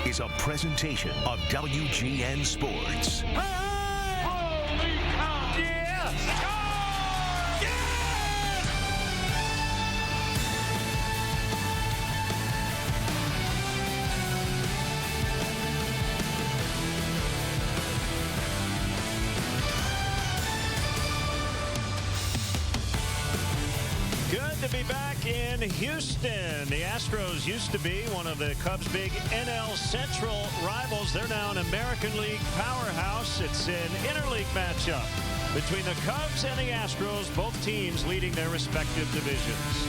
is a presentation of WGN Sports. Holy cow! Yes! Score! Yes! Good to be back in Houston. The Astros used to be one of the Cubs' big NL Central rivals. They're now an American League powerhouse. It's an interleague matchup between the Cubs and the Astros, both teams leading their respective divisions.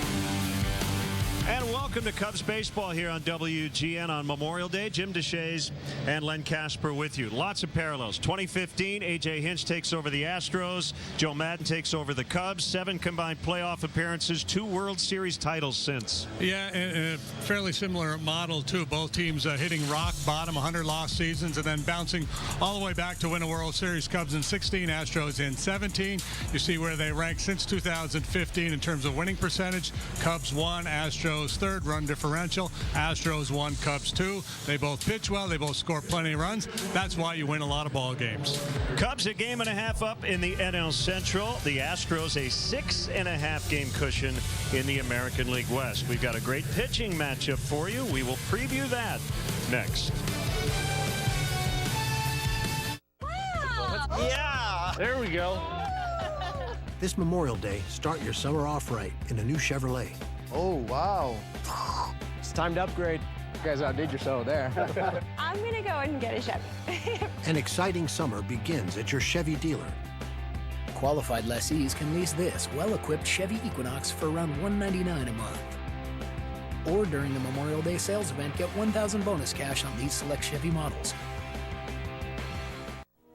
And welcome to Cubs baseball here on WGN on Memorial Day. Jim DeShays and Len Casper with you. Lots of parallels. 2015, A.J. Hinch takes over the Astros. Joe Madden takes over the Cubs. 7 combined playoff appearances, 2 World Series titles since. Yeah, and a fairly similar model, too. Both teams hitting rock bottom, 100 lost seasons, and then bouncing all the way back to win a World Series. Cubs in 16, Astros in 17. You see where they rank since 2015 in terms of winning percentage. Cubs 1, Astros 3rd, run differential. Astros 1, Cubs 2. They both pitch well. They both score plenty of runs. That's why you win a lot of ball games. Cubs a game and a half up in the NL Central. The Astros a 6.5 game cushion in the American League West. We've got a great pitching matchup for you. We will preview that next. Wow. Yeah. There we go. This Memorial Day, start your summer off right in a new Chevrolet. Oh, wow. It's time to upgrade. You guys outdid yourself there. I'm going to go and get a Chevy. An exciting summer begins at your Chevy dealer. Qualified lessees can lease this well-equipped Chevy Equinox for around $199 a month. Or during the Memorial Day sales event, get $1,000 bonus cash on these select Chevy models.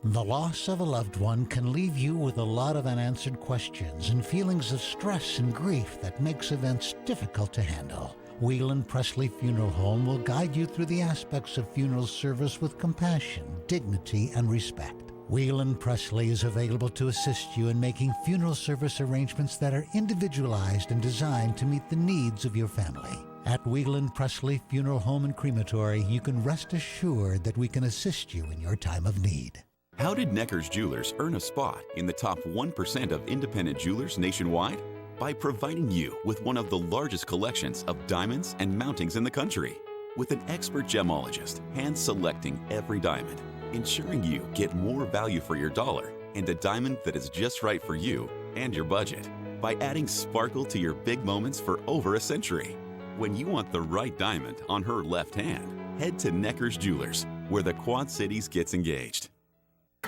The loss of a loved one can leave you with a lot of unanswered questions and feelings of stress and grief that makes events difficult to handle. Whelan Presley Funeral Home will guide you through the aspects of funeral service with compassion, dignity, and respect. Whelan Presley is available to assist you in making funeral service arrangements that are individualized and designed to meet the needs of your family. At Whelan Presley Funeral Home and Crematory, you can rest assured that we can assist you in your time of need. How did Necker's Jewelers earn a spot in the top 1% of independent jewelers nationwide? By providing you with one of the largest collections of diamonds and mountings in the country. With an expert gemologist hand-selecting every diamond, ensuring you get more value for your dollar and a diamond that is just right for you and your budget. By adding sparkle to your big moments for over a century. When you want the right diamond on her left hand, head to Necker's Jewelers, where the Quad Cities gets engaged.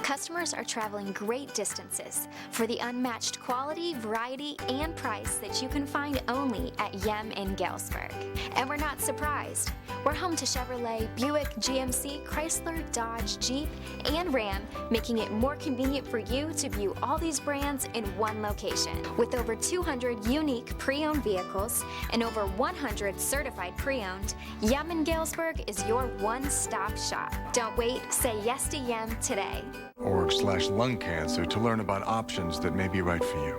Customers are traveling great distances for the unmatched quality, variety, and price that you can find only at Yem in Galesburg. And we're not surprised. We're home to Chevrolet, Buick, GMC, Chrysler, Dodge, Jeep, and Ram, making it more convenient for you to view all these brands in one location. With over 200 unique pre-owned vehicles and over 100 certified pre-owned, Yem in Galesburg is your one-stop shop. Don't wait, say yes to Yem today. .org/lung cancer to learn about options that may be right for you.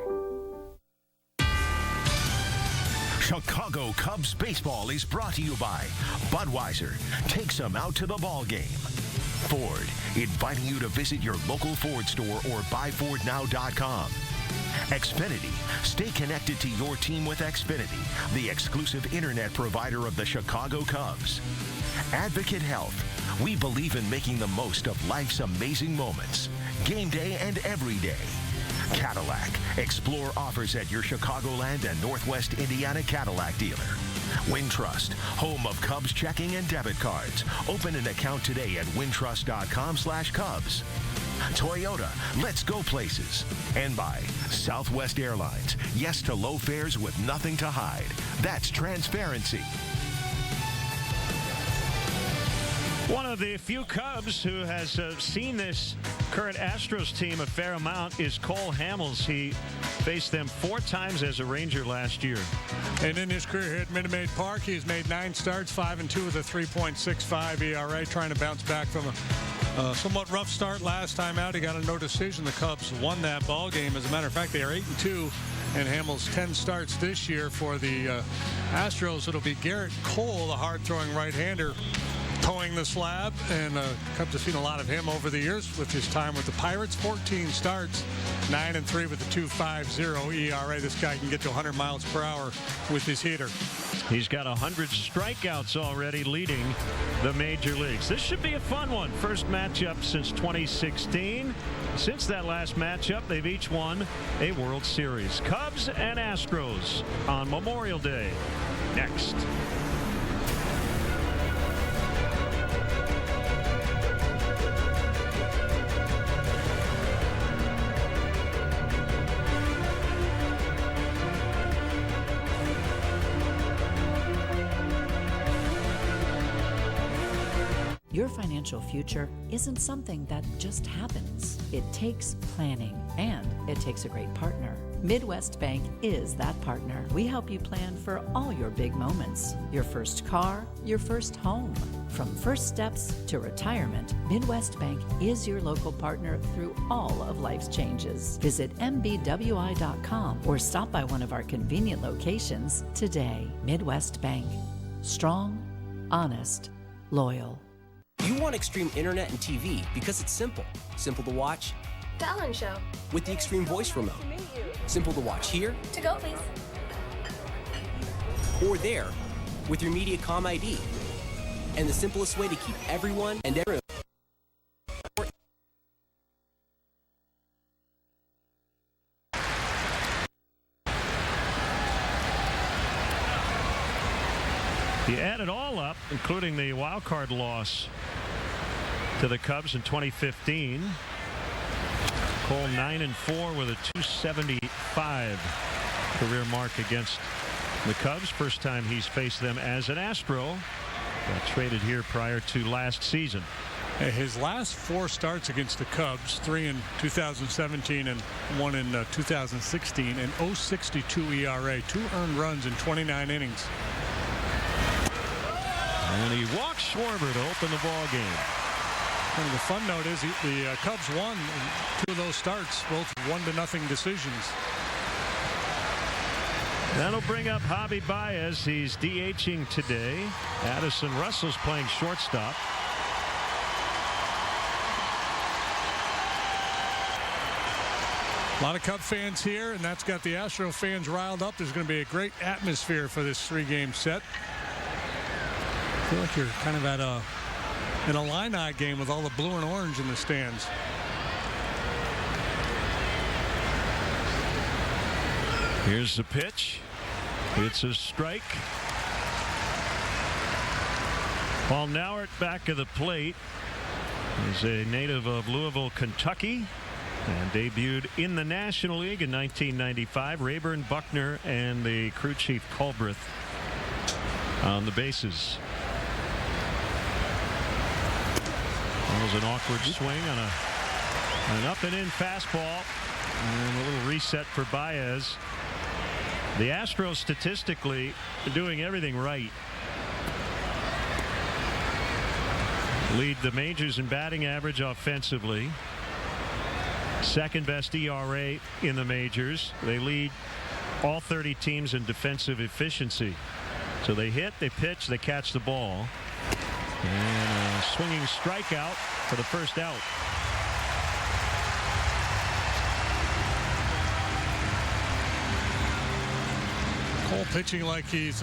Chicago Cubs baseball is brought to you by Budweiser. Takes them out to the ball game. Ford, inviting you to visit your local Ford store or buyfordnow.com. Xfinity, stay connected to your team with Xfinity, the exclusive internet provider of the Chicago Cubs. Advocate Health, we believe in making the most of life's amazing moments, game day and every day. Cadillac, explore offers at your Chicagoland and Northwest Indiana Cadillac dealer. Wintrust, home of Cubs checking and debit cards. Open an account today at wintrust.com/Cubs. Toyota, let's go places. And by Southwest Airlines, yes to low fares with nothing to hide. That's transparency. One of the few Cubs who has seen this current Astros team a fair amount is Cole Hamels. He faced them 4 times as a Ranger last year. And in his career here at Minute Maid Park, he's made 9 starts, 5-2 with a 3.65 ERA, trying to bounce back from a somewhat rough start last time out. He got a no decision. The Cubs won that ball game. As a matter of fact, they are 8-2, and Hamels 10 starts this year for the Astros. It'll be Garrett Cole, the hard-throwing right-hander, towing the slab, and Cubs have seen a lot of him over the years with his time with the Pirates. 14 starts, 9-3 with a 2.50 ERA. This guy can get to 100 miles per hour with his heater. He's got 100 strikeouts already, leading the major leagues. This should be a fun one. First matchup since 2016. Since that last matchup, they've each won a World Series. Cubs and Astros on Memorial Day. Next. Your financial future isn't something that just happens. It takes planning, and it takes a great partner. Midwest Bank is that partner. We help you plan for all your big moments. Your first car, your first home. From first steps to retirement, Midwest Bank is your local partner through all of life's changes. Visit mbwi.com or stop by one of our convenient locations today. Midwest Bank. Strong, honest, loyal. You want Extreme Internet and TV because it's simple. Simple to watch. The Ellen Show. With the Extreme Voice remote. Simple to watch here. To go, please. Or there with your MediaCom ID. And the simplest way to keep everyone and everyone. You add it all up, including the wild card loss to the Cubs in 2015. Cole 9-4 with a 275 career mark against the Cubs. First time he's faced them as an Astro. Got traded here prior to last season. His last 4 starts against the Cubs, 3 in 2017 and 1 in 2016, and 0.62 ERA, 2 earned runs in 29 innings. And he walks Schwarber to open the ball game. And the fun note is the Cubs won 2 of those starts, both 1-0 decisions. That'll bring up Javi Baez. He's DHing today. Addison Russell's playing shortstop. A lot of Cub fans here, and that's got the Astro fans riled up. There's going to be a great atmosphere for this 3-game set. I feel like you're kind of at an Illini game with all the blue and orange in the stands. Here's the pitch. It's a strike. Paul Nauert back of the plate is a native of Louisville, Kentucky, and debuted in the National League in 1995. Rayburn, Buckner, and the crew chief Culbreth on the bases. That was an awkward swing on an up and in fastball, and a little reset for Baez. The Astros statistically are doing everything right. Lead the majors in batting average offensively. Second best ERA in the majors. They lead all 30 teams in defensive efficiency. So they hit, they pitch, they catch the ball. And a swinging strikeout for the first out. Cole pitching like he's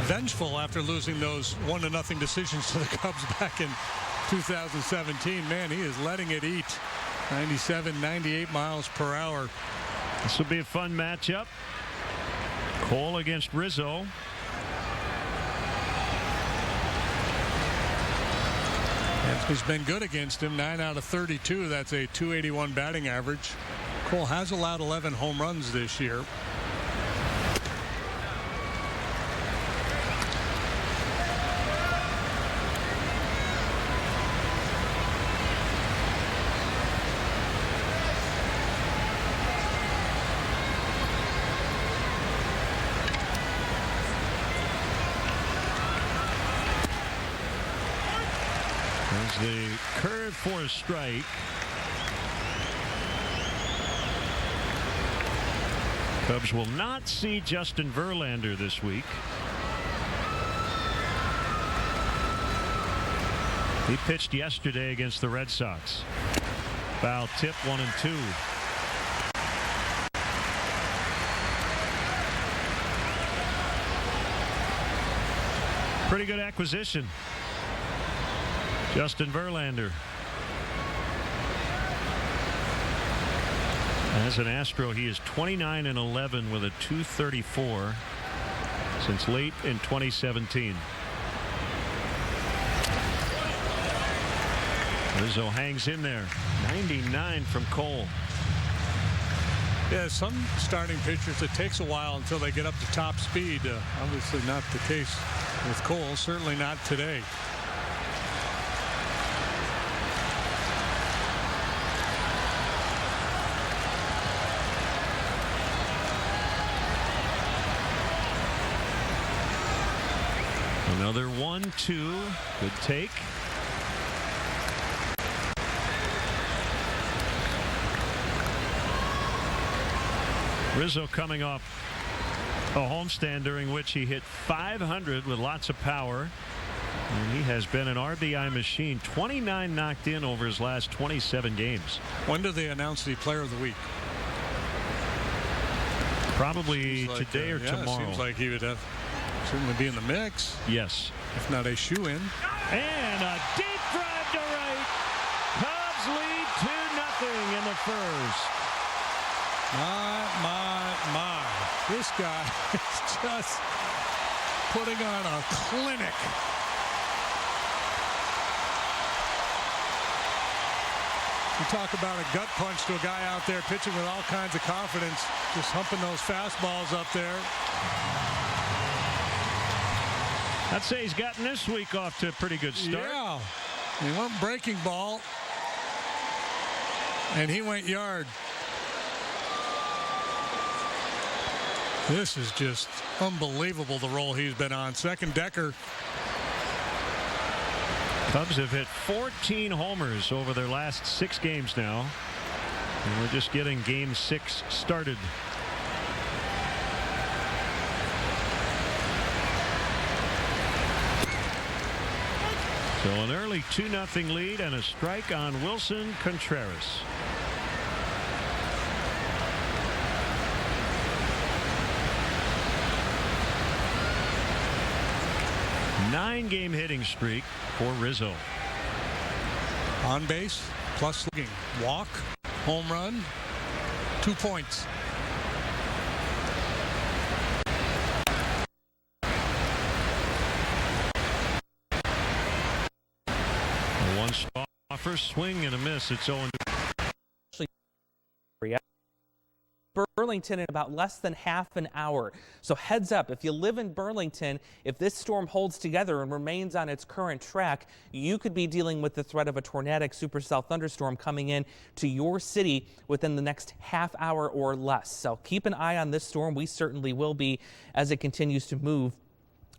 vengeful after losing those 1-0 decisions to the Cubs back in 2017. Man, he is letting it eat. 97, 98 miles per hour. This will be a fun matchup. Cole against Rizzo. He's been good against him. 9 out of 32. That's a .281 batting average. Cole has allowed 11 home runs this year. The curve for a strike. Cubs will not see Justin Verlander this week. He pitched yesterday against the Red Sox. Foul tip, 1-2. Pretty good acquisition. Justin Verlander. As an Astro, he is 29-11 with a .234 since late in 2017. Rizzo hangs in there. 99 from Cole. Yeah, some starting pitchers, it takes a while until they get up to top speed. Obviously not the case with Cole, certainly not today. Another 1-2. Good take. Rizzo coming off a homestand during which he hit .500 with lots of power. And he has been an RBI machine. 29 knocked in over his last 27 games. When do they announce the player of the week? Probably today or tomorrow. Seems like he would certainly be in the mix. Yes. If not a shoe-in. And a deep drive to right. Cubs lead 2-0 in the first. My. This guy is just putting on a clinic. You talk about a gut punch to a guy out there pitching with all kinds of confidence, just humping those fastballs up there. I'd say he's gotten this week off to a pretty good start. Yeah. He went breaking ball, and he went yard. This is just unbelievable, the role he's been on. Second decker. Cubs have hit 14 homers over their last 6 games now. And we're just getting game 6 started. So an early 2-0 lead and a strike on Wilson Contreras. Nine-game hitting streak for Rizzo. On base, plus slugging, walk, home run, 2 points. One offer, swing and a miss. It's 0-2. Burlington in about less than half an hour. So heads up, if you live in Burlington, if this storm holds together and remains on its current track, you could be dealing with the threat of a tornadic supercell thunderstorm coming in to your city within the next half hour or less. So keep an eye on this storm. We certainly will be as it continues to move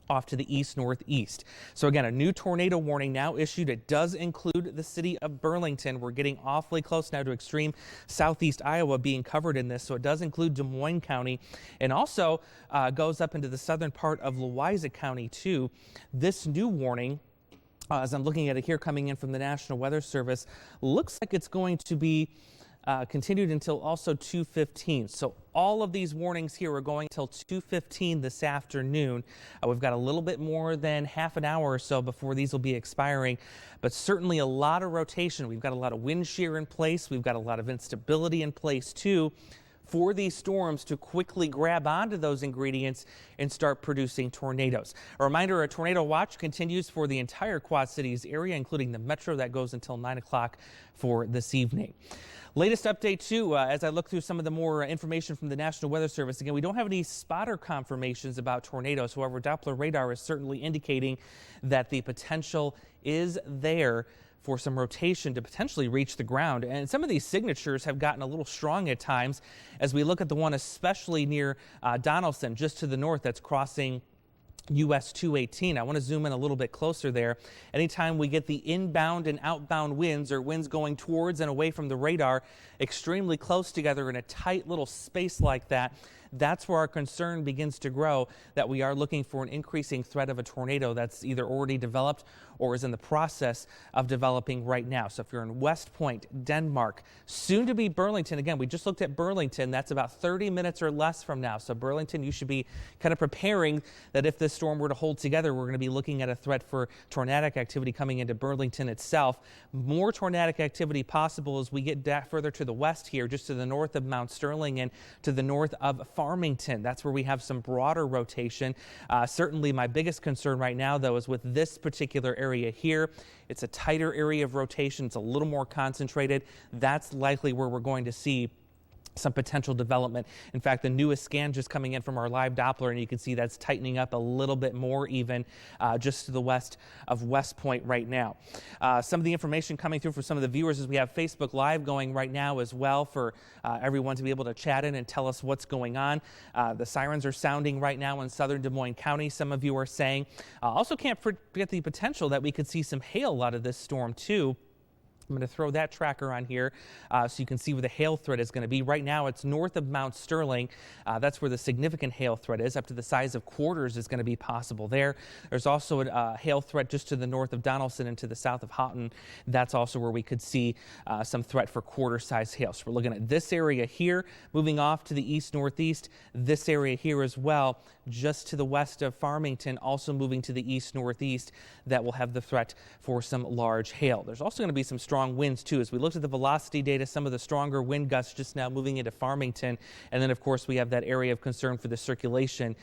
off to the east-northeast. So again, a new tornado warning now issued. It does include the city of Burlington. We're getting awfully close now to extreme southeast Iowa being covered in this. So it does include Des Moines County and also goes up into the southern part of Louisa County too. This new warning, as I'm looking at it here coming in from the National Weather Service, looks like it's going to be continued until also 2:15. So all of these warnings here are going until 2:15 this afternoon. We've got a little bit more than half an hour or so before these will be expiring, but certainly a lot of rotation. We've got a lot of wind shear in place. We've got a lot of instability in place too for these storms to quickly grab onto those ingredients and start producing tornadoes. A reminder, a tornado watch continues for the entire Quad Cities area, including the metro. That goes until 9 o'clock for this evening. Latest update, too, as I look through some of the more information from the National Weather Service. Again, we don't have any spotter confirmations about tornadoes. However, Doppler radar is certainly indicating that the potential is there for some rotation to potentially reach the ground. And some of these signatures have gotten a little strong at times as we look at the one especially near Donaldson, just to the north, that's crossing US 218. I want to zoom in a little bit closer there. Anytime we get the inbound and outbound winds, or winds going towards and away from the radar extremely close together in a tight little space like that, that's where our concern begins to grow, that we are looking for an increasing threat of a tornado that's either already developed or is in the process of developing right now. So if you're in West Point, Denmark, soon to be Burlington, again, we just looked at Burlington, that's about 30 minutes or less from now. So Burlington, you should be kind of preparing that if this storm were to hold together, we're going to be looking at a threat for tornadic activity coming into Burlington itself. More tornadic activity possible as we get further to the west here, just to the north of Mount Sterling and to the north of Farmington. That's where we have some broader rotation. Certainly my biggest concern right now, though, is with this particular area here. It's a tighter area of rotation. It's a little more concentrated. That's likely where we're going to see some potential development. In fact, the newest scan just coming in from our live Doppler, and you can see that's tightening up a little bit more even just to the west of West Point right now. Some of the information coming through for some of the viewers is we have Facebook Live going right now as well for everyone to be able to chat in and tell us what's going on. The sirens are sounding right now in southern Des Moines County, some of you are saying. Also can't forget the potential that we could see some hail out of this storm too. I'm going to throw that tracker on here so you can see where the hail threat is going to be. Right now, it's north of Mount Sterling. That's where the significant hail threat is. Up to the size of quarters is going to be possible there. There's also a hail threat just to the north of Donaldson and to the south of Houghton. That's also where we could see some threat for quarter-size hail. So we're looking at this area here, moving off to the east-northeast. This area here as well, just to the west of Farmington, also moving to the east-northeast. That will have the threat for some large hail. There's also going to be some strong winds too. As we looked at the velocity data, some of the stronger wind gusts just now moving into Farmington. And then of course we have that area of concern for the circulation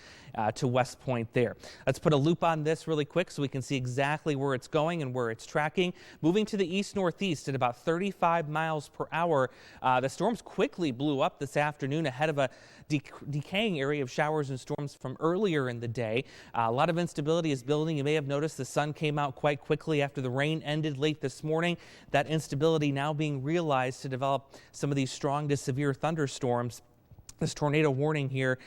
to West Point there. Let's put a loop on this really quick so we can see exactly where it's going and where it's tracking. Moving to the east-northeast at about 35 miles per hour. The storms quickly blew up this afternoon ahead of a decaying area of showers and storms from earlier in the day. A lot of instability is building. You may have noticed the sun came out quite quickly after the rain ended late this morning. That instability now being realized to develop some of these strong to severe thunderstorms. This tornado warning here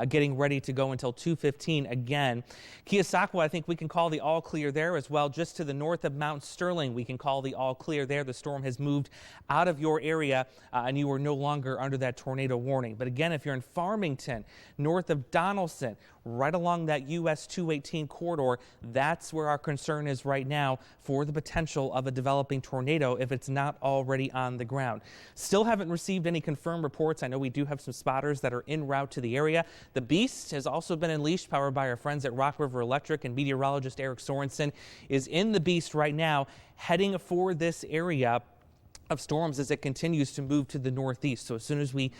getting ready to go until 2:15 again. Keosauqua, I think we can call the all clear there as well. Just to the north of Mount Sterling, we can call the all clear there. The storm has moved out of your area and you are no longer under that tornado warning. But again, if you're in Farmington, north of Donaldson, right along that US 218 corridor, that's where our concern is right now for the potential of a developing tornado if it's not already on the ground. Still haven't received any confirmed reports. I know we do have some spotters that are en route to the area. The Beast has also been unleashed, powered by our friends at Rock River Electric, and meteorologist Eric Sorensen is in the Beast right now, heading for this area of storms as it continues to move to the northeast. So as soon as we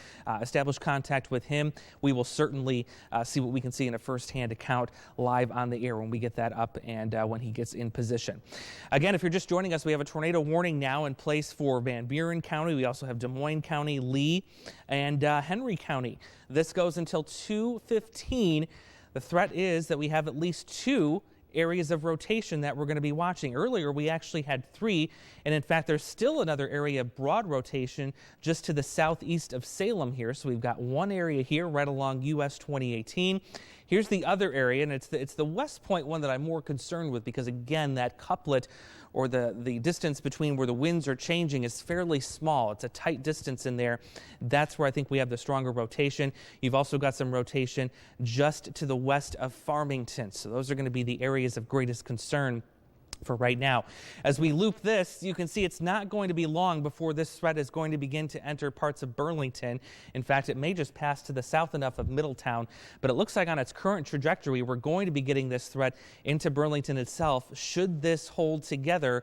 establish contact with him, we will certainly see what we can see in a first-hand account live on the air when we get that up and when he gets in position. Again, if you're just joining us, we have a tornado warning now in place for Van Buren County. We also have Des Moines County, Lee, and Henry County. This goes until 2:15. The threat is that we have at least 2 areas of rotation that we're going to be watching. Earlier, we actually had 3, and in fact, there's still another area of broad rotation just to the southeast of Salem here. So we've got one area here right along US 2018. Here's the other area, and it's the West Point one that I'm more concerned with because, again, that couplet or the distance between where the winds are changing is fairly small. It's a tight distance in there. That's where I think we have the stronger rotation. You've also got some rotation just to the west of Farmington. So those are going to be the areas of greatest concern for right now. As we loop this, you can see it's not going to be long before this threat is going to begin to enter parts of Burlington. In fact, it may just pass to the south enough of Middletown, but it looks like on its current trajectory, we're going to be getting this threat into Burlington itself should this hold together,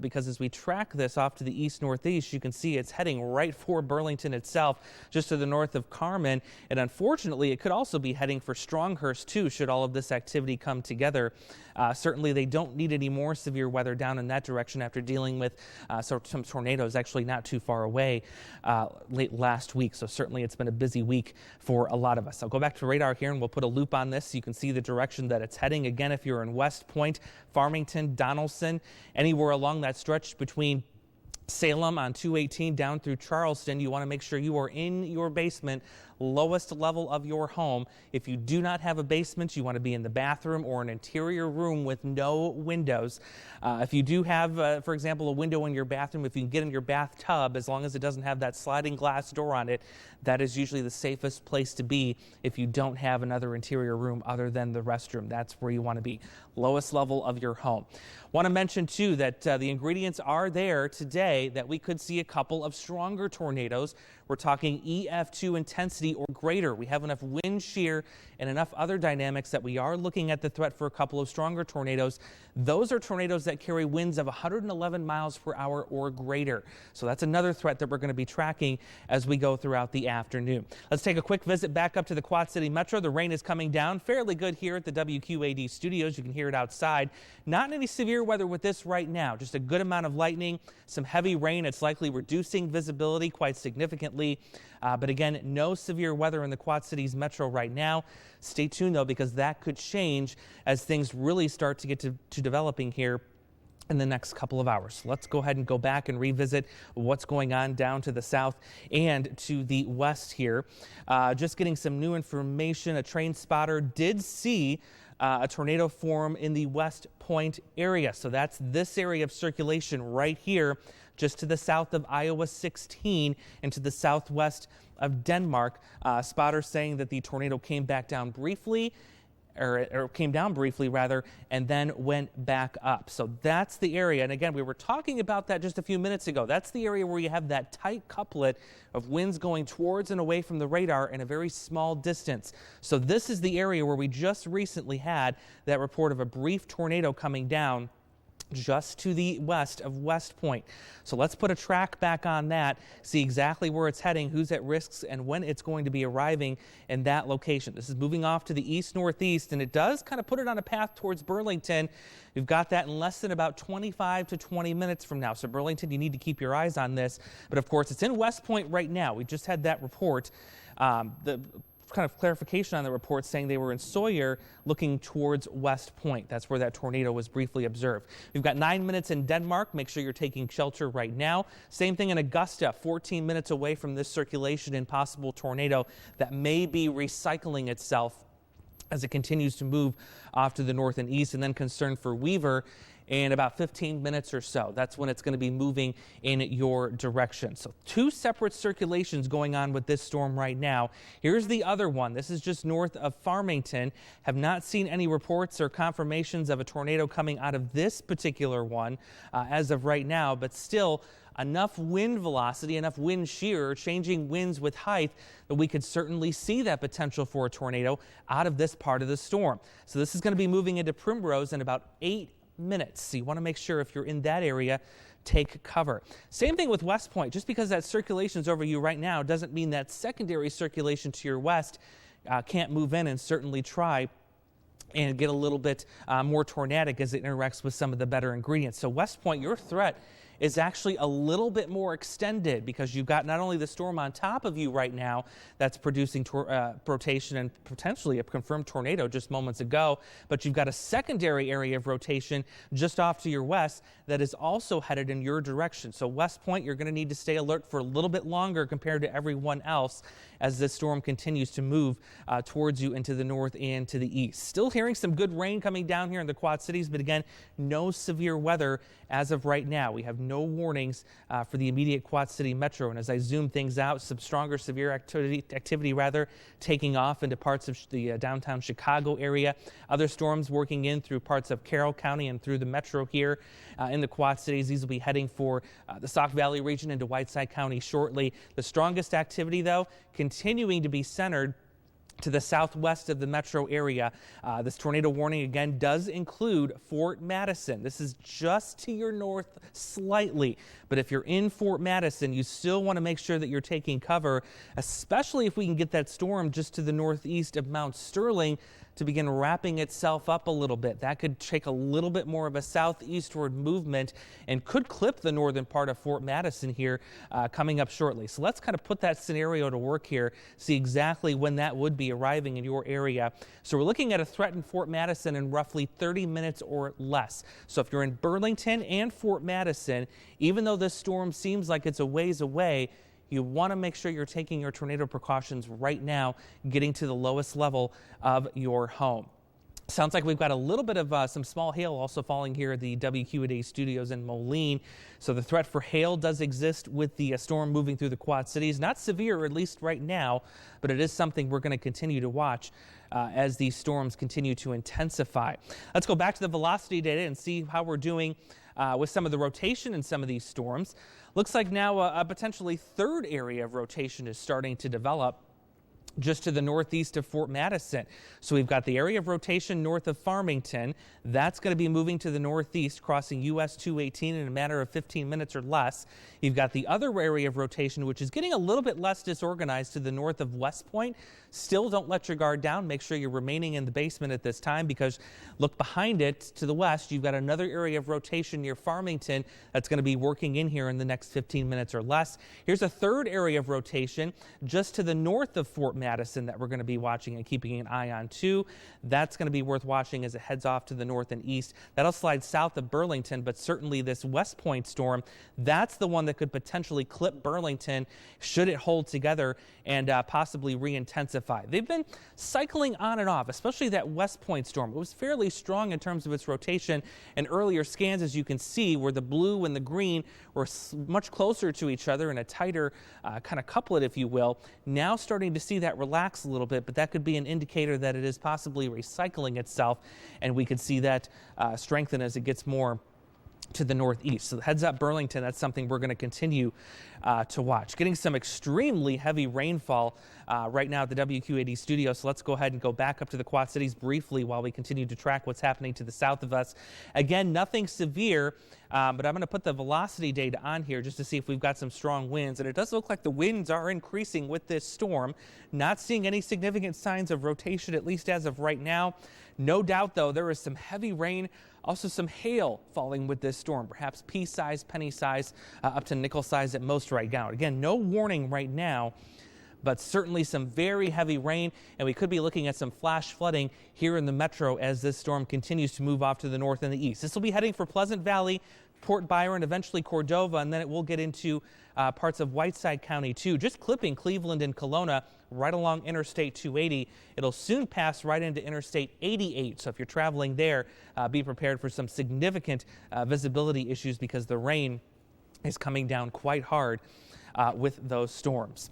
because as we track this off to the east-northeast, you can see it's heading right for Burlington itself, just to the north of Carmen, and unfortunately, it could also be heading for Stronghurst too, should all of this activity come together. Certainly, they don't need any more severe weather down in that direction after dealing with some tornadoes actually not too far away late last week. So certainly it's been a busy week for a lot of us. I'll go back to radar here and we'll put a loop on this so you can see the direction that it's heading. Again, if you're in West Point, Farmington, Donaldson, anywhere along that stretch between Salem on 218 down through Charleston, you want to make sure you are in your basement lowest level of your home. If you do not have a basement, you want to be in the bathroom or an interior room with no windows. If you do have, for example, a window in your bathroom, if you can get in your bathtub, as long as it doesn't have that sliding glass door on it, that is usually the safest place to be if you don't have another interior room other than the restroom. That's where you want to be, lowest level of your home. Want to mention too that the ingredients are there today that we could see a couple of stronger tornadoes. We're talking EF2 intensity or greater. We have enough wind shear and enough other dynamics that we are looking at the threat for a couple of stronger tornadoes. Those are tornadoes that carry winds of 111 miles per hour or greater. So that's another threat that we're going to be tracking as we go throughout the afternoon. Let's take a quick visit back up to the Quad City Metro. The rain is coming down fairly good here at the WQAD studios. You can hear it outside. Not any severe weather with this right now, just a good amount of lightning, some heavy rain. It's likely reducing visibility quite significantly. But again, no severe weather in the Quad Cities Metro right now. Stay tuned though, because that could change as things really start to get to developing here in the next couple of hours. Let's go ahead and go back and revisit what's going on down to the south and to the west here. Just getting some new information. A train spotter did see a tornado form in the West Point area. So that's this area of circulation right here, just to the south of Iowa 16 and to the southwest of Denmark. Spotters saying that the tornado came back down briefly, or came down briefly rather, and then went back up. So that's the area. And again, we were talking about that just a few minutes ago. That's the area where you have that tight couplet of winds going towards and away from the radar in a very small distance. So this is the area where we just recently had that report of a brief tornado coming down just to the west of West Point. So let's put a track back on that, see exactly where it's heading, who's at risks, and when it's going to be arriving in that location. This is moving off to the east-northeast, and it does kind of put it on a path towards Burlington. We've got that in less than about 25 to 20 minutes from now. So Burlington, you need to keep your eyes on this. But of course, it's in West Point right now. We just had that report. The kind of clarification on the report saying they were in Sawyer looking towards West Point. That's where that tornado was briefly observed. We've got 9 minutes in Denmark. Make sure you're taking shelter right now. Same thing in Augusta, 14 minutes away from this circulation and possible tornado that may be recycling itself as it continues to move off to the north and east. And then concern for Weaver in about 15 minutes or so. That's when it's going to be moving in your direction. So two separate circulations going on with this storm right now. Here's the other one. This is just north of Farmington. Have not seen any reports or confirmations of a tornado coming out of this particular one as of right now, but still enough wind velocity, enough wind shear, changing winds with height that we could certainly see that potential for a tornado out of this part of the storm. So this is going to be moving into Primrose in about 8 minutes. So you want to make sure if you're in that area, take cover. Same thing with West Point. Just because that circulation's over you right now doesn't mean that secondary circulation to your west can't move in and certainly try and get a little bit more tornadic as it interacts with some of the better ingredients. So West Point, your threat is actually a little bit more extended because you've got not only the storm on top of you right now that's producing rotation and potentially a confirmed tornado just moments ago, but you've got a secondary area of rotation just off to your west that is also headed in your direction. So West Point, you're going to need to stay alert for a little bit longer compared to everyone else as this storm continues to move towards you into the north and to the east. Still hearing some good rain coming down here in the Quad Cities, but again, no severe weather as of right now. We have no warnings for the immediate Quad City Metro. And as I zoom things out, some stronger severe activity taking off into parts of the downtown Chicago area. Other storms working in through parts of Carroll County and through the Metro here in the Quad Cities. These will be heading for the Sauk Valley region into Whiteside County shortly. The strongest activity, though, continuing to be centered to the southwest of the metro area. This tornado warning again does include Fort Madison. This is just to your north slightly, but if you're in Fort Madison, you still want to make sure that you're taking cover, especially if we can get that storm just to the northeast of Mount Sterling to begin wrapping itself up a little bit. That could take a little bit more of a southeastward movement and could clip the northern part of Fort Madison here coming up shortly. So let's kind of put that scenario to work here, see exactly when that would be arriving in your area. So we're looking at a threat in Fort Madison in roughly 30 minutes or less. So if you're in Burlington and Fort Madison, even though this storm seems like it's a ways away, You want to make sure you're taking your tornado precautions right now, getting to the lowest level of your home. Sounds like we've got a little bit of some small hail also falling here at the WQAD studios in Moline. So the threat for hail does exist with the storm moving through the Quad Cities. Not severe, at least right now, but it is something we're going to continue to watch as these storms continue to intensify. Let's go back to the velocity data and see how we're doing with some of the rotation in some of these storms. Looks like now a potentially third area of rotation is starting to develop just to the northeast of Fort Madison. So we've got the area of rotation north of Farmington. That's going to be moving to the northeast, crossing US 218 in a matter of 15 minutes or less. You've got the other area of rotation, which is getting a little bit less disorganized to the north of West Point. Still, don't let your guard down. Make sure you're remaining in the basement at this time, because look behind it to the west. You've got another area of rotation near Farmington that's going to be working in here in the next 15 minutes or less. Here's a third area of rotation just to the north of Fort Madison that we're going to be watching and keeping an eye on too. That's going to be worth watching as it heads off to the north and east. That'll slide south of Burlington, but certainly this West Point storm, that's the one that could potentially clip Burlington should it hold together and possibly re-intensify. They've been cycling on and off, especially that West Point storm. It was fairly strong in terms of its rotation, and earlier scans, as you can see, where the blue and the green were much closer to each other in a tighter kind of couplet, if you will. Now starting to see that relax a little bit, but that could be an indicator that it is possibly recycling itself, and we could see that strengthen as it gets more to the northeast. So heads up Burlington, that's something we're going to continue to watch. Getting some extremely heavy rainfall right now at the WQAD studio. So let's go ahead and go back up to the Quad Cities briefly while we continue to track what's happening to the south of us. Again, nothing severe, but I'm going to put the velocity data on here just to see if we've got some strong winds. And it does look like the winds are increasing with this storm. Not seeing any significant signs of rotation, at least as of right now. No doubt, though, there is some heavy rain, also some hail falling with this storm, perhaps pea size, penny size, up to nickel size at most right now. Again, no warning right now, but certainly some very heavy rain, and we could be looking at some flash flooding here in the metro as this storm continues to move off to the north and the east. This will be heading for Pleasant Valley, Port Byron, eventually Cordova, and then it will get into parts of Whiteside County too, just clipping Cleveland and Kelowna right along Interstate 280. It'll soon pass right into Interstate 88. So if you're traveling there, be prepared for some significant visibility issues because the rain is coming down quite hard with those storms.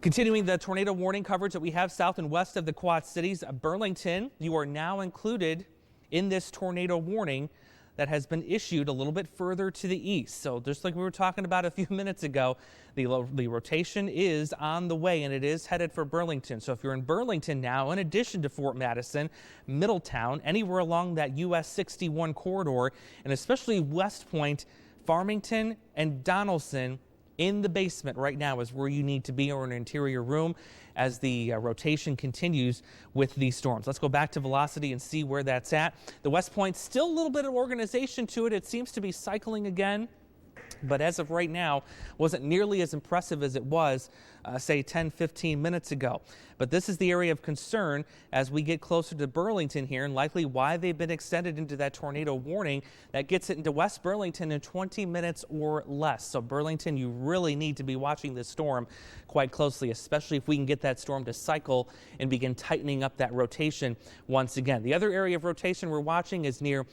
Continuing the tornado warning coverage that we have south and west of the Quad Cities, Burlington, you are now included in this tornado warning that has been issued a little bit further to the east. So just like we were talking about a few minutes ago, the rotation is on the way and it is headed for Burlington. So if you're in Burlington now, in addition to Fort Madison, Middletown, anywhere along that US 61 corridor, and especially West Point, Farmington, and Donaldson, in the basement right now is where you need to be, or an interior room, as the rotation continues with these storms. Let's go back to velocity and see where that's at. The West Point, still a little bit of organization to it. It seems to be cycling again, but as of right now, wasn't nearly as impressive as it was, say, 10, 15 minutes ago. But this is the area of concern as we get closer to Burlington here, and likely why they've been extended into that tornado warning. That gets it into West Burlington in 20 minutes or less. So Burlington, you really need to be watching this storm quite closely, especially if we can get that storm to cycle and begin tightening up that rotation once again. The other area of rotation we're watching is near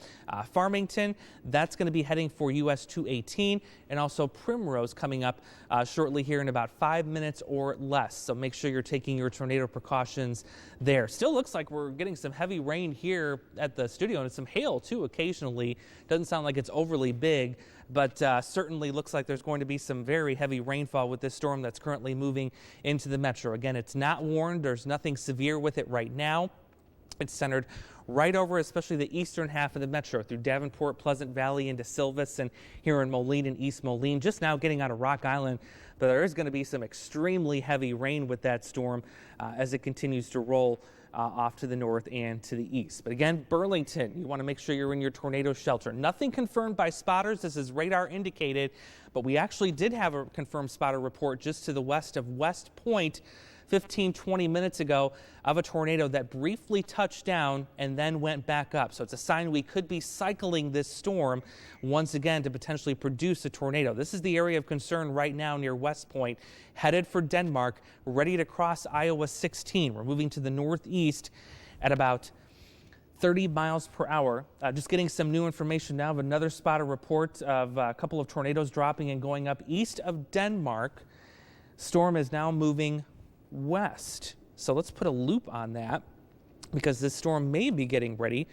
Farmington. That's going to be heading for US 218, and also Primrose coming up shortly here in about 5 minutes or less. So make sure you're taking your tornado precautions there. Still looks like we're getting some heavy rain here at the studio, and some hail too occasionally. Doesn't sound like it's overly big, but certainly looks like there's going to be some very heavy rainfall with this storm that's currently moving into the metro. Again, it's not warned. There's nothing severe with it right now. It's centered right over especially the eastern half of the metro through Davenport, Pleasant Valley into Silvis, and here in Moline and East Moline, just now getting out of Rock Island. But there is going to be some extremely heavy rain with that storm as it continues to roll off to the north and to the east. But again, Burlington, you want to make sure you're in your tornado shelter. Nothing confirmed by spotters. This is radar indicated, but we actually did have a confirmed spotter report just to the west of West Point 15, 20 minutes ago of a tornado that briefly touched down and then went back up. So it's a sign we could be cycling this storm once again to potentially produce a tornado. This is the area of concern right now near West Point, headed for Denmark, ready to cross Iowa 16. We're moving to the northeast at about 30 miles per hour. Just getting some new information now of another spotter report of a couple of tornadoes dropping and going up east of Denmark. Storm is now moving west. So let's put a loop on that because this storm may be getting ready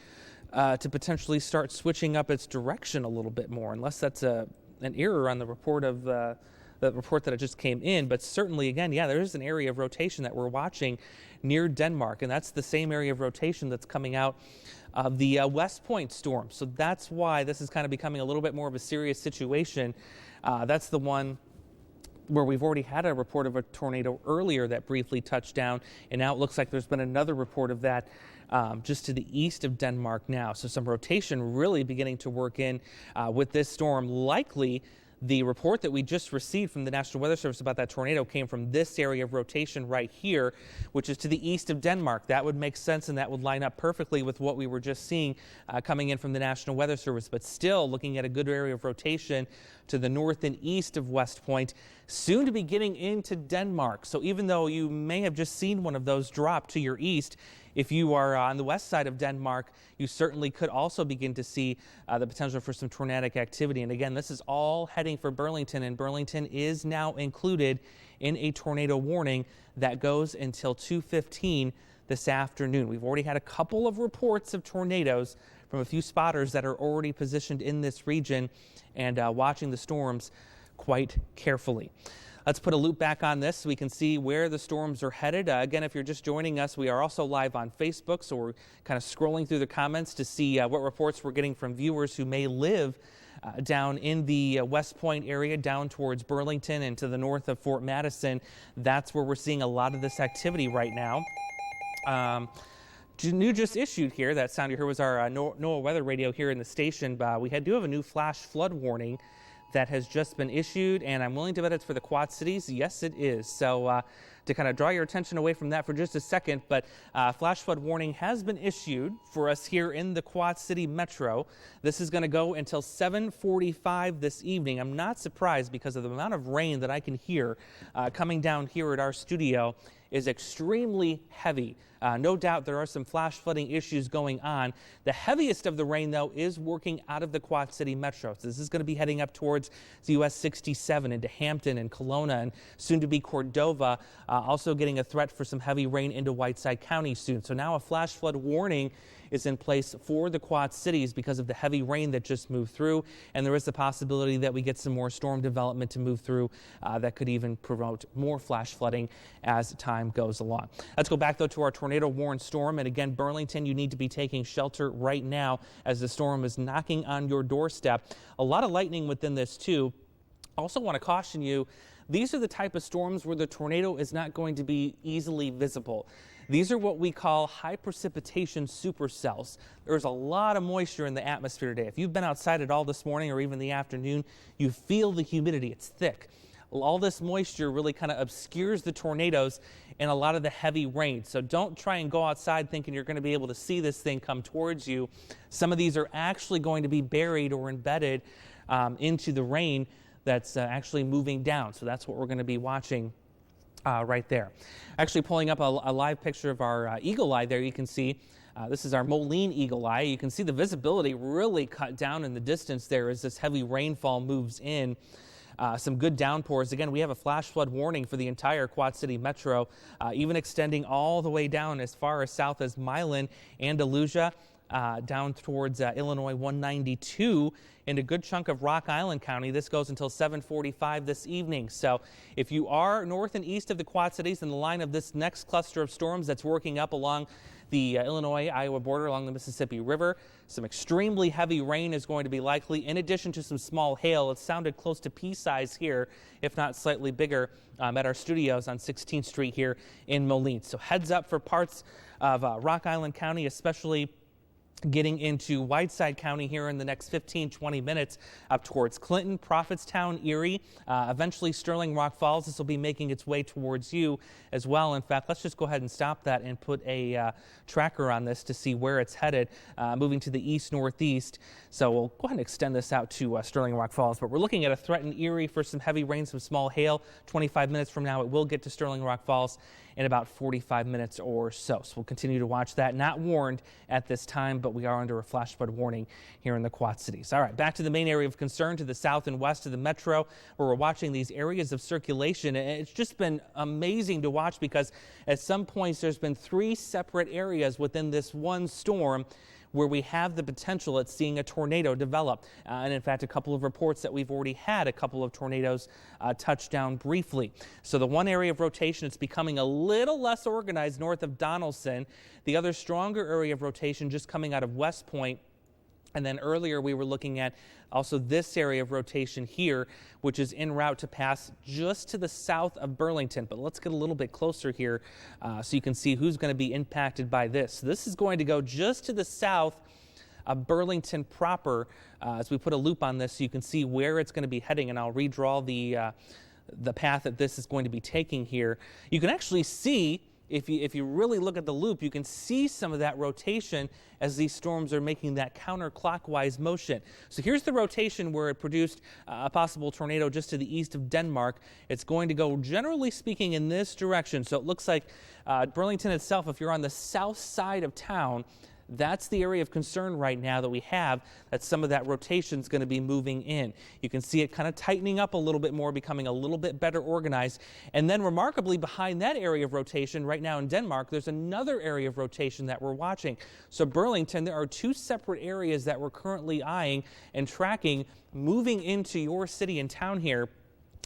to potentially start switching up its direction a little bit more, unless that's an error on the report of the report that it just came in. But certainly, again, yeah, there is an area of rotation that we're watching near Denmark, and that's the same area of rotation that's coming out of the West Point storm. So that's why this is kind of becoming a little bit more of a serious situation. That's the one where we've already had a report of a tornado earlier that briefly touched down, and now it looks like there's been another report of that just to the east of Denmark now. So some rotation really beginning to work in with this storm. Likely the report that we just received from the National Weather Service about that tornado came from this area of rotation right here, which is to the east of Denmark. That would make sense, and that would line up perfectly with what we were just seeing coming in from the National Weather Service. But still looking at a good area of rotation to the north and east of West Point, soon to be getting into Denmark. So even though you may have just seen one of those drop to your east, if you are on the west side of Denmark, you certainly could also begin to see the potential for some tornadic activity. And again, this is all heading for Burlington, and Burlington is now included in a tornado warning that goes until 2:15 this afternoon. We've already had a couple of reports of tornadoes from a few spotters that are already positioned in this region and watching the storms quite carefully. Let's put a loop back on this so we can see where the storms are headed. Again, if you're just joining us, we are also live on Facebook, so we're kind of scrolling through the comments to see what reports we're getting from viewers who may live down in the West Point area, down towards Burlington and to the north of Fort Madison. That's where we're seeing a lot of this activity right now. New just issued here, that sound you heard was our NOAA weather radio here in the station. We do have a new flash flood warning that has just been issued, and I'm willing to bet it's for the Quad Cities. Yes, it is. So to kind of draw your attention away from that for just a second, but flash flood warning has been issued for us here in the Quad City Metro. This is going to go until 7:45 this evening. I'm not surprised because of the amount of rain that I can hear coming down here at our studio is extremely heavy. No doubt there are some flash flooding issues going on. The heaviest of the rain, though, is working out of the Quad City Metro. So this is going to be heading up towards the US 67 into Hampton and Kelowna and soon to be Cordova. Also getting a threat for some heavy rain into Whiteside County soon. So now a flash flood warning is in place for the Quad Cities because of the heavy rain that just moved through, and there is the possibility that we get some more storm development to move through that could even promote more flash flooding as time goes along. Let's go back though to our tornado warned storm, and again, Burlington, you need to be taking shelter right now as the storm is knocking on your doorstep. A lot of lightning within this too. Also want to caution you, these are the type of storms where the tornado is not going to be easily visible. These are what we call high precipitation supercells. There's a lot of moisture in the atmosphere today. If you've been outside at all this morning or even the afternoon, you feel the humidity. It's thick. All this moisture really kind of obscures the tornadoes and a lot of the heavy rain. So don't try and go outside thinking you're going to be able to see this thing come towards you. Some of these are actually going to be buried or embedded into the rain that's actually moving down. So that's what we're going to be watching right there. Actually pulling up a live picture of our eagle eye there. You can see this is our Moline eagle eye. You can see the visibility really cut down in the distance there as this heavy rainfall moves in. Some good downpours. Again, we have a flash flood warning for the entire Quad City Metro, even extending all the way down as far as south as Milan, Andalusia, down towards Illinois 192 and a good chunk of Rock Island County. This goes until 7:45 this evening. So if you are north and east of the Quad Cities in the line of this next cluster of storms that's working up along the Illinois-Iowa border along the Mississippi River, some extremely heavy rain is going to be likely, in addition to some small hail. It sounded close to pea size here, if not slightly bigger, at our studios on 16th Street here in Moline. So heads up for parts of Rock Island County, especially getting into Whiteside County here in the next 15-20 minutes up towards Clinton, Prophetstown, Erie, eventually Sterling Rock Falls. This will be making its way towards you as well. In fact, let's just go ahead and stop that and put a tracker on this to see where it's headed, moving to the east-northeast. So we'll go ahead and extend this out to Sterling Rock Falls. But we're looking at a threat in Erie for some heavy rain, some small hail. 25 minutes from now, it will get to Sterling Rock Falls in about 45 minutes or so. So we'll continue to watch that. Not warned at this time, but we are under a flash flood warning here in the Quad Cities. All right, back to the main area of concern to the south and west of the metro, where we're watching these areas of circulation. And it's just been amazing to watch because at some points there's been 3 separate areas within this one storm where we have the potential at seeing a tornado develop. And in fact, a couple of reports that we've already had a couple of tornadoes touch down briefly. So the one area of rotation, it's becoming a little less organized north of Donaldson. The other stronger area of rotation just coming out of West Point. And then earlier we were looking at also this area of rotation here, which is en route to pass just to the south of Burlington. But let's get a little bit closer here so you can see who's going to be impacted by this. So this is going to go just to the south of Burlington proper. As we put a loop on this so you can see where it's going to be heading, and I'll redraw the path that this is going to be taking here. You can actually see, if you really look at the loop, you can see some of that rotation as these storms are making that counterclockwise motion. So here's the rotation where it produced a possible tornado just to the east of Denmark. It's going to go, generally speaking, in this direction. So it looks like Burlington itself, if you're on the south side of town, that's the area of concern right now that we have, that some of that rotation is going to be moving in. You can see it kind of tightening up a little bit more, becoming a little bit better organized. And then remarkably behind that area of rotation right now in Denmark, there's another area of rotation that we're watching. So Burlington, there are 2 separate areas that we're currently eyeing and tracking moving into your city and town here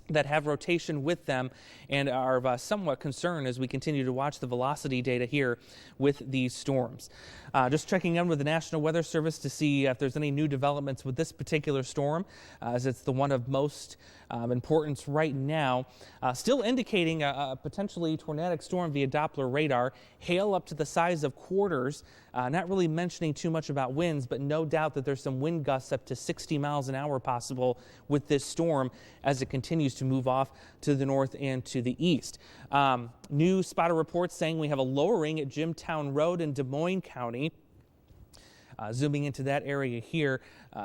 that have rotation with them and are somewhat concerned as we continue to watch the velocity data here with these storms. Just checking in with the National Weather Service to see if there's any new developments with this particular storm, as it's the one of most importance right now. Still indicating a potentially tornadic storm via Doppler radar. Hail up to the size of quarters. Not really mentioning too much about winds, but no doubt that there's some wind gusts up to 60 miles an hour possible with this storm as it continues to move off to the north and to the east. New spotter reports saying we have a lowering at Jimtown Road in Des Moines County. Zooming into that area here,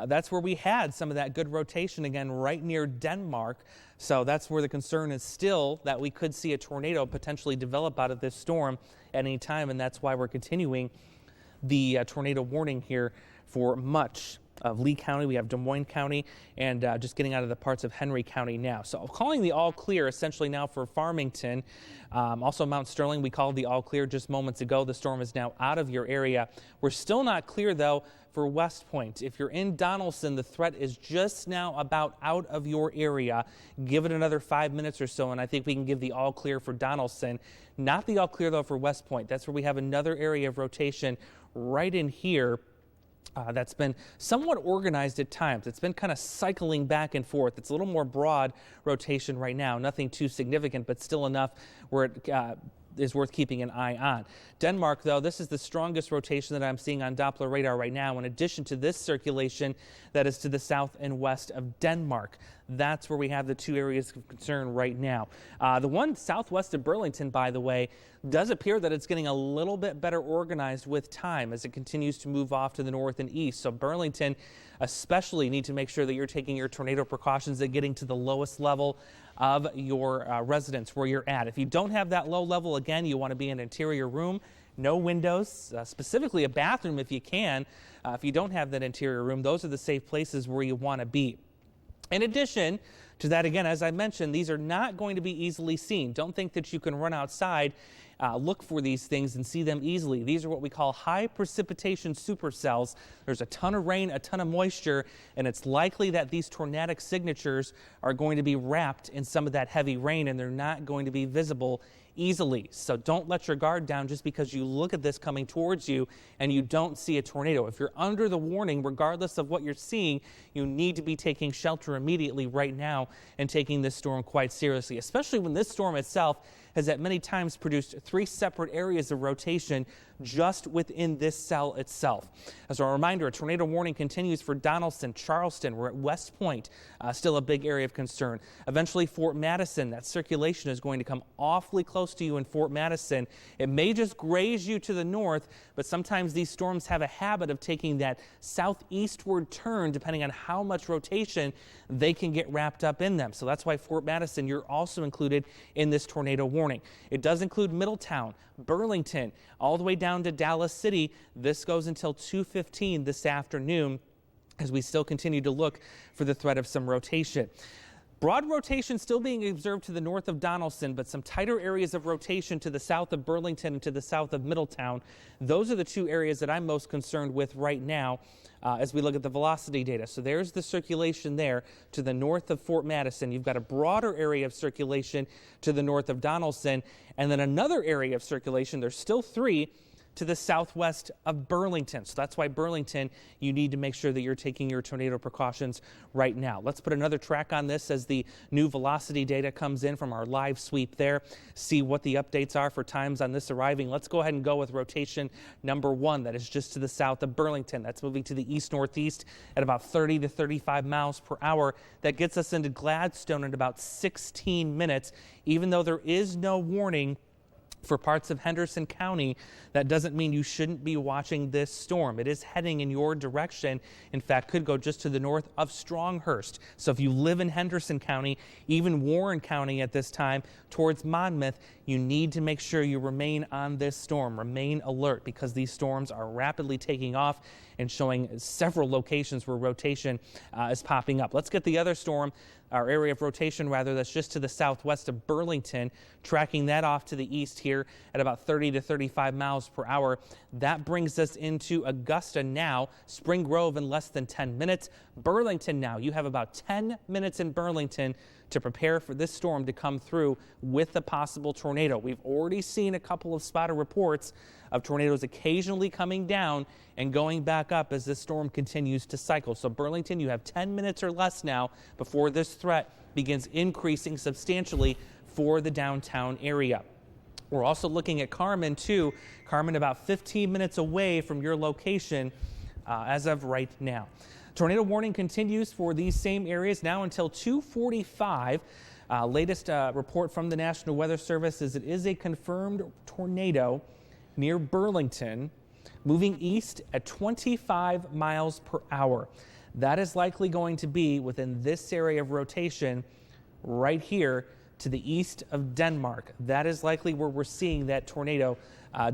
that's where we had some of that good rotation again right near Denmark. So that's where the concern is still that we could see a tornado potentially develop out of this storm at any time, and that's why we're continuing the tornado warning here for much of Lee County. We have Des Moines County and just getting out of the parts of Henry County now. So calling the all clear essentially now for Farmington. Also Mount Sterling, we called the all clear just moments ago. The storm is now out of your area. We're still not clear though for West Point. If you're in Donaldson, the threat is just now about out of your area. Give it another 5 minutes or so, and I think we can give the all clear for Donaldson. Not the all clear though for West Point. That's where we have another area of rotation right in here. That's been somewhat organized at times. It's been kind of cycling back and forth. It's a little more broad rotation right now. Nothing too significant, but still enough where it is worth keeping an eye on. Denmark, though, this is the strongest rotation that I'm seeing on Doppler radar right now, in addition to this circulation that is to the south and west of Denmark. That's where we have the 2 areas of concern right now. The one southwest of Burlington, by the way, does appear that it's getting a little bit better organized with time as it continues to move off to the north and east. So Burlington especially need to make sure that you're taking your tornado precautions and getting to the lowest level of your residence where you're at. If you don't have that low level, again, you want to be in an interior room, no windows, specifically a bathroom if you can. If you don't have that interior room, those are the safe places where you want to be. In addition to that, again, as I mentioned, these are not going to be easily seen. Don't think that you can run outside, look for these things and see them easily. These are what we call high precipitation supercells. There's a ton of rain, a ton of moisture, and it's likely that these tornadic signatures are going to be wrapped in some of that heavy rain, and they're not going to be visible easily. So don't let your guard down just because you look at this coming towards you and you don't see a tornado. If you're under the warning, regardless of what you're seeing, you need to be taking shelter immediately right now and taking this storm quite seriously, especially when this storm itself has at many times produced 3 separate areas of rotation just within this cell itself. As a reminder, a tornado warning continues for Donaldson, Charleston. We're at West Point, still a big area of concern. Eventually Fort Madison, that circulation is going to come awfully close to you in Fort Madison. It may just graze you to the north, but sometimes these storms have a habit of taking that southeastward turn depending on how much rotation they can get wrapped up in them. So that's why Fort Madison, you're also included in this tornado warning. It does include Middletown, Burlington, all the way down to Dallas City. This goes until 2:15 this afternoon as we still continue to look for the threat of some rotation. Broad rotation still being observed to the north of Donaldson, but some tighter areas of rotation to the south of Burlington and to the south of Middletown. Those are the 2 areas that I'm most concerned with right now as we look at the velocity data. So there's the circulation there to the north of Fort Madison. You've got a broader area of circulation to the north of Donaldson, and then another area of circulation. There's still 3 to the southwest of Burlington. So that's why Burlington, you need to make sure that you're taking your tornado precautions right now. Let's put another track on this as the new velocity data comes in from our live sweep there. See what the updates are for times on this arriving. Let's go ahead and go with rotation number 1. That is just to the south of Burlington. That's moving to the east-northeast at about 30 to 35 miles per hour. That gets us into Gladstone in about 16 minutes. Even though there is no warning for parts of Henderson County, that doesn't mean you shouldn't be watching this storm. It is heading in your direction. In fact, could go just to the north of Stronghurst. So if you live in Henderson County, even Warren County at this time towards Monmouth, you need to make sure you remain on this storm, remain alert, because these storms are rapidly taking off and showing several locations where rotation is popping up. Let's get the other storm, our area of rotation rather, that's just to the southwest of Burlington, tracking that off to the east here at about 30 to 35 miles per hour. That brings us into Augusta now, Spring Grove in less than 10 minutes. Burlington now, you have about 10 minutes in Burlington to prepare for this storm to come through with a possible tornado. We've already seen a couple of spotted reports of tornadoes occasionally coming down and going back up as this storm continues to cycle. So Burlington, you have 10 minutes or less now before this threat begins increasing substantially for the downtown area. We're also looking at Carmen too. Carmen about 15 minutes away from your location as of right now. Tornado warning continues for these same areas now until 2:45. Latest report from the National Weather Service is it is a confirmed tornado near Burlington, moving east at 25 miles per hour. That is likely going to be within this area of rotation right here to the east of Denmark. That is likely where we're seeing that tornado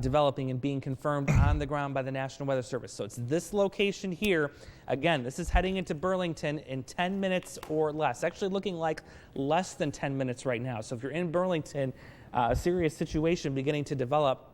developing and being confirmed on the ground by the National Weather Service. So it's this location here. Again, this is heading into Burlington in 10 minutes or less. Actually looking like less than 10 minutes right now. So if you're in Burlington, a serious situation beginning to develop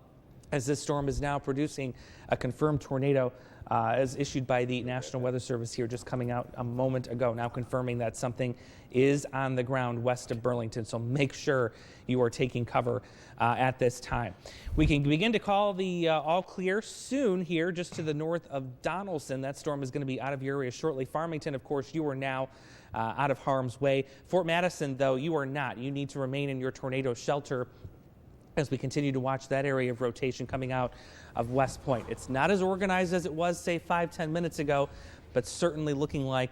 as this storm is now producing a confirmed tornado as issued by the National Weather Service here just coming out a moment ago, now confirming that something is on the ground west of Burlington. So make sure you are taking cover at this time. We can begin to call the all clear soon here just to the north of Donaldson. That storm is going to be out of your area shortly. Farmington, of course, you are now out of harm's way. Fort Madison, though, you are not. You need to remain in your tornado shelter as we continue to watch that area of rotation coming out of West Point. It's not as organized as it was, say, 5-10 minutes ago, but certainly looking like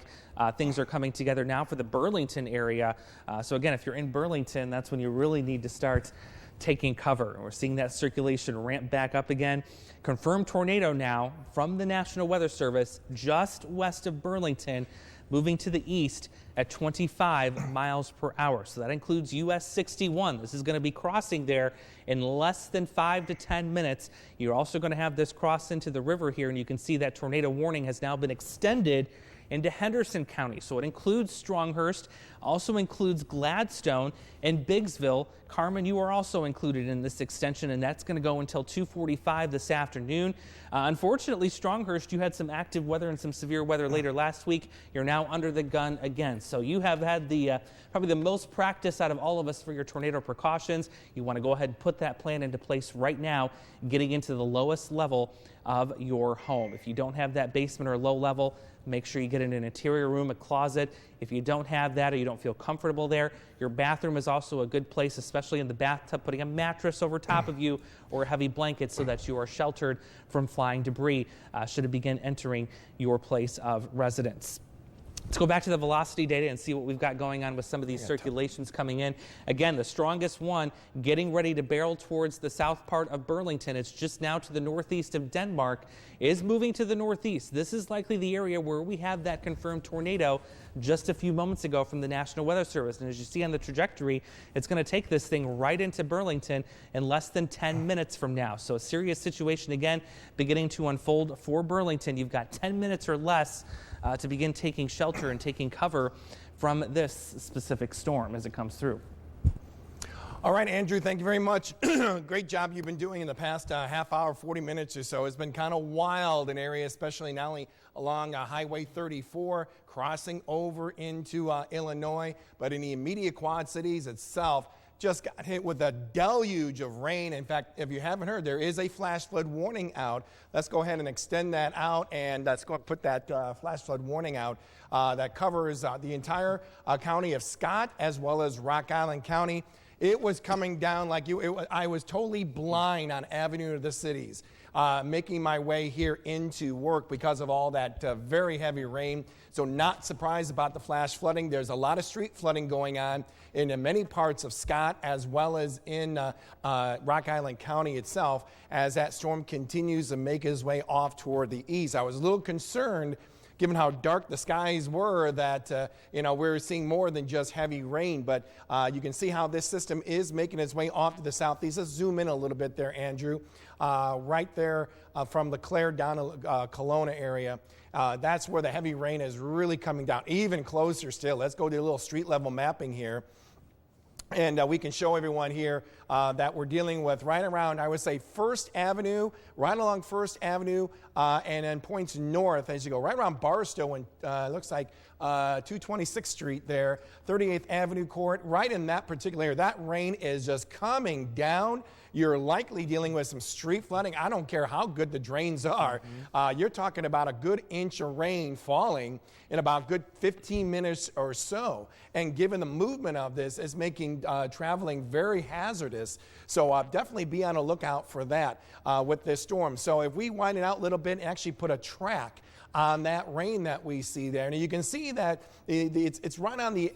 things are coming together now for the Burlington area. So again, if you're in Burlington, that's when you really need to start taking cover. We're seeing that circulation ramp back up again. Confirmed tornado now from the National Weather Service just west of Burlington, moving to the east at 25 miles per hour. So that includes US 61. This is going to be crossing there in less than 5 to 10 minutes. You're also going to have this cross into the river here, and you can see that tornado warning has now been extended into Henderson County. So it includes Stronghurst, also includes Gladstone and Biggsville. Carmen, you are also included in this extension, and that's going to go until 2:45 this afternoon. Unfortunately, Stronghurst, you had some active weather and some severe weather later last week. You're now under the gun again. So you have had the probably the most practice out of all of us for your tornado precautions. You want to go ahead and put that plan into place right now, getting into the lowest level of your home. If you don't have that basement or low level, make sure you get in an interior room, a closet. If you don't have that or you don't feel comfortable there, your bathroom is also a good place, especially in the bathtub, putting a mattress over top of you or a heavy blanket so that you are sheltered from flying debris should it begin entering your place of residence. Let's go back to the velocity data and see what we've got going on with some of these circulations coming in. Again, the strongest one getting ready to barrel towards the south part of Burlington. It's just now to the northeast of Denmark, is moving to the northeast. This is likely the area where we have that confirmed tornado just a few moments ago from the National Weather Service. And as you see on the trajectory, it's going to take this thing right into Burlington in less than 10 minutes from now. So a serious situation again beginning to unfold for Burlington. You've got 10 minutes or less to begin taking shelter and taking cover from this specific storm as it comes through. All right, Andrew, thank you very much. Great job you've been doing in the past half hour, 40 minutes or so. It's been kind of wild in areas, especially not only along Highway 34, crossing over into Illinois, but in the immediate Quad Cities itself. Just got hit with a deluge of rain. In fact, if you haven't heard, there is a flash flood warning out. Let's go ahead and extend that out, and let's go and put that flash flood warning out that covers the entire county of Scott as well as Rock Island County. It was coming down like I was totally blind on Avenue of the Cities, making my way here into work because of all that very heavy rain. So not surprised about the flash flooding. There's a lot of street flooding going on in many parts of Scott as well as in Rock Island County itself as that storm continues to make its way off toward the east. I was a little concerned given how dark the skies were that, we're seeing more than just heavy rain. But you can see how this system is making its way off to the southeast. Let's zoom in a little bit there, Andrew. Right there from the Clare down to Kelowna area. That's where the heavy rain is really coming down. Even closer still. Let's go to a little street level mapping here. And we can show everyone here that we're dealing with right around, I would say, First Avenue, right along First Avenue, and then points north as you go right around Barstow and looks like 226th Street there, 38th Avenue Court, right in that particular area. That rain is just coming down. You're likely dealing with some street flooding. I don't care how good the drains are. You're talking about a good inch of rain falling in about good 15 minutes or so. And given the movement of this, it's making traveling very hazardous. So definitely be on a lookout for that with this storm. So if we widen it out a little bit and actually put a track on that rain that we see there, and you can see that it's right on the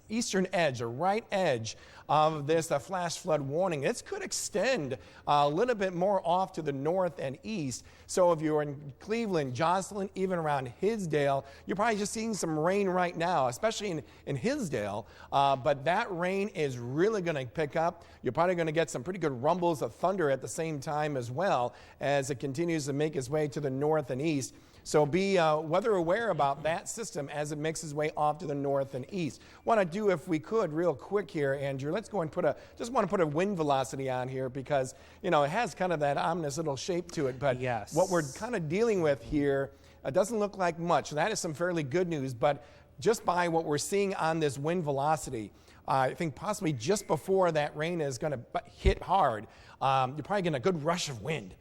eastern edge, or right edge of this flash flood warning. This could extend a little bit more off to the north and east. So if you're in Cleveland, Jocelyn, even around Hinsdale, you're probably just seeing some rain right now, especially in Hinsdale. But that rain is really going to pick up. You're probably going to get some pretty good rumbles of thunder at the same time as well as it continues to make its way to the north and east. So be weather aware about that system as it makes its way off to the north and east. Want to do, if we could, real quick here, Andrew, let's go and just want to put a wind velocity on here because, it has kind of that ominous little shape to it. But yes, what we're kind of dealing with here doesn't look like much. That is some fairly good news, but just by what we're seeing on this wind velocity, I think possibly just before that rain is going to hit hard, you're probably getting a good rush of wind.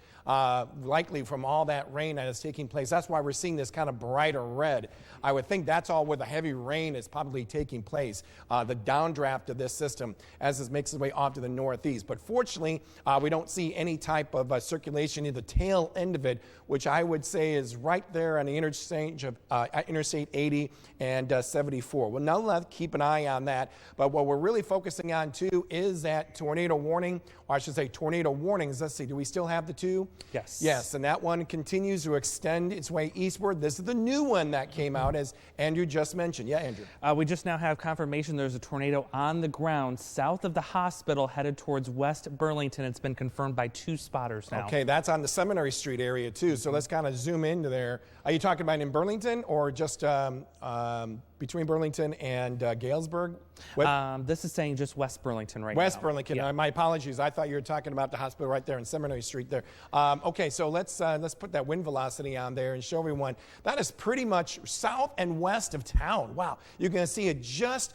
Likely from all that rain that is taking place. That's why we're seeing this kind of brighter red. I would think that's all where the heavy rain is probably taking place, the downdraft of this system as it makes its way off to the northeast. But fortunately, we don't see any type of circulation in the tail end of it, which I would say is right there on the interchange of Interstate 80 and 74. Well, nonetheless, keep an eye on that. But what we're really focusing on, too, is that tornado warning, or I should say tornado warnings. Let's see, do we still have the two? Yes. Yes, and that one continues to extend its way eastward. This is the new one that came out, as Andrew just mentioned. Yeah, Andrew. We just now have confirmation there's a tornado on the ground south of the hospital headed towards West Burlington. It's been confirmed by 2 spotters now. Okay, that's on the Seminary Street area, too. So let's kind of zoom into there. Are you talking about in Burlington or just between Burlington and Galesburg? This is saying just West Burlington right West now. Burlington. Yeah. My apologies. I thought you were talking about the hospital right there in Seminary Street there. Okay, so let's put that wind velocity on there and show everyone. That is pretty much south and west of town. Wow. You can see it just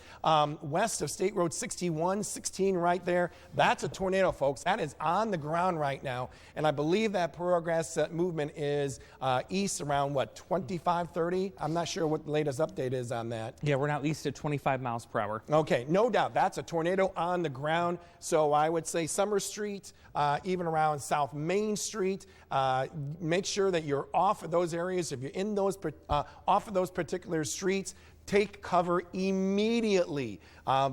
west of State Road 61, 16 right there. That's a tornado, folks. That is on the ground right now. And I believe that progress movement is east around, what, 25, 30? I'm not sure what the latest update is on that. Yeah, we're now east at 25 miles per hour. Okay, no doubt. That's a tornado on the ground. So I would say Summer Street, even around South Main Street. Make sure that you're off of those areas. If you're in those off of those particular streets, take cover immediately.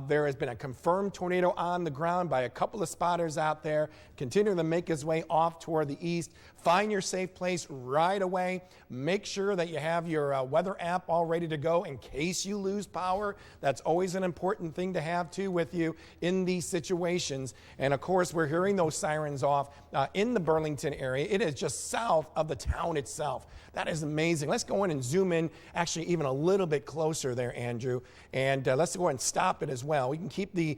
There has been a confirmed tornado on the ground by a couple of spotters out there, continuing to make his way off toward the east. Find your safe place right away. Make sure that you have your weather app all ready to go in case you lose power. That's always an important thing to have, too, with you in these situations. And, of course, we're hearing those sirens off in the Burlington area. It is just south of the town itself. That is amazing. Let's go in and zoom in, actually even a little bit closer there, Andrew. And let's go ahead and stop it as well. We can keep the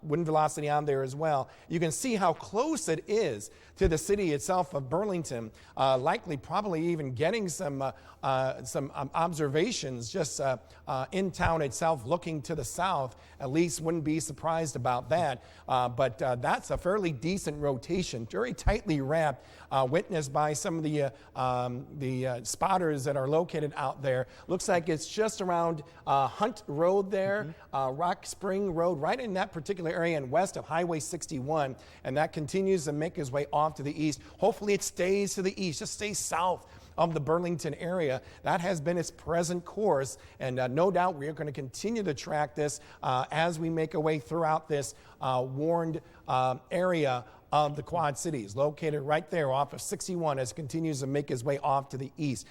wind velocity on there as well. You can see how close it is to the city itself of Burlington, likely probably even getting some observations just in town itself looking to the south. At least wouldn't be surprised about that. But that's a fairly decent rotation, very tightly wrapped, witnessed by some of the spotters that are located out there. Looks like it's just around Hunt Road there, Rock Spring Road, right in that particular area and west of Highway 61. And that continues to make its way off to the east. Hopefully it stays to the east, just stays south of the Burlington area. That has been its present course, and no doubt we are going to continue to track this as we make our way throughout this warned area of the Quad Cities, located right there off of 61 as it continues to make its way off to the east.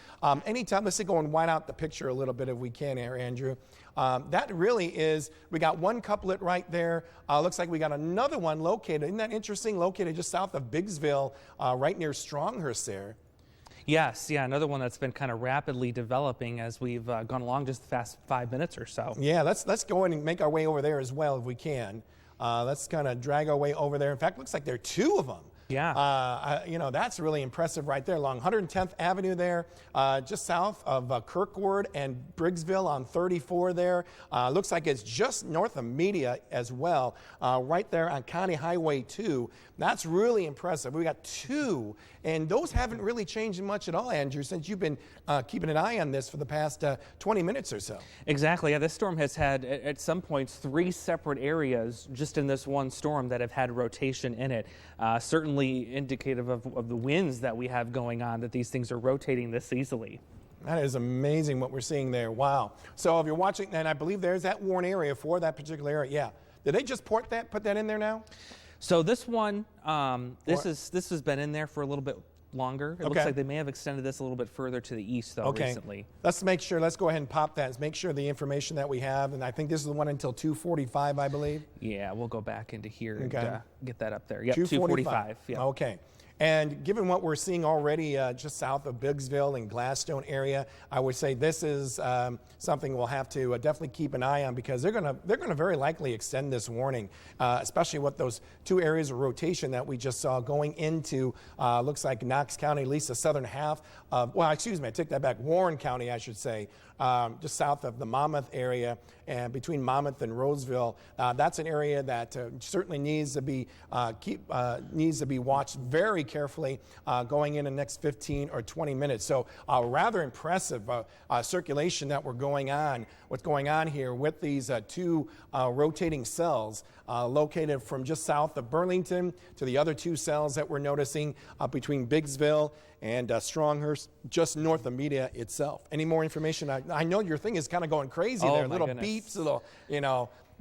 Anytime, let's go and wide out the picture a little bit if we can here, Andrew. That really is, we got one couplet right there. Looks like we got another one located, isn't that interesting? Located just south of Biggsville, right near Stronghurst there. Yes, yeah, another one that's been kind of rapidly developing as we've gone along just the past 5 minutes or so. Yeah, let's go in and make our way over there as well if we can. Let's kind of drag our way over there. In fact, looks like there are two of them. Yeah. You know, that's really impressive right there along 110th Avenue there, just south of Kirkward and Briggsville on 34 there. Looks like it's just north of Media as well, right there on County Highway 2. That's really impressive. We got two, and those haven't really changed much at all, Andrew, since you've been keeping an eye on this for the past 20 minutes or so. Exactly. Yeah, this storm has had, at some points, 3 separate areas just in this one storm that have had rotation in it. Certainly indicative of the winds that we have going on, that these things are rotating this easily. That is amazing what we're seeing there. Wow. So if you're watching, and I believe there's that warn area for that particular area. Yeah. Did they just put that in there now? So this one, this has been in there for a little bit longer. It looks like they may have extended this a little bit further to the east, though, recently. Let's make sure, let's go ahead and pop that. Let's make sure the information that we have, and I think this is the one until 2:45, I believe. Yeah, we'll go back into here and get that up there. Yep, 2:45. Yep. Okay. And given what we're seeing already just south of Biggsville and Gladstone area, I would say this is something we'll have to definitely keep an eye on, because they're gonna very likely extend this warning, especially with those 2 areas of rotation that we just saw going into looks like Knox County, at least the southern half of, well, excuse me, I take that back, Warren County, I should say, just south of the Monmouth area and between Monmouth and Roseville. That's an area that certainly needs to be watched very carefully going in the next 15 or 20 minutes. So rather impressive circulation that what's going on here with these 2 rotating cells located from just south of Burlington to the other 2 cells that we're noticing between Biggsville and Stronghurst, just north of Media itself. Any more information? I know your thing is kind of going crazy there. Little beeps, little,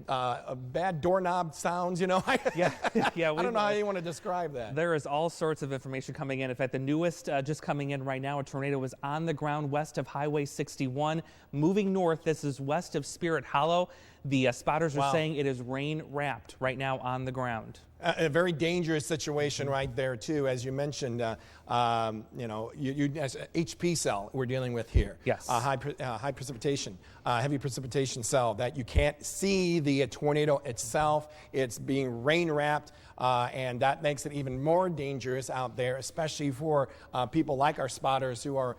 bad doorknob sounds, yeah. Yeah. I don't know how you want to describe that. There is all sorts of information coming in. In fact, the newest just coming in right now, a tornado is on the ground west of Highway 61, moving north. This is west of Spirit Hollow. The spotters are saying it is rain wrapped right now on the ground. A very dangerous situation right there, too, as you mentioned. As HP cell we're dealing with here. Yes. High precipitation, heavy precipitation cell that you can't see the tornado itself. It's being rain wrapped. And that makes it even more dangerous out there, especially for people like our spotters who are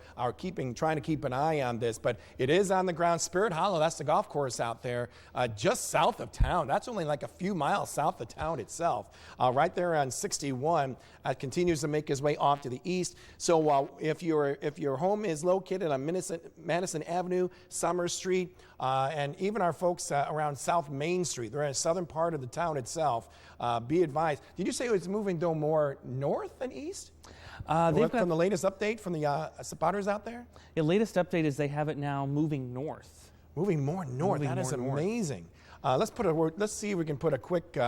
trying to keep an eye on this. But it is on the ground. Spirit Hollow, that's the golf course out there, just south of town. That's only like a few miles south of town itself. Right there on 61, continues to make his way off to the east. So if your home is located on Madison Avenue, Summer Street, and even our folks around South Main Street, they're in the southern part of the town itself, be advised. Did you say it's moving though more north than east? From the latest update from the spotters out there? The latest update is they have it now moving north. Moving more north. That is amazing. Let's see if we can put a quick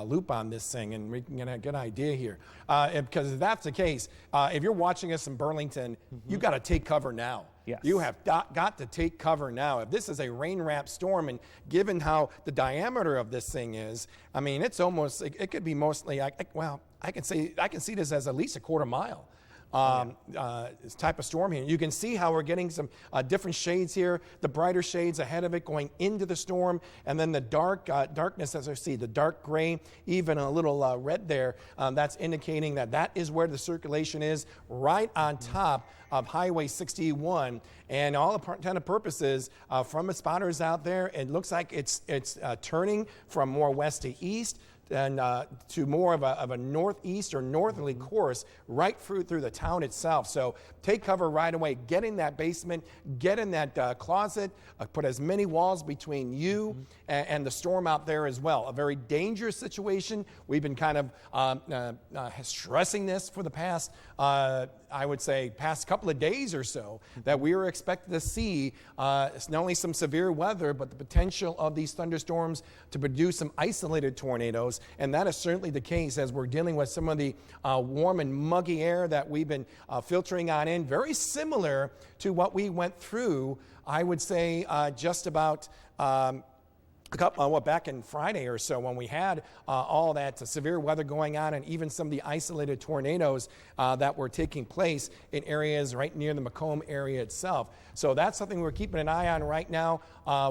loop on this thing and we can get a good idea here. Because if that's the case, if you're watching us in Burlington, you got to take cover now. Yes. You have got to take cover now. If this is a rain-wrapped storm, and given how the diameter of this thing is, I mean, it's almost, it could be mostly, I can see this as at least a quarter mile. This type of storm here. You can see how we're getting some different shades here, the brighter shades ahead of it going into the storm, and then the darkness, as I see, the dark gray, even a little red there, that's indicating that is where the circulation is, right on top of Highway 61. And all intents and purposes, from the spotters out there, it looks like it's turning from more west to east, and to more of a northeast or northerly course right through the town itself. So take cover right away. Get in that basement, get in that closet, put as many walls between you and the storm out there as well. A very dangerous situation. We've been kind of stressing this for the past, I would say, past couple of days or so, that we were expected to see not only some severe weather, but the potential of these thunderstorms to produce some isolated tornadoes. And that is certainly the case as we're dealing with some of the warm and muggy air that we've been filtering on in. Very similar to what we went through, I would say, just about back in Friday or so, when we had all that severe weather going on, and even some of the isolated tornadoes that were taking place in areas right near the Macomb area itself. So that's something we're keeping an eye on right now.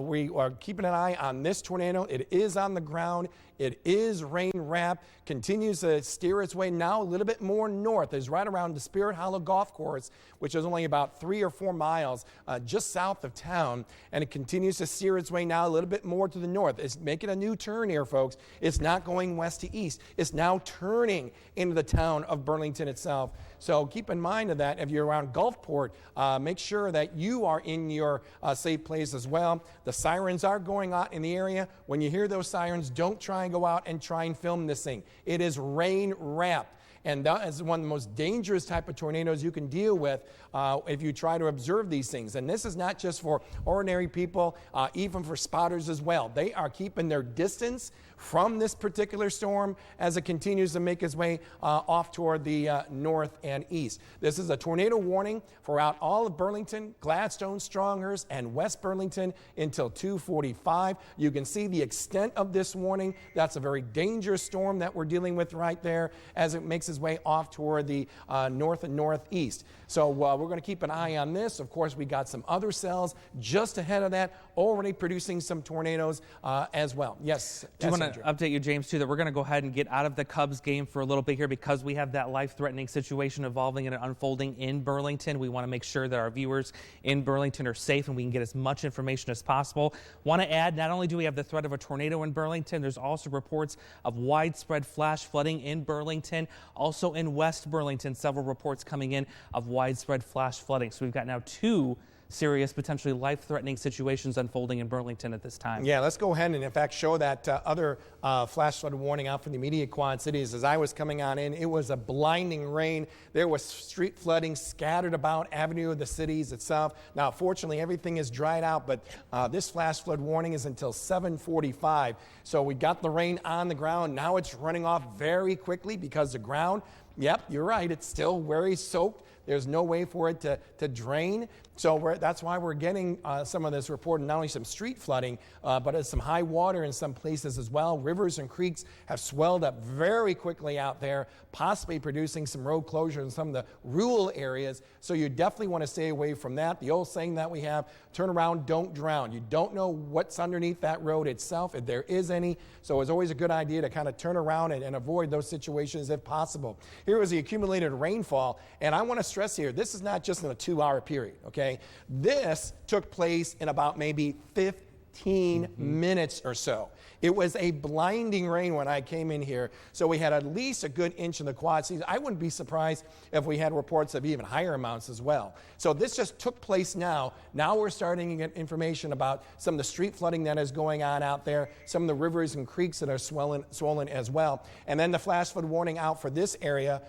We are keeping an eye on this tornado. It is on the ground. It is rain wrapped, continues to steer its way now a little bit more north. It's right around the Spirit Hollow Golf Course, which is only about 3 or 4 miles just south of town. And it continues to steer its way now a little bit more to the north. It's making a new turn here, folks. It's not going west to east. It's now turning into the town of Burlington itself. So keep in mind of that. If you're around Gulfport, make sure that you are in your safe place as well. The sirens are going on in the area. When you hear those sirens, don't try and go out and try and film this thing. It is rain wrapped. And that is one of the most dangerous type of tornadoes you can deal with if you try to observe these things. And this is not just for ordinary people, even for spotters as well. They are keeping their distance from this particular storm as it continues to make its way off toward the north and east. This is a tornado warning for out all of Burlington, Gladstone, Stronghurst, and West Burlington until 2:45. You can see the extent of this warning. That's a very dangerous storm that we're dealing with right there as it makes its way off toward the north and northeast. So we're going to keep an eye on this. Of course, we got some other cells just ahead of that, already producing some tornadoes as well. Yes. Do you want to update you, James, too, that we're going to go ahead and get out of the Cubs game for a little bit here because we have that life-threatening situation evolving and unfolding in Burlington. We want to make sure that our viewers in Burlington are safe and we can get as much information as possible. Want to add, not only do we have the threat of a tornado in Burlington, there's also reports of widespread flash flooding in Burlington. Also in West Burlington, several reports coming in of widespread flash flooding. So we've got now 2 serious, potentially life-threatening situations unfolding in Burlington at this time. Yeah, let's go ahead and, in fact, show that other flash flood warning out from the immediate Quad Cities. As I was coming on in, it was a blinding rain. There was street flooding scattered about Avenue of the cities itself. Now, fortunately, everything is dried out, but this flash flood warning is until 7:45. So we got the rain on the ground. Now it's running off very quickly because the ground, yep, you're right, it's still very soaked. There's no way for it to drain. So that's why we're getting some of this report, and not only some street flooding, but some high water in some places as well. Rivers and creeks have swelled up very quickly out there, possibly producing some road closure in some of the rural areas. So you definitely want to stay away from that. The old saying that we have, turn around, don't drown. You don't know what's underneath that road itself, if there is any. So it's always a good idea to kind of turn around and avoid those situations if possible. Here is the accumulated rainfall, and I want to stress here, this is not just in a 2-hour period, okay? This took place in about maybe 15 minutes or so. It was a blinding rain when I came in here, so we had at least a good inch in the Quad Cities. I wouldn't be surprised if we had reports of even higher amounts as well. So this just took place now. Now we're starting to get information about some of the street flooding that is going on out there, some of the rivers and creeks that are swollen as well. And then the flash flood warning out for this area,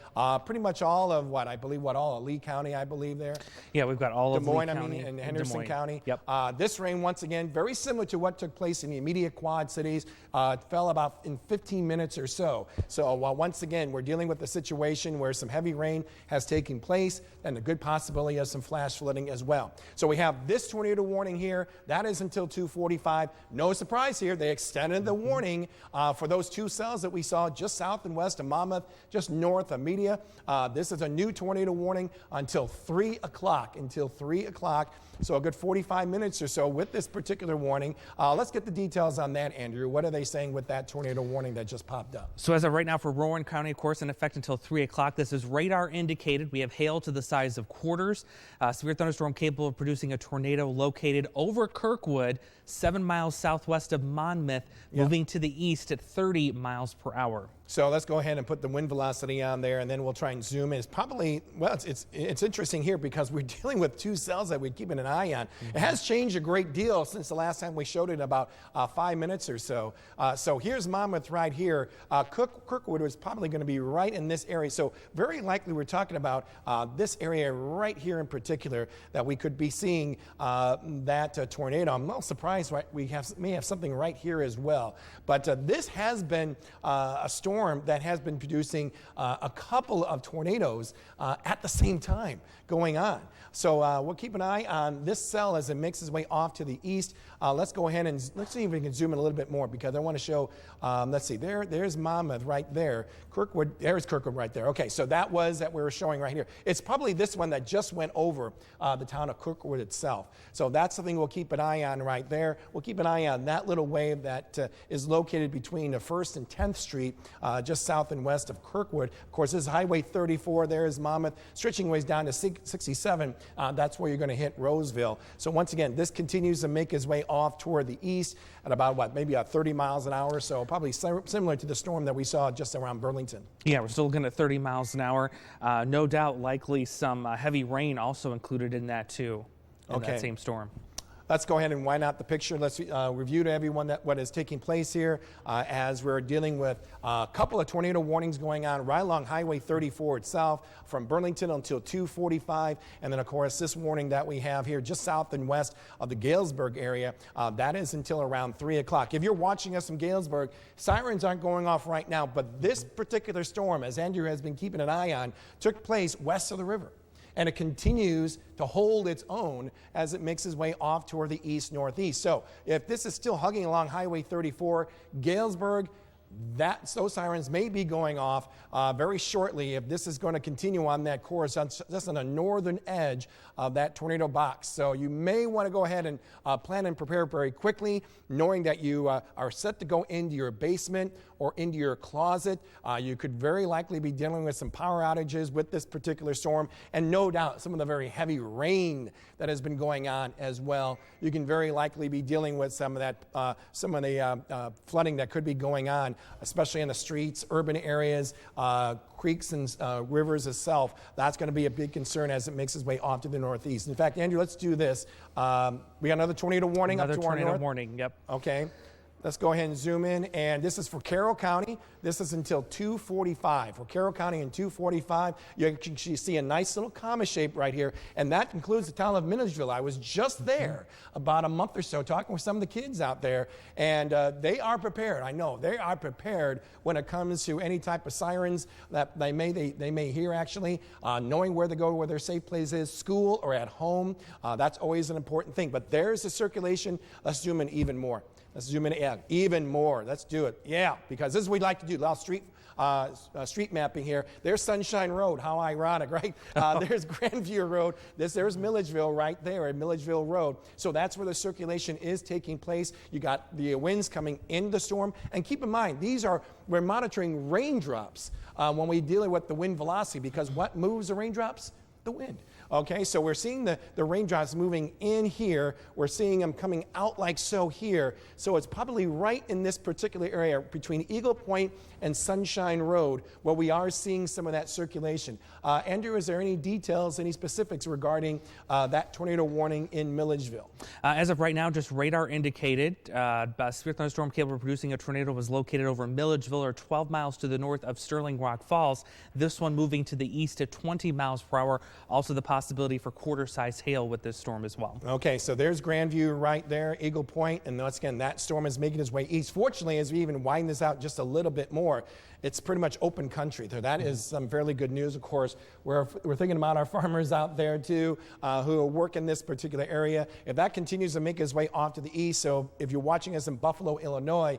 pretty much all of all of Lee County, I believe there. Yeah, we've got all Des Moines, of Lee County and Henderson County. Yep. This rain, once again, very similar to what took place in the immediate Quad Cities. It fell about in 15 minutes or so. So once again, we're dealing with a situation where some heavy rain has taken place and a good possibility of some flash flooding as well. So we have this tornado warning here. That is until 2:45. No surprise here. They extended the warning for those 2 cells that we saw just south and west of Monmouth, just north of Media. This is a new tornado warning until 3 o'clock. So a good 45 minutes or so with this particular warning. Let's get the details on that, Andrew. What are they saying with that tornado warning that just popped up? So as of right now for Rowan County, of course, in effect until 3 o'clock. This is radar indicated. We have hail to the size of quarters. Severe thunderstorm capable of producing a tornado located over Kirkwood, 7 miles southwest of Monmouth, moving to the east at 30 miles per hour. So let's go ahead and put the wind velocity on there, and then we'll try and zoom in. It's probably, well, it's interesting here because we're dealing with 2 cells that we're keeping an eye on. It has changed a great deal since the last time we showed it, about 5 minutes or so. So here's Monmouth right here. Kirkwood was probably going to be right in this area. So very likely we're talking about this area right here in particular that we could be seeing that tornado. I'm not surprised, right? We may have something right here as well. But this has been a storm that has been producing a couple of tornadoes at the same time going on. So we'll keep an eye on this cell as it makes its way off to the east. Let's go ahead and let's see if we can zoom in a little bit more because I want to show, let's see, there's Monmouth right there. Kirkwood, there's Kirkwood right there. Okay, so that we were showing right here. It's probably this one that just went over the town of Kirkwood itself. So that's something we'll keep an eye on right there. We'll keep an eye on that little wave that is located between the 1st and 10th Street, just south and west of Kirkwood. Of course, this is Highway 34. There is Monmouth, stretching ways down to 67. That's where you're going to hit Roseville. So once again, this continues to make its way off toward the east at about, maybe 30 miles an hour. So probably similar to the storm that we saw just around Burlington. Yeah, we're still looking at 30 miles an hour. No doubt likely some heavy rain also included in that too, in that same storm. Let's go ahead and wind out the picture. Let's review to everyone what is taking place here as we're dealing with a couple of tornado warnings going on right along Highway 34 itself from Burlington until 2:45. And then, of course, this warning that we have here just south and west of the Galesburg area, that is until around 3 o'clock. If you're watching us from Galesburg, sirens aren't going off right now, but this particular storm, as Andrew has been keeping an eye on, took place west of the river. And it continues to hold its own as it makes its way off toward the east-northeast. So if this is still hugging along Highway 34, Galesburg, those sirens may be going off very shortly if this is going to continue on that course just on the northern edge of that tornado box. So you may want to go ahead and plan and prepare very quickly, knowing that you are set to go into your basement or into your closet. You could very likely be dealing with some power outages with this particular storm, and no doubt some of the very heavy rain that has been going on as well. You can very likely be dealing with some of that, flooding that could be going on, especially in the streets, urban areas, creeks and rivers itself. That's going to be a big concern as it makes its way off to the northeast. In fact, Andrew, let's do this. We got another tornado warning up to our north? Another tornado warning, yep. Okay. Let's go ahead and zoom in, and this is for Carroll County. This is until 2:45. For Carroll County in 2:45, you can see a nice little comma shape right here, and that includes the town of Milledgeville. I was just there about a month or so talking with some of the kids out there, and they are prepared. I know they are prepared when it comes to any type of sirens that they may hear, actually, knowing where to go, where their safe place is, school or at home. That's always an important thing. But there's the circulation. Let's zoom in even more. Let's zoom in, yeah, even more. Let's do it. Yeah, because this is what we like to do. A lot of street mapping here. There's Sunshine Road. How ironic, right? There's Grandview Road. There's Milledgeville right there at Milledgeville Road. So that's where the circulation is taking place. You got the winds coming in the storm. And keep in mind, we're monitoring raindrops when we're dealing with the wind velocity, because what moves the raindrops? The wind. Okay, so we're seeing the raindrops moving in here. We're seeing them coming out like so here. So it's probably right in this particular area between Eagle Point and Sunshine Road where we are seeing some of that circulation. Andrew, is there any details, any specifics regarding that tornado warning in Milledgeville? As of right now, just radar indicated. Severe thunderstorm capable of producing a tornado was located over Milledgeville, or 12 miles to the north of Sterling Rock Falls. This one moving to the east at 20 miles per hour. Also the possibility for quarter-size hail with this storm as well. Okay, so there's Grandview right there, Eagle Point, and once again, that storm is making its way east. Fortunately, as we even widen this out just a little bit more, it's pretty much open country there. That is some fairly good news, of course. We're thinking about our farmers out there, too, who work in this particular area. If that continues to make its way off to the east, so if you're watching us in Buffalo, Illinois,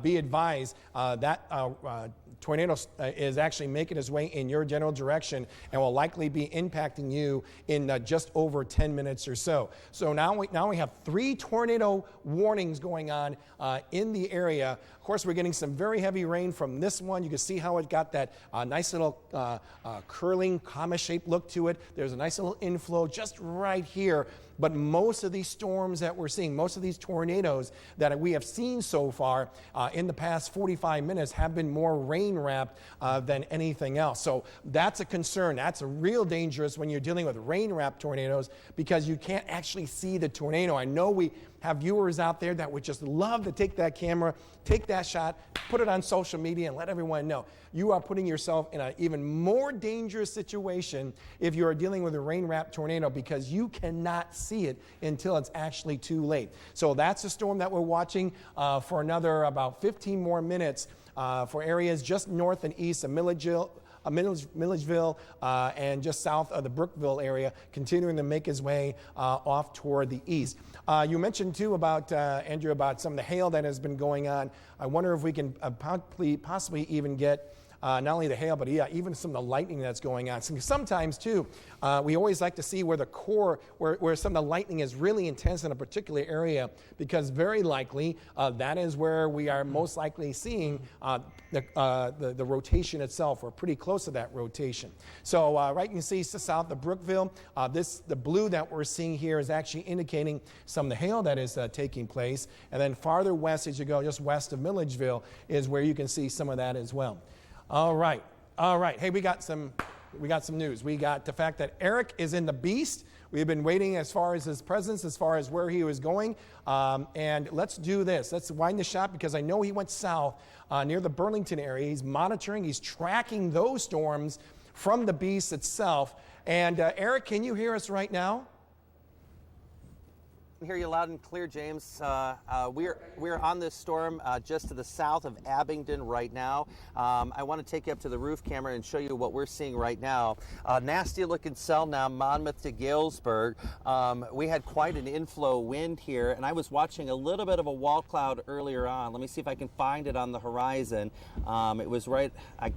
be advised that tornado is actually making its way in your general direction and will likely be impacting you in just over 10 minutes or so. So now we have 3 tornado warnings going on in the area. Of course, we're getting some very heavy rain from this one. You can see how it got that nice little curling comma-shaped look to it. There's a nice little inflow just right here. But most of these storms that we're seeing, most of these tornadoes that we have seen so far in the past 45 minutes have been more rain-wrapped than anything else. So that's a concern. That's a real dangerous when you're dealing with rain-wrapped tornadoes, because you can't actually see the tornado. I know we have viewers out there that would just love to take that camera, take that shot, put it on social media, and let everyone know. You are putting yourself in an even more dangerous situation if you are dealing with a rain-wrapped tornado, because you cannot see it until it's actually too late. So that's a storm that we're watching for another about 15 more minutes for areas just north and east of Milledgeville, and just south of the Brookville area, continuing to make its way off toward the east. You mentioned too about, Andrew, about some of the hail that has been going on. I wonder if we can possibly even get not only the hail, but even some of the lightning that's going on. Sometimes too, we always like to see where the core, where some of the lightning is really intense in a particular area, because very likely that is where we are most likely seeing the rotation itself. We're pretty close to that rotation. So right, you can see to south of Brookville, the blue that we're seeing here is actually indicating some of the hail that is taking place. And then farther west as you go, just west of Milledgeville, is where you can see some of that as well. All right. Hey, we got some news. We got the fact that Eric is in the Beast. We've been waiting as far as his presence, as far as where he was going. And let's do this. Let's wind the shot, because I know he went south near the Burlington area. He's monitoring, he's tracking those storms from the Beast itself. And Eric, can you hear us right now? I hear you loud and clear, James. We're on this storm just to the south of Abingdon right now. I want to take you up to the roof camera and show you what we're seeing right now. Nasty looking cell now, Monmouth to Galesburg. We had quite an inflow wind here, and I was watching a little bit of a wall cloud earlier on. Let me see if I can find it on the horizon. It was right, I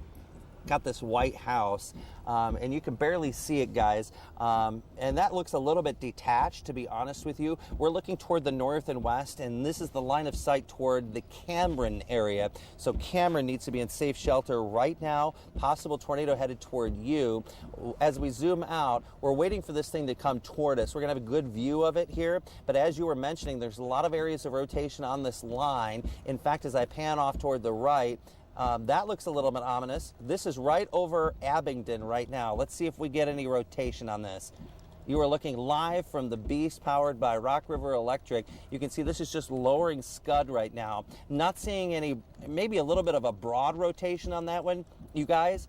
got this white house, and you can barely see it, guys, and that looks a little bit detached, to be honest with you. We're looking toward the north and west, and this is the line of sight toward the Cameron area. So Cameron needs to be in safe shelter right now. Possible tornado headed toward you. As we zoom out, we're waiting for this thing to come toward us. We're gonna have a good view of it here, but as you were mentioning, there's a lot of areas of rotation on this line. In fact, as I pan off toward the right, that looks a little bit ominous. This is right over Abingdon right now. Let's see if we get any rotation on this. You are looking live from the Beast powered by Rock River Electric. You can see this is just lowering scud right now. Not seeing any, maybe a little bit of a broad rotation on that one, you guys.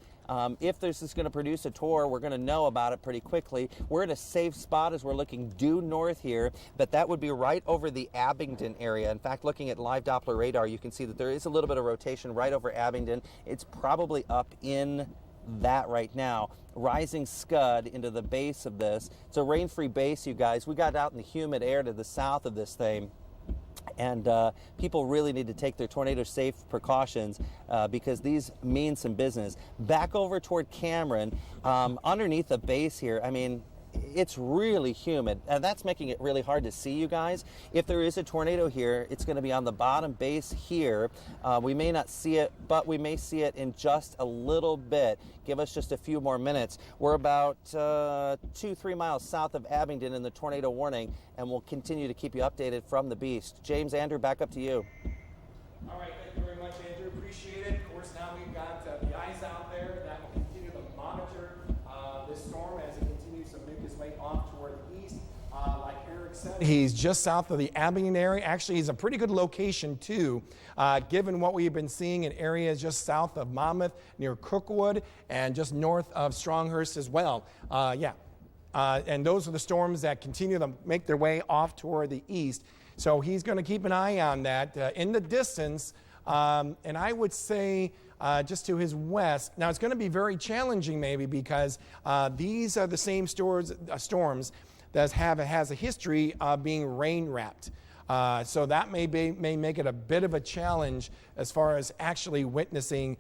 If this is going to produce a tour, we're going to know about it pretty quickly. We're in a safe spot as we're looking due north here, but that would be right over the Abingdon area. In fact, looking at live Doppler radar, you can see that there is a little bit of rotation right over Abingdon. It's probably up in that right now. Rising scud into the base of this. It's a rain-free base, you guys. We got out in the humid air to the south of this thing. And people really need to take their tornado-safe precautions because these mean some business. Back over toward Cameron, underneath the base here, I mean, it's really humid, and that's making it really hard to see, you guys. If there is a tornado here, it's going to be on the bottom base here. We may not see it, but we may see it in just a little bit. Give us just a few more minutes. We're about 2-3 miles south of Abingdon in the tornado warning, and we'll continue to keep you updated from the Beast. James, Andrew, back up to you. All right, thank you very much, Andrew. Appreciate it. Of course, now we've got the ice out there that will continue to monitor this storm as it continues to make its way off toward the east. Like Eric said, he's just south of the Abingdon area. Actually, he's a pretty good location, too, given what we've been seeing in areas just south of Monmouth, near Crookwood, and just north of Stronghurst as well. And those are the storms that continue to make their way off toward the east. So he's going to keep an eye on that in the distance. And I would say just to his west. Now, it's going to be very challenging maybe because these are the same storms that has a history of being rain-wrapped. So that may make it a bit of a challenge as far as actually witnessing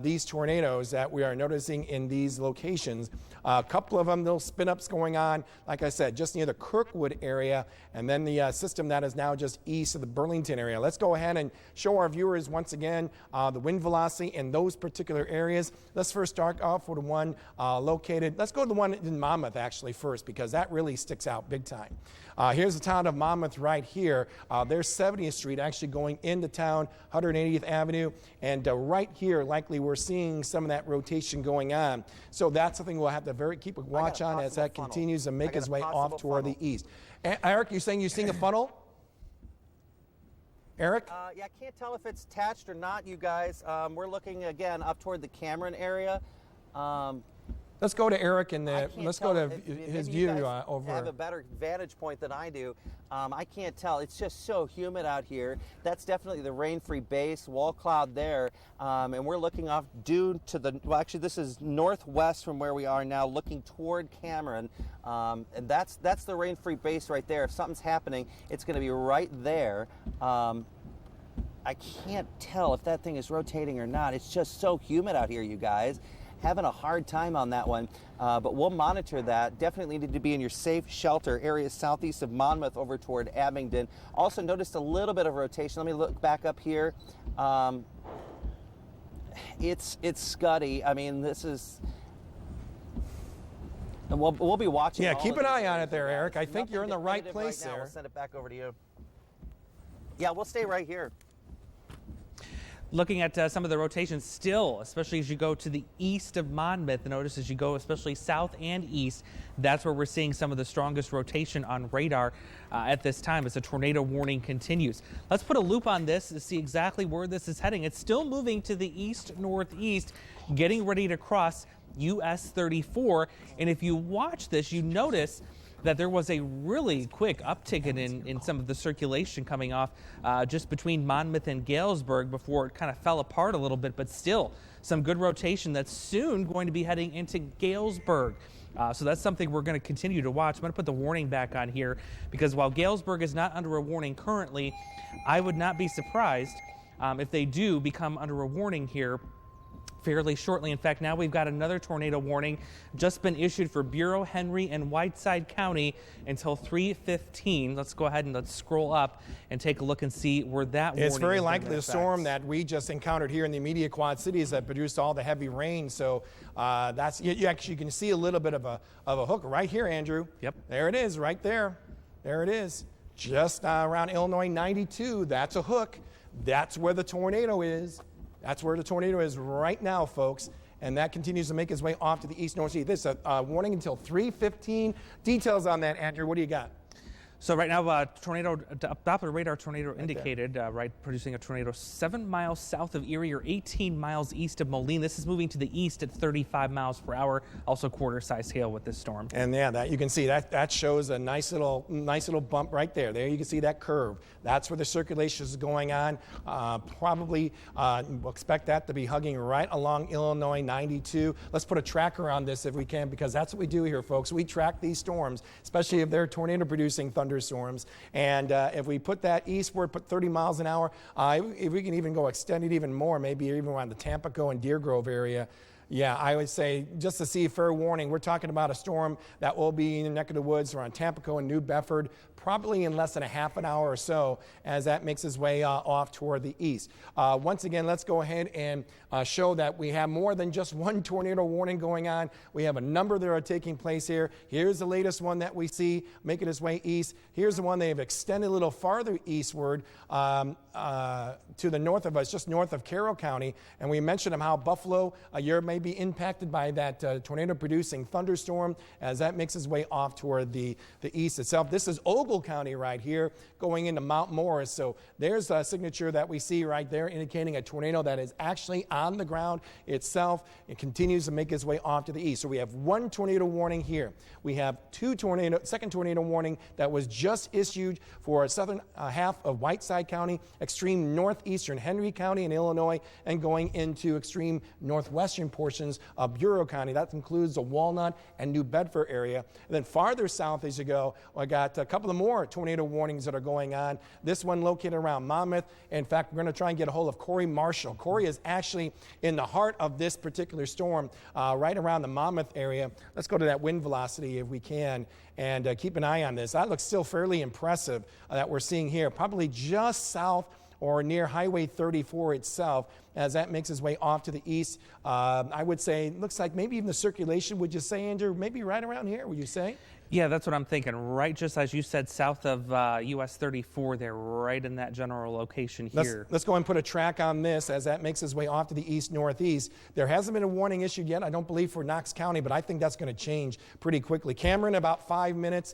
these tornadoes that we are noticing in these locations. A couple of them, little spin-ups going on, like I said, just near the Kirkwood area, and then the system that is now just east of the Burlington area. Let's go ahead and show our viewers once again the wind velocity in those particular areas. Let's first start off with the one located. Let's go to the one in Monmouth actually first, because that really sticks out big time. Here's the town of Monmouth right here. There's 70th Street actually going into town, 180th Avenue, and right here likely we're seeing some of that rotation going on. So that's something we'll have to keep a watch on as that continues to make its way off toward the east. Eric, you're saying you're seeing a funnel? Eric? Yeah, I can't tell if it's attached or not, you guys. We're looking again up toward the Cameron area. Let's go to Eric and let's go to his view over. Have a better vantage point than I do. I can't tell. It's just so humid out here. That's definitely the rain-free base, wall cloud there, and we're looking off due to the. Well, actually, this is northwest from where we are now, looking toward Cameron, and that's the rain-free base right there. If something's happening, it's going to be right there. I can't tell if that thing is rotating or not. It's just so humid out here, you guys. Having a hard time on that one, but we'll monitor that. Definitely need to be in your safe shelter areas southeast of Monmouth over toward Abingdon. Also noticed a little bit of rotation. Let me look back up here. It's scuddy. I mean, this is, and we'll be watching. Yeah, keep an eye on it there, Eric. I think you're in the right place there. We'll send it back over to you. Yeah, we'll stay right here. Looking at some of the rotations still, especially as you go to the east of Monmouth. Notice as you go especially south and east, that's where we're seeing some of the strongest rotation on radar at this time as the tornado warning continues. Let's put a loop on this to see exactly where this is heading. It's still moving to the east-northeast, getting ready to cross US 34. And if you watch this, you notice that there was a really quick uptick in some of the circulation coming off just between Monmouth and Galesburg before it kind of fell apart a little bit, but still some good rotation that's soon going to be heading into Galesburg. So that's something we're going to continue to watch. I'm going to put the warning back on here because while Galesburg is not under a warning currently, I would not be surprised if they do become under a warning here fairly shortly. In fact, now we've got another tornado warning just been issued for Bureau, Henry, and Whiteside County until 3:15. Let's go ahead and let's scroll up and take a look and see where that warning is. It's very likely the storm that we just encountered here in the immediate Quad Cities that produced all the heavy rain. So that's you actually can see a little bit of a hook right here, Andrew. Yep. There it is, right there. There it is. Just around Illinois 92. That's a hook. That's where the tornado is. That's where the tornado is right now, folks. and that continues to make its way off to the east-northeast. This is a warning until 3:15. Details on that, Andrew, what do you got? So right now, tornado, Doppler radar tornado indicated, producing a tornado 7 miles south of Erie or 18 miles east of Moline. This is moving to the east at 35 miles per hour. Also quarter-size hail with this storm. And yeah, that you can see that shows a nice little bump right there. There you can see that curve. That's where the circulation is going on. Probably we'll expect that to be hugging right along Illinois 92. Let's put a tracker on this if we can, because that's what we do here, folks. We track these storms, especially if they're tornado-producing thunderstorms. And if we put that eastward, put 30 miles an hour, if we can even go extend it even more, maybe even around the Tampico and Deer Grove area. Yeah, I would say just to see fair warning, we're talking about a storm that will be in the neck of the woods around Tampico and New Bedford, probably in less than a half an hour or so as that makes its way off toward the east. Once again, let's go ahead and show that we have more than just one tornado warning going on. We have a number that are taking place here. Here's the latest one that we see making its way east. Here's the one they have extended a little farther eastward to the north of us, just north of Carroll County. And we mentioned how Buffalo, you're may be impacted by that tornado-producing thunderstorm as that makes its way off toward the east itself. This is Ogle County right here going into Mount Morris. So there's a signature that we see right there indicating a tornado that is actually on the ground itself. It continues to make its way off to the east. So we have one tornado warning here. We have second tornado warning that was just issued for southern half of Whiteside County, extreme northeastern Henry County in Illinois, and going into extreme northwestern portions of Bureau County. That includes the Walnut and New Bedford area. And then farther south as you go, I got a couple of more tornado warnings that are going on. This one located around Monmouth. In fact, we're going to try and get a hold of Corey Marshall. Corey is actually in the heart of this particular storm, right around the Monmouth area. Let's go to that wind velocity if we can and keep an eye on this. That looks still fairly impressive that we're seeing here, probably just south or near Highway 34 itself as that makes its way off to the east. I would say, looks like maybe even the circulation, would you say, Andrew, maybe right around here, would you say? Yeah, that's what I'm thinking. Right, just as you said, south of US 34 there, right in that general location here. Let's go and put a track on this as that makes its way off to the east-northeast. There hasn't been a warning issued yet, I don't believe, for Knox County, but I think that's going to change pretty quickly. Cameron, about 5 minutes.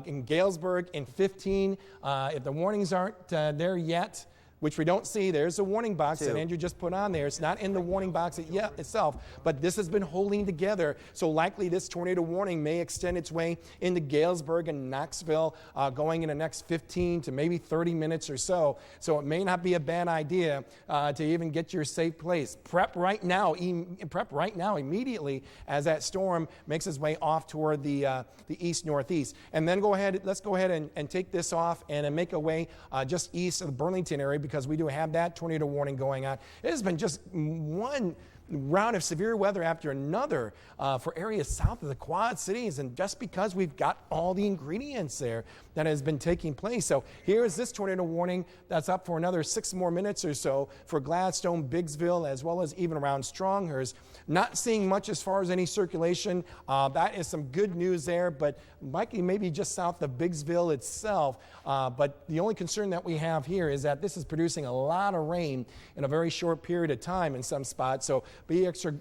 In Galesburg, in 15. If the warnings aren't there yet, which we don't see, there's a warning box that Andrew just put on there. It's not in the warning box itself, but this has been holding together. So likely this tornado warning may extend its way into Galesburg and Knoxville going in the next 15 to maybe 30 minutes or so. So it may not be a bad idea to even get your safe place. Prep right now immediately as that storm makes its way off toward the east-northeast. And then let's go ahead and take this off and make a way just east of the Burlington area, because we do have that tornado warning going on. It has been just one round of severe weather after another for areas south of the Quad Cities, and just because we've got all the ingredients there that has been taking place. So here is this tornado warning that's up for another 6 more minutes or so for Gladstone, Biggsville, as well as even around Stronghurst. Not seeing much as far as any circulation. That is some good news there, but likely maybe just south of Biggsville itself. But the only concern that we have here is that this is producing a lot of rain in a very short period of time in some spots. So be extra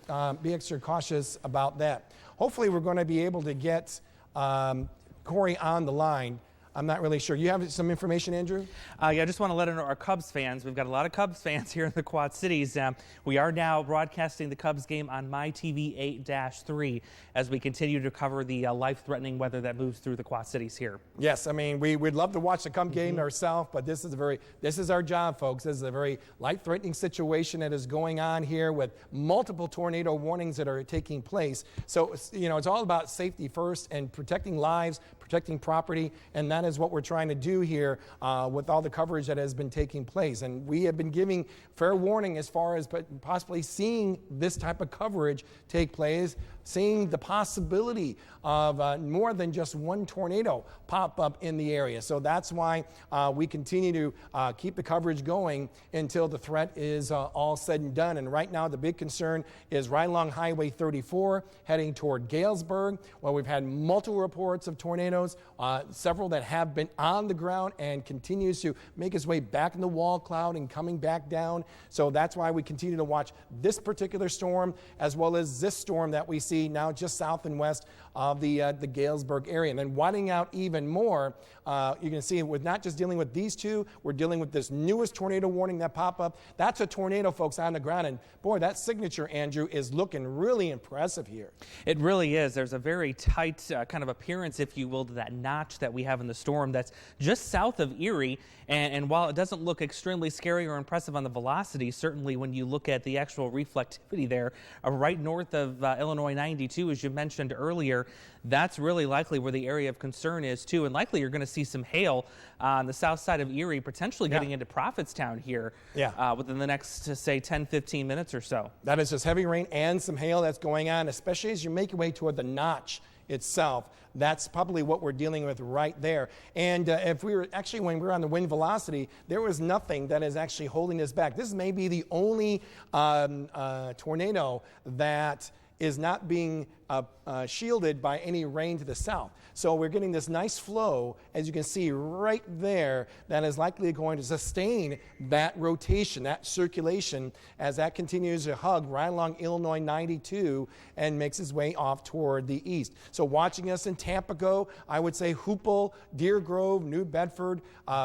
cautious about that. Hopefully we're going to be able to get Corey on the line. I'm not really sure. You have some information, Andrew? Yeah, I just want to let our Cubs fans, we've got a lot of Cubs fans here in the Quad Cities. We are now broadcasting the Cubs game on MyTV 8-3 as we continue to cover the life-threatening weather that moves through the Quad Cities here. Yes, I mean, we'd love to watch the Cubs game ourselves, but this is our job, folks. This is a very life-threatening situation that is going on here with multiple tornado warnings that are taking place. So, it's all about safety first and protecting lives, protecting property, and that is what we're trying to do here with all the coverage that has been taking place. And we have been giving fair warning as far as possibly seeing this type of coverage take place, seeing the possibility of more than just one tornado pop up in the area. So that's why we continue to keep the coverage going until the threat is all said and done. And right now the big concern is right along Highway 34 heading toward Galesburg, where we've had multiple reports of tornadoes tornadoes, several that have been on the ground and continues to make its way back in the wall cloud and coming back down. So that's why we continue to watch this particular storm as well as this storm that we see now just south and west of the Galesburg area. And then widening out even more, you can see we're not just dealing with these two, we're dealing with this newest tornado warning that pop up. That's a tornado, folks, on the ground. And boy, that signature, Andrew, is looking really impressive here. It really is. There's a very tight kind of appearance, if you will, to that notch that we have in the storm that's just south of Erie. And while it doesn't look extremely scary or impressive on the velocity, certainly when you look at the actual reflectivity there, right north of Illinois 92, as you mentioned earlier, that's really likely where the area of concern is too. And likely you're going to see some hail on the south side of Erie, potentially getting into Prophetstown here within the next, say, 10, 15 minutes or so. That is just heavy rain and some hail that's going on, especially as you make your way toward the notch itself. That's probably what we're dealing with right there. And if we were actually, when we were on the wind velocity, there was nothing that is actually holding us back. This may be the only tornado that is not being shielded by any rain to the south. So we're getting this nice flow, as you can see right there, that is likely going to sustain that rotation, that circulation, as that continues to hug right along Illinois 92 and makes its way off toward the east. So watching us in Tampico, I would say Hoople, Deer Grove, New Bedford,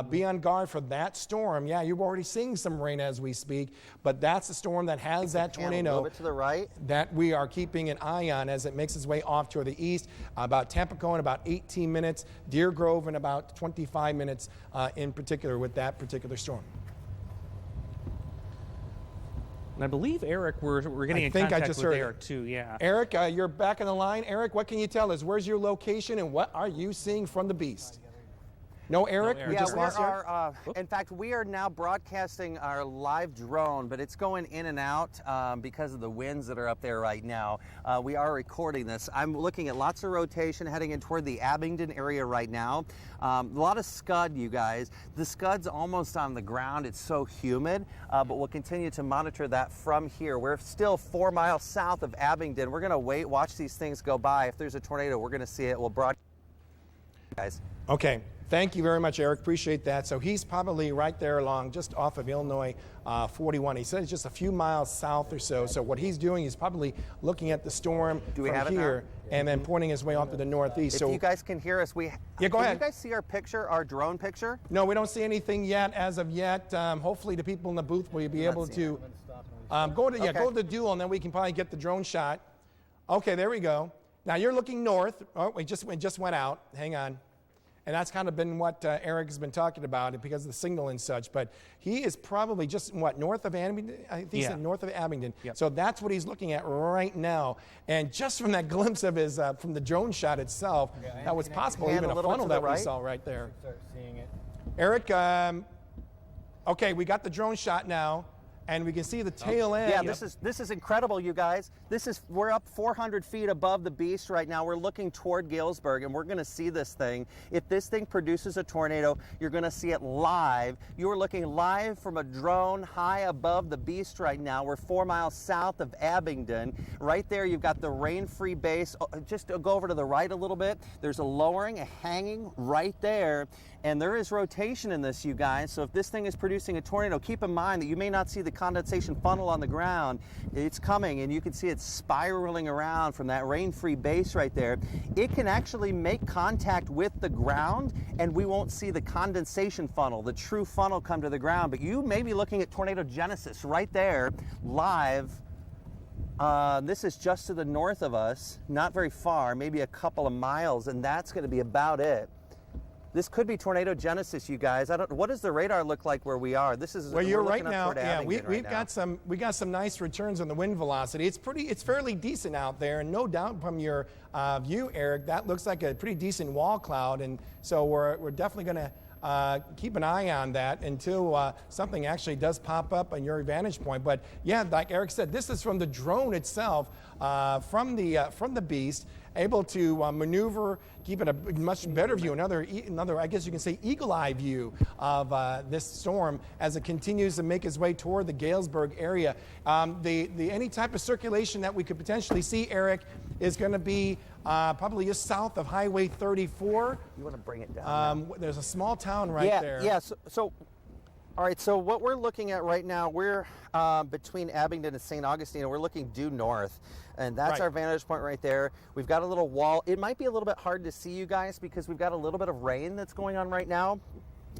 be on guard for that storm. Yeah, you're already seeing some rain as we speak, but that's the storm that has that tornado a little bit to the right that we are keeping an eye on as it makes its way off toward the east. About Tampico in about 18 minutes, Deer Grove in about 25 minutes in particular with that particular storm. And I believe, Eric, we're getting in contact with Eric too, yeah. Eric, you're back on the line. Eric, what can you tell us? Where's your location and what are you seeing from the beast? No, Eric? No, Eric. We just lost Eric? In fact, we are now broadcasting our live drone, but it's going in and out because of the winds that are up there right now. We are recording this. I'm looking at lots of rotation heading in toward the Abingdon area right now. A lot of scud, you guys. The scud's almost on the ground. It's so humid, but we'll continue to monitor that from here. We're still 4 miles south of Abingdon. We're going to watch these things go by. If there's a tornado, we're going to see it. We'll broadcast, guys. Okay. Thank you very much, Eric. Appreciate that. So he's probably right there along just off of Illinois 41. He said it's just a few miles south or so. So what he's doing is probably looking at the storm from here and then pointing his way off to the northeast. If you guys can hear us, go ahead. Can you guys see our picture, our drone picture? No, we don't see anything yet as of yet. Hopefully the people in the booth will be able to go to the duel, and then we can probably get the drone shot. Okay, there we go. Now you're looking north. Oh, we just went out. Hang on. And that's kind of been what Eric has been talking about because of the signal and such. But he is probably just, north of Abingdon? I think he said north of Abingdon. Yep. So that's what he's looking at right now. And just from that glimpse of his, from the drone shot itself, that was possible, even a funnel that we saw right there. Start seeing it. Eric, okay, we got the drone shot now. And we can see the tail end. Yeah, this is incredible, you guys. We're up 400 feet above the beast right now. We're looking toward Galesburg, and we're going to see this thing. If this thing produces a tornado, you're going to see it live. You are looking live from a drone high above the beast right now. We're 4 miles south of Abingdon. Right there, you've got the rain-free base. Just go over to the right a little bit. There's a lowering, a hanging right there. And there is rotation in this, you guys. So if this thing is producing a tornado, keep in mind that you may not see the condensation funnel on the ground. It's coming, and you can see it spiraling around from that rain-free base right there. It can actually make contact with the ground, and we won't see the condensation funnel, the true funnel, come to the ground. But you may be looking at tornado genesis right there, live. This is just to the north of us, not very far, maybe a couple of miles, and that's going to be about it. This could be tornado genesis, you guys. What does the radar look like where we are? This is well. You're right now. Yeah, we got some nice returns on the wind velocity. It's fairly decent out there, and no doubt from your view, Eric, that looks like a pretty decent wall cloud. And so we're definitely going to keep an eye on that until something actually does pop up on your vantage point. But yeah, like Eric said, this is from the drone itself, from the beast, able to maneuver, keep it a much better view, another, I guess you can say, eagle-eye view of this storm as it continues to make its way toward the Galesburg area. Any type of circulation that we could potentially see, Eric, is going to be probably just south of Highway 34. You want to bring it down? There's a small town right there. Yeah, so all right, so what we're looking at right now, we're between Abingdon and St. Augustine, and we're looking due north. And that's our vantage point right there. We've got a little wall. It might be a little bit hard to see you guys because we've got a little bit of rain that's going on right now.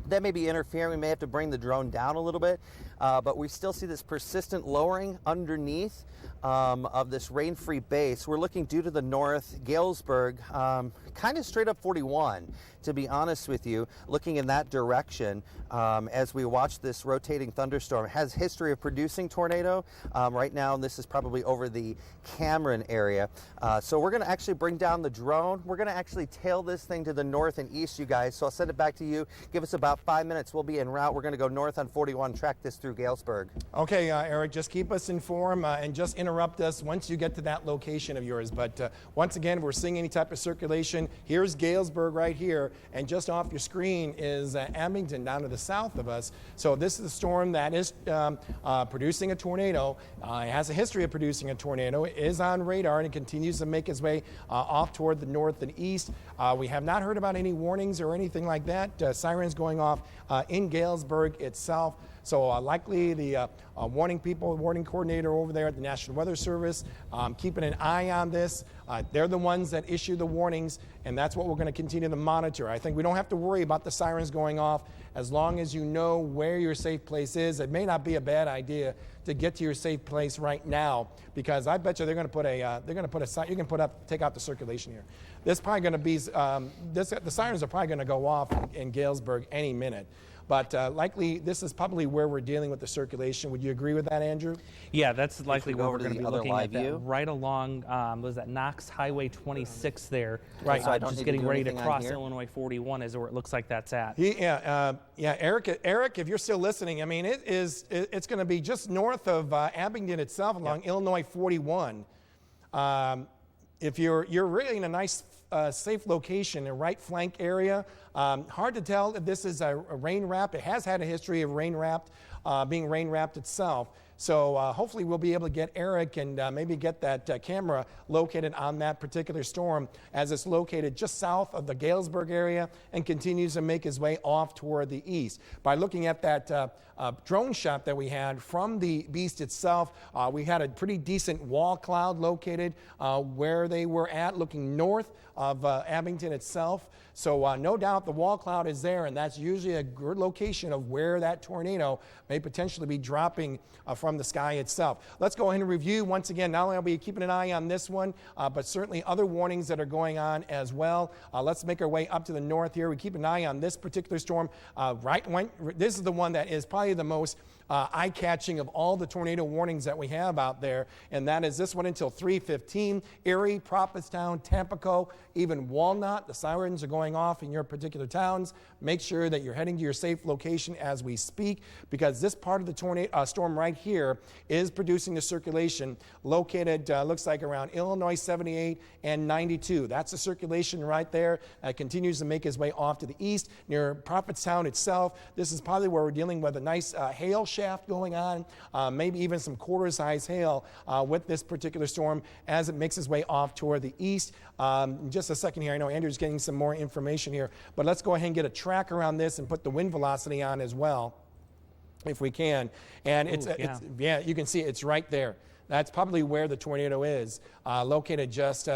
That may be interfering. We may have to bring the drone down a little bit, but we still see this persistent lowering underneath of this rain-free base. We're looking due to the north, Galesburg, kind of straight up 41, to be honest with you, looking in that direction as we watch this rotating thunderstorm. It has history of producing tornado. Right now, this is probably over the Cameron area. So we're going to actually bring down the drone. We're going to actually tail this thing to the north and east, you guys. So I'll send it back to you. Give us about 5 minutes. We'll be en route. We're going to go north on 41, track this through Galesburg. Okay, Eric, just keep us informed and just interrupt us once you get to that location of yours. But once again, if we're seeing any type of circulation, here's Galesburg right here, and just off your screen is Abingdon down to the south of us. So this is a storm that is producing a tornado. It has a history of producing a tornado. It is on radar and it continues to make its way off toward the north and east. We have not heard about any warnings or anything like that. Sirens going off in Galesburg itself. So likely the warning coordinator over there at the National Weather Service, keeping an eye on this. They're the ones that issue the warnings, and that's what we're going to continue to monitor. I think we don't have to worry about the sirens going off as long as you know where your safe place is. It may not be a bad idea to get to your safe place right now, because I bet you they're going to put a sign. You can take out the circulation here. This probably going to be the sirens are probably going to go off in Galesburg any minute. But likely, this is probably where we're dealing with the circulation. Would you agree with that, Andrew? Yeah, that's likely where we're going to be looking at that, view? Right along, was that Knox Highway 26 there? Right. So I don't just need getting to do ready to anything cross on here? Illinois 41 is where it looks like that's at. Eric, if you're still listening, I mean, it's going to be just north of Abingdon itself along Illinois 41. If you're really in a nice, safe location, a right flank area, hard to tell if this is a rain wrap. It has had a history of being rain wrapped itself. So hopefully we'll be able to get Eric and maybe get that camera located on that particular storm as it's located just south of the Galesburg area and continues to make its way off toward the east. By looking at that drone shot that we had from the beast itself, we had a pretty decent wall cloud located where they were at, looking north of Abingdon itself. So no doubt the wall cloud is there, and that's usually a good location of where that tornado may potentially be dropping from the sky itself. Let's go ahead and review once again. Not only will we be keeping an eye on this one, but certainly other warnings that are going on as well. Let's make our way up to the north here. We keep an eye on this particular storm. This is the one that is probably the most eye-catching of all the tornado warnings that we have out there, and that is this one until 3:15. Erie, Prophetstown, Tampico, even Walnut. The sirens are going off in your particular towns. Make sure that you're heading to your safe location as we speak, because this part of the tornado storm right here is producing the circulation located, looks like around Illinois 78 and 92. That's the circulation right there. Continues to make its way off to the east near Prophetstown itself. This is probably where we're dealing with a nice hail shaft going on, maybe even some quarter-size hail with this particular storm as it makes its way off toward the east. Just a second here. I know Andrew's getting some more information here, but let's go ahead and get a tracker on this and put the wind velocity on as well, if we can. And you can see it's right there. That's probably where the tornado is, located just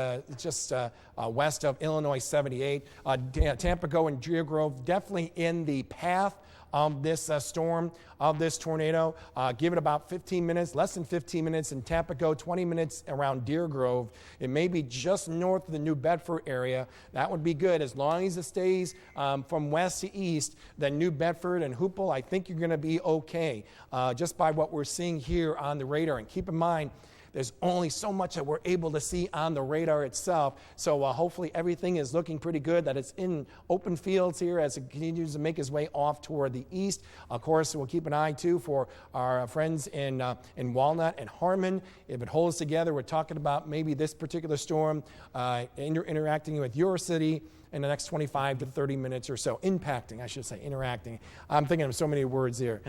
west of Illinois 78. Tampico and Deer Grove definitely in the path of this storm, of this tornado. Give it about 15 minutes, less than 15 minutes in Tampico, 20 minutes around Deer Grove. It may be just north of the New Bedford area. That would be good. As long as it stays from west to east, then New Bedford and Hoople, I think you're going to be okay, just by what we're seeing here on the radar. And keep in mind, there's only so much that we're able to see on the radar itself. So hopefully everything is looking pretty good, that it's in open fields here as it continues to make its way off toward the east. Of course, we'll keep an eye, too, for our friends in Walnut and Harmon. If it holds together, we're talking about maybe this particular storm interacting with your city in the next 25 to 30 minutes or so. Impacting, I should say, interacting. I'm thinking of so many words here.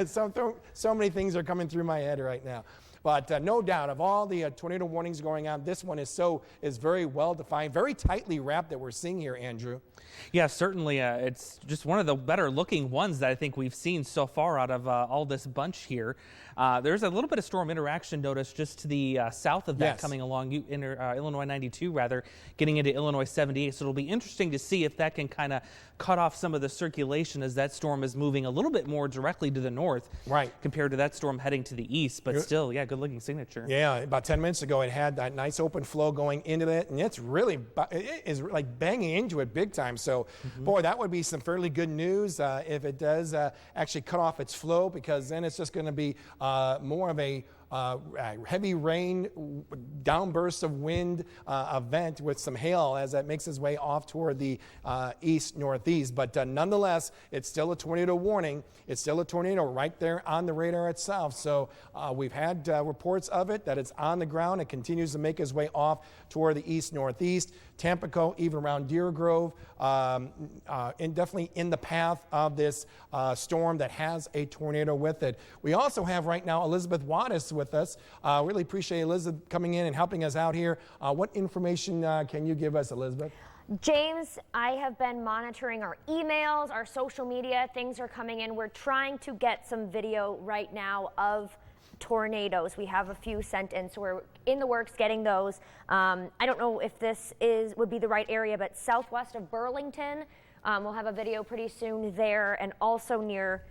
So many things are coming through my head right now. But no doubt, of all the tornado warnings going on, this one is very well defined, very tightly wrapped that we're seeing here, Andrew. Yeah, certainly. It's just one of the better looking ones that I think we've seen so far out of all this bunch here. There's a little bit of storm interaction notice just to the south of that coming along Illinois 92, rather, getting into Illinois 78. So it'll be interesting to see if that can kind of cut off some of the circulation as that storm is moving a little bit more directly to the north compared to that storm heading to the east. But still, yeah, good looking signature. Yeah, about 10 minutes ago, it had that nice open flow going into it, and it is like banging into it big time. So, boy, that would be some fairly good news if it does actually cut off its flow, because then it's just going to be more of a heavy rain, downbursts of wind event with some hail as that makes its way off toward the east-northeast. But nonetheless, it's still a tornado warning. It's still a tornado right there on the radar itself. So we've had reports of it, that it's on the ground. It continues to make its way off toward the east-northeast. Tampico, even around Deer Grove, and definitely in the path of this storm that has a tornado with it. We also have right now Elizabeth Wattis with us. Really appreciate Elizabeth coming in and helping us out here. What information can you give us, Elizabeth? James, I have been monitoring our emails, our social media. Things are coming in. We're trying to get some video right now of tornadoes. We have a few sent in, so we're in the works getting those. I don't know if this would be the right area, but southwest of Burlington, we'll have a video pretty soon there, and also near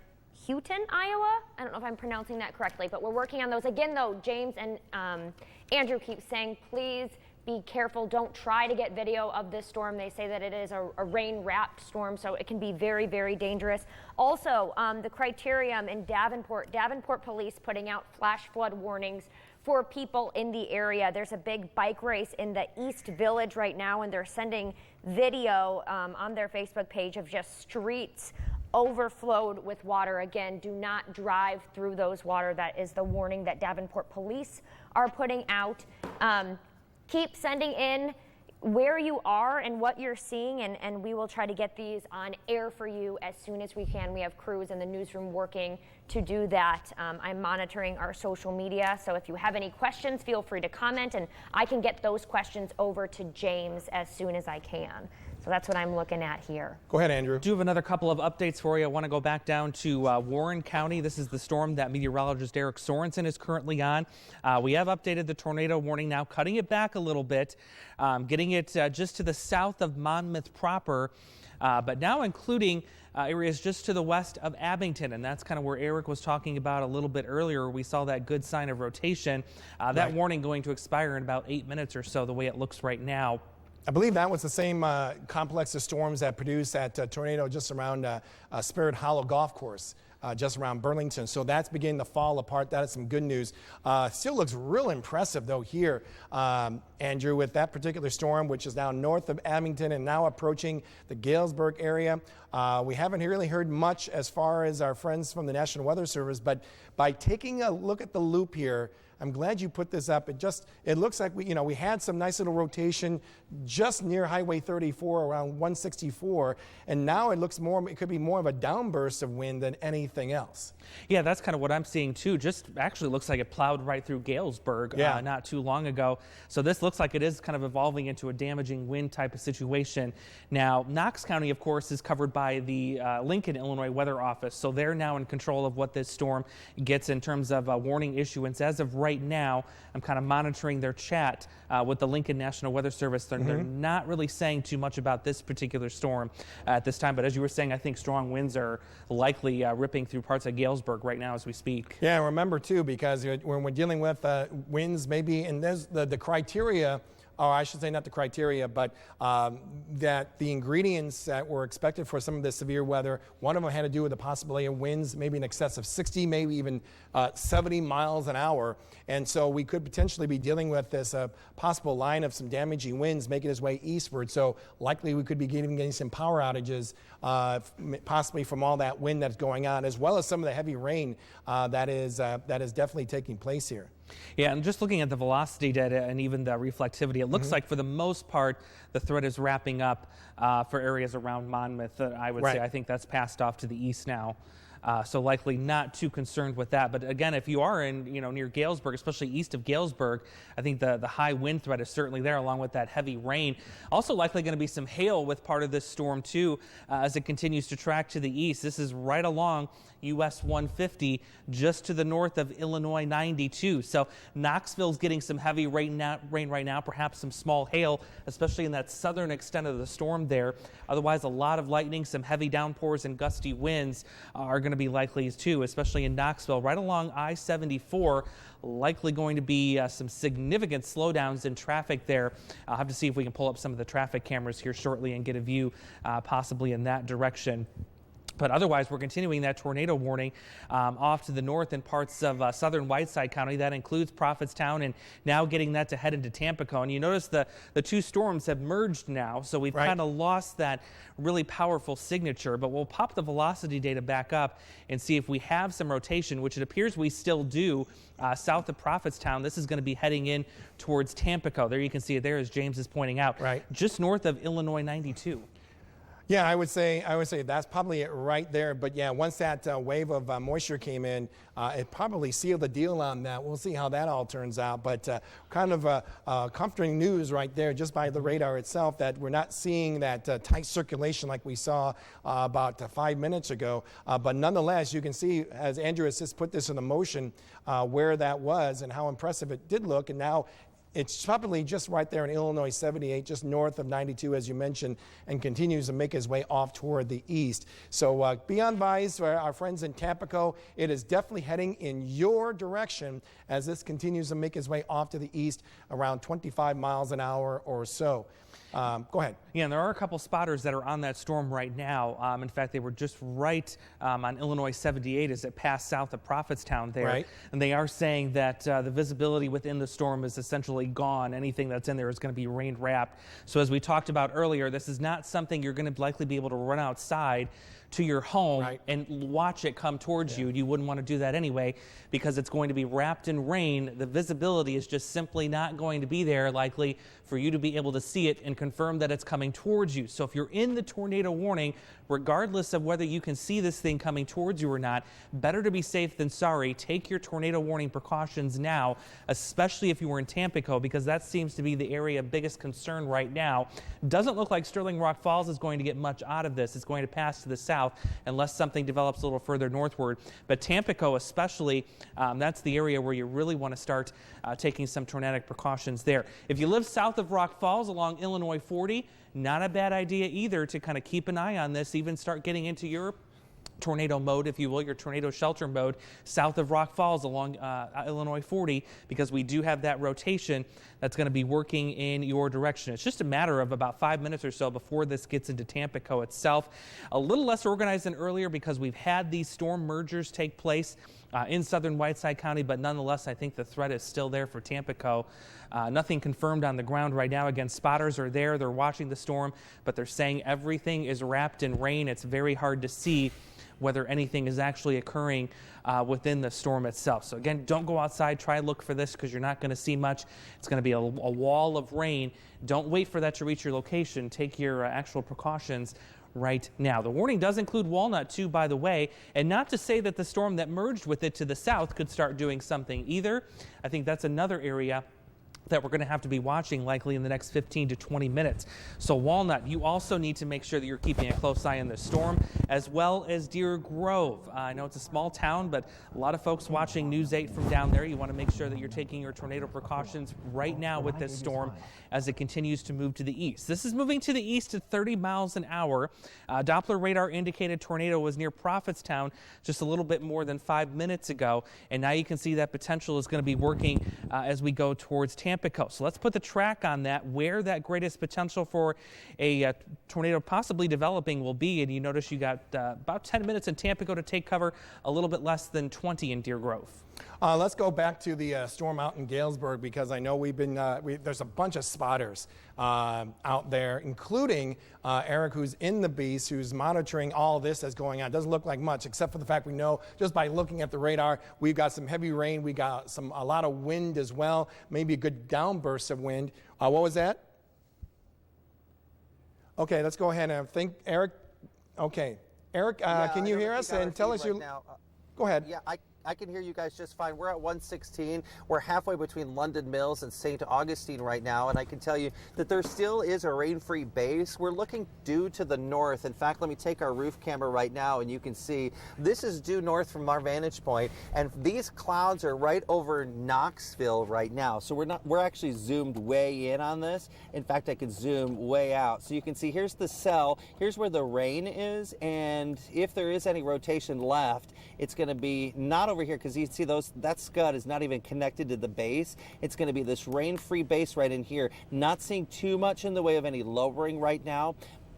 Houghton, Iowa. I don't know if I'm pronouncing that correctly, but we're working on those. Again, though, James and Andrew keep saying, please be careful. Don't try to get video of this storm. They say that it is a rain-wrapped storm, so it can be very, very dangerous. Also, the Criterium in Davenport police putting out flash flood warnings for people in the area. There's a big bike race in the East Village right now, and they're sending video on their Facebook page of just streets overflowed with water. Again, do not drive through those water. That is the warning that Davenport police are putting out. Keep sending in where you are and what you're seeing, and we will try to get these on air for you as soon as we can. We have crews in the newsroom working to do that. I'm monitoring our social media, so if you have any questions, feel free to comment, and I can get those questions over to James as soon as I can. So that's what I'm looking at here. Go ahead, Andrew. Do have another couple of updates for you. I want to go back down to Warren County. This is the storm that meteorologist Eric Sorensen is currently on. We have updated the tornado warning now, cutting it back a little bit, getting it just to the south of Monmouth proper, but now including areas just to the west of Abington, and that's kind of where Eric was talking about a little bit earlier. We saw that good sign of rotation. That warning going to expire in about 8 minutes or so, the way it looks right now. I believe that was the same complex of storms that produced that tornado just around Spirit Hollow Golf Course, just around Burlington. So that's beginning to fall apart. That is some good news. Still looks real impressive, though, here, Andrew, with that particular storm, which is now north of Abington and now approaching the Galesburg area. We haven't really heard much as far as our friends from the National Weather Service, but by taking a look at the loop here, I'm glad you put this up. It looks like we had some nice little rotation just near Highway 34 around 164, and now it could be more of a downburst of wind than anything else. Yeah, that's kind of what I'm seeing too. Just actually looks like it plowed right through Galesburg not too long ago. So this looks like it is kind of evolving into a damaging wind type of situation. Now, Knox County, of course, is covered by the Lincoln, Illinois Weather Office. So they're now in control of what this storm gets in terms of warning issuance. As of right now, I'm kind of monitoring their chat with the Lincoln National Weather Service. They're not really saying too much about this particular storm at this time. But as you were saying, I think strong winds are likely ripping through parts of Galesburg right now as we speak. Yeah, remember too, because when we're dealing with winds, maybe, and there's the criteria, or I should say not the criteria, but that the ingredients that were expected for some of the severe weather, one of them had to do with the possibility of winds maybe in excess of 60, maybe even 70 miles an hour. And so we could potentially be dealing with this possible line of some damaging winds making its way eastward. So likely we could be getting some power outages, possibly from all that wind that's going on, as well as some of the heavy rain that is definitely taking place here. Yeah, and just looking at the velocity data and even the reflectivity, it looks like for the most part the threat is wrapping up for areas around Monmouth. I would say I think that's passed off to the east now. So likely not too concerned with that. But again, if you are in, near Galesburg, especially east of Galesburg, I think the high wind threat is certainly there, along with that heavy rain. Also likely going to be some hail with part of this storm too, as it continues to track to the east. This is right along US 150, just to the north of Illinois 92. So Knoxville's getting some heavy rain right now, perhaps some small hail, especially in that southern extent of the storm there. Otherwise, a lot of lightning, some heavy downpours and gusty winds are going to be likely too, especially in Knoxville, right along I-74. Likely going to be some significant slowdowns in traffic there. I'll have to see if we can pull up some of the traffic cameras here shortly and get a view possibly in that direction. But otherwise, we're continuing that tornado warning off to the north in parts of southern Whiteside County. That includes Prophetstown, and now getting that to head into Tampico. And you notice the two storms have merged now, so we've kind of lost that really powerful signature. But we'll pop the velocity data back up and see if we have some rotation, which it appears we still do. South of Prophetstown, this is going to be heading in towards Tampico. There you can see it there, as James is pointing out, just north of Illinois 92. Yeah, I would say that's probably it right there. But yeah, once that wave of moisture came in, it probably sealed the deal on that. We'll see how that all turns out. But kind of comforting news right there, just by the radar itself, that we're not seeing that tight circulation like we saw about 5 minutes ago. But nonetheless, you can see, as Andrew has just put this into motion, where that was and how impressive it did look. And now it's probably just right there in Illinois 78, just north of 92, as you mentioned, and continues to make its way off toward the east. So be on advised for our friends in Tampico. It is definitely heading in your direction as this continues to make its way off to the east around 25 miles an hour or so. Go ahead. Yeah, and there are a couple spotters that are on that storm right now. In fact, they were just right on Illinois 78 as it passed south of Prophetstown there. Right. And they are saying that the visibility within the storm is essentially gone. Anything that's in there is going to be rain wrapped. So as we talked about earlier, this is not something you're going to likely be able to run outside to your home and watch it come towards you. You wouldn't want to do that anyway, because it's going to be wrapped in rain. The visibility is just simply not going to be there likely for you to be able to see it and confirm that it's coming towards you. So if you're in the tornado warning, regardless of whether you can see this thing coming towards you or not, better to be safe than sorry. Take your tornado warning precautions now, especially if you were in Tampico, because that seems to be the area of biggest concern right now. Doesn't look like Sterling Rock Falls is going to get much out of this. It's going to pass to the south unless something develops a little further northward. But Tampico especially, that's the area where you really want to start taking some tornadic precautions there. If you live south of Rock Falls along Illinois 40, not a bad idea either to kind of keep an eye on this, even start getting into your tornado mode, if you will, your tornado shelter mode south of Rock Falls along Illinois 40, because we do have that rotation that's going to be working in your direction. It's just a matter of about 5 minutes or so before this gets into Tampico itself. A little less organized than earlier because we've had these storm mergers take place in southern Whiteside County, but nonetheless, I think the threat is still there for Tampico. Nothing confirmed on the ground right now. Again, spotters are there. They're watching the storm, but they're saying everything is wrapped in rain. It's very hard to see whether anything is actually occurring within the storm itself. So again, don't go outside. Try to look for this because you're not going to see much. It's going to be a wall of rain. Don't wait for that to reach your location. Take your actual precautions right now. The warning does include Walnut too, by the way, and not to say that the storm that merged with it to the south could start doing something either. I think that's another area that we're going to have to be watching likely in the next 15 to 20 minutes. So Walnut, you also need to make sure that you're keeping a close eye on this storm, as well as Deer Grove. I know it's a small town, but a lot of folks watching News 8 from down there. You want to make sure that you're taking your tornado precautions right now with this storm as it continues to move to the east. This is moving to the east at 30 miles an hour. Doppler radar indicated tornado was near Prophetstown just a little bit more than 5 minutes ago, and now you can see that potential is going to be working as we go towards Tampico. So let's put the track on that, where that greatest potential for a tornado possibly developing will be. And you notice you got about 10 minutes in Tampico to take cover, a little bit less than 20 in Deer Grove. Let's go back to the storm out in Galesburg, because I know we've been there's a bunch of spotters out there, including Eric, who's in the Beast, who's monitoring all of this that's going on. It doesn't look like much, except for the fact we know just by looking at the radar, we've got some heavy rain, we got a lot of wind as well, maybe a good downburst of wind. What was that? Okay, let's go ahead and think, Eric. Okay. Eric, can you hear us and tell us your? Go ahead. Yeah, I can hear you guys just fine. We're at 116. We're halfway between London Mills and St. Augustine right now, and I can tell you that there still is a rain-free base. We're looking due to the north. In fact, let me take our roof camera right now, and you can see this is due north from our vantage point, and these clouds are right over Knoxville right now. So we're actually zoomed way in on this. In fact, I could zoom way out. So you can see here's the cell, here's where the rain is, and if there is any rotation left, it's going to be not over here, because you see that scud is not even connected to the base. It's going to be this rain-free base right in here. Not seeing too much in the way of any lowering right now.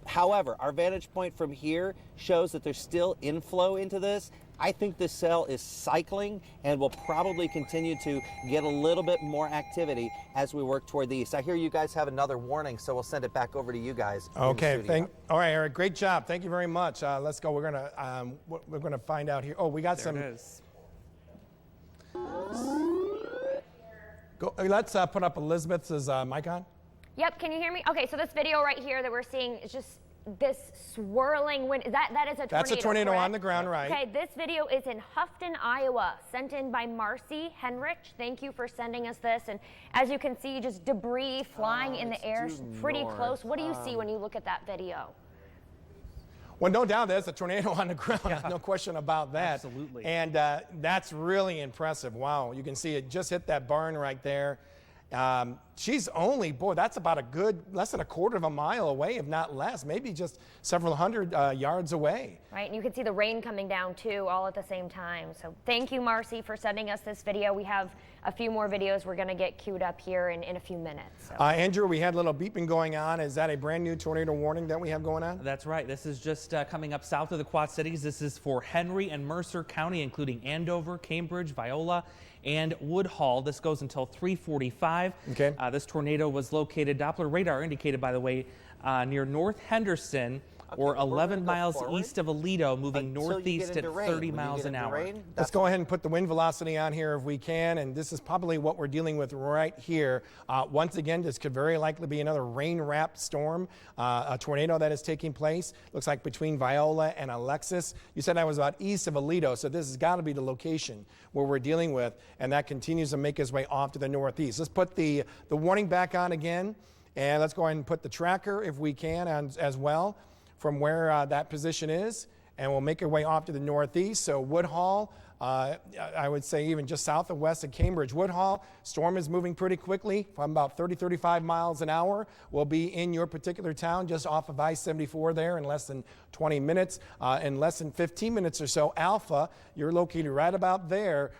However, our vantage point from here shows that there's still inflow into this. I think this cell is cycling and will probably continue to get a little bit more activity as we work toward the east. I hear you guys have another warning, so we'll send it back over to you guys. Okay, all right, Eric, great job. Thank you very much. Let's go. We're gonna find out here. Oh, we got some. It is. Go. Let's put up Elizabeth's mic on. Yep, can you hear me? Okay, so this video right here that we're seeing is just this swirling wind. That is a tornado. That's a tornado, correct? on the ground, right? Okay, this video is in Houghton, Iowa, sent in by Marcy Henrich. Thank you for sending us this. And as you can see, just debris flying in the air pretty close. What do you see when you look at that video? Well, no doubt there's a tornado on the ground. Yeah. No question about that. Absolutely. And that's really impressive. Wow, you can see it just hit that barn right there. She's only, boy, that's about a good, less than a quarter of a mile away, if not less, maybe just several hundred yards away. Right, and you can see the rain coming down too, all at the same time. So thank you, Marcy, for sending us this video. We have a few more videos we're going to get queued up here in a few minutes. So. Andrew, we had a little beeping going on. Is that a brand new tornado warning that we have going on? That's right. This is just coming up south of the Quad Cities. This is for Henry and Mercer County, including Andover, Cambridge, Viola, and Woodhull. This goes until 3:45. Okay. This tornado was located, Doppler radar indicated, by the way, near North Henderson, or 11 miles east of Aledo, moving northeast at 30 miles an hour. Let's go ahead and put the wind velocity on here if we can, and this is probably what we're dealing with right here. Once again, this could very likely be another rain-wrapped storm, a tornado that is taking place. Looks like between Viola and Alexis. You said that was about east of Aledo, so this has got to be the location where we're dealing with, and that continues to make its way off to the northeast. Let's put the warning back on again, and let's go ahead and put the tracker, if we can, as well, from where that position is, and we'll make our way off to the northeast. So Woodhull, I would say even just south of west of Cambridge. Woodhull, storm is moving pretty quickly from about 30-35 miles an hour. We'll be in your particular town just off of I-74 there in less than 20 minutes. In less than 15 minutes or so, Alpha, you're located right about there,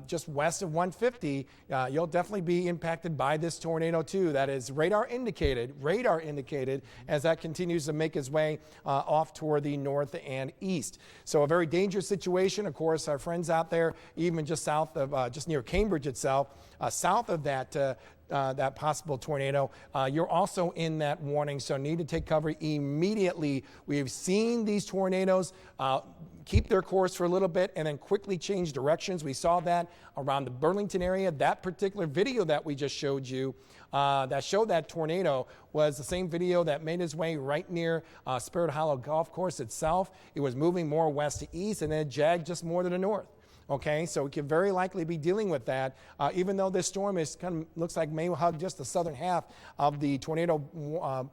just west of 150. You'll definitely be impacted by this tornado too. That is radar indicated as that continues to make its way off toward the north and east. So a very dangerous situation. Of course, our friends out there, even just south of, just near Cambridge itself, south of that possible tornado, you're also in that warning, so need to take cover immediately. We've seen these tornadoes keep their course for a little bit and then quickly change directions. We saw that around the Burlington area. That particular video that we just showed you that showed that tornado was the same video that made its way right near Spirit Hollow Golf Course itself. It was moving more west to east and then it jagged just more to the north. Okay, so we could very likely be dealing with that, even though this storm is kind of looks like may hug just the southern half of the tornado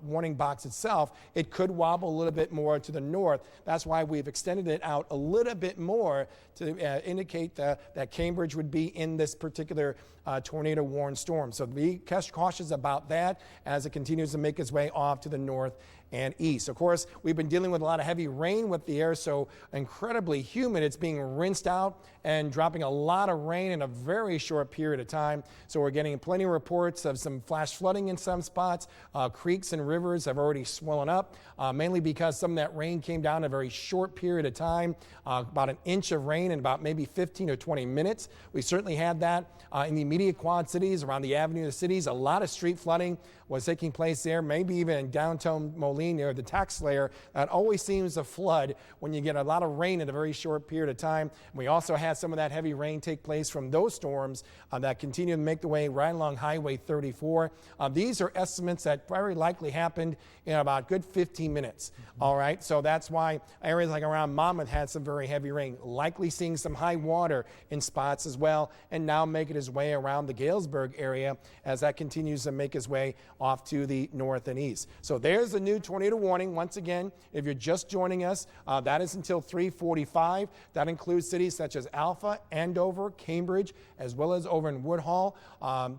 warning box itself. It could wobble a little bit more to the north. That's why we've extended it out a little bit more to indicate that Cambridge would be in this particular tornado warned storm. So be cautious about that as it continues to make its way off to the north and east. Of course, we've been dealing with a lot of heavy rain with the air so incredibly humid. It's being rinsed out and dropping a lot of rain in a very short period of time. So we're getting plenty of reports of some flash flooding in some spots. Creeks and rivers have already swollen up, mainly because some of that rain came down in a very short period of time, about an inch of rain in about maybe 15 or 20 minutes. We certainly had that in the immediate Quad Cities, around the Avenue of the Cities. A lot of street flooding was taking place there, maybe even in downtown Moline. Pauline there, the tax layer that always seems to flood when you get a lot of rain in a very short period of time. We also had some of that heavy rain take place from those storms that continue to make the way right along Highway 34. These are estimates that very likely happened in about a good 15 minutes. All right, so that's why areas like around Monmouth had some very heavy rain, likely seeing some high water in spots as well, and now making its way around the Galesburg area as that continues to make its way off to the north and east. So there's a new tornado warning. Once again, if you're just joining us, that is until 3:45. That includes cities such as Alpha, Andover, Cambridge, as well as over in Woodhull.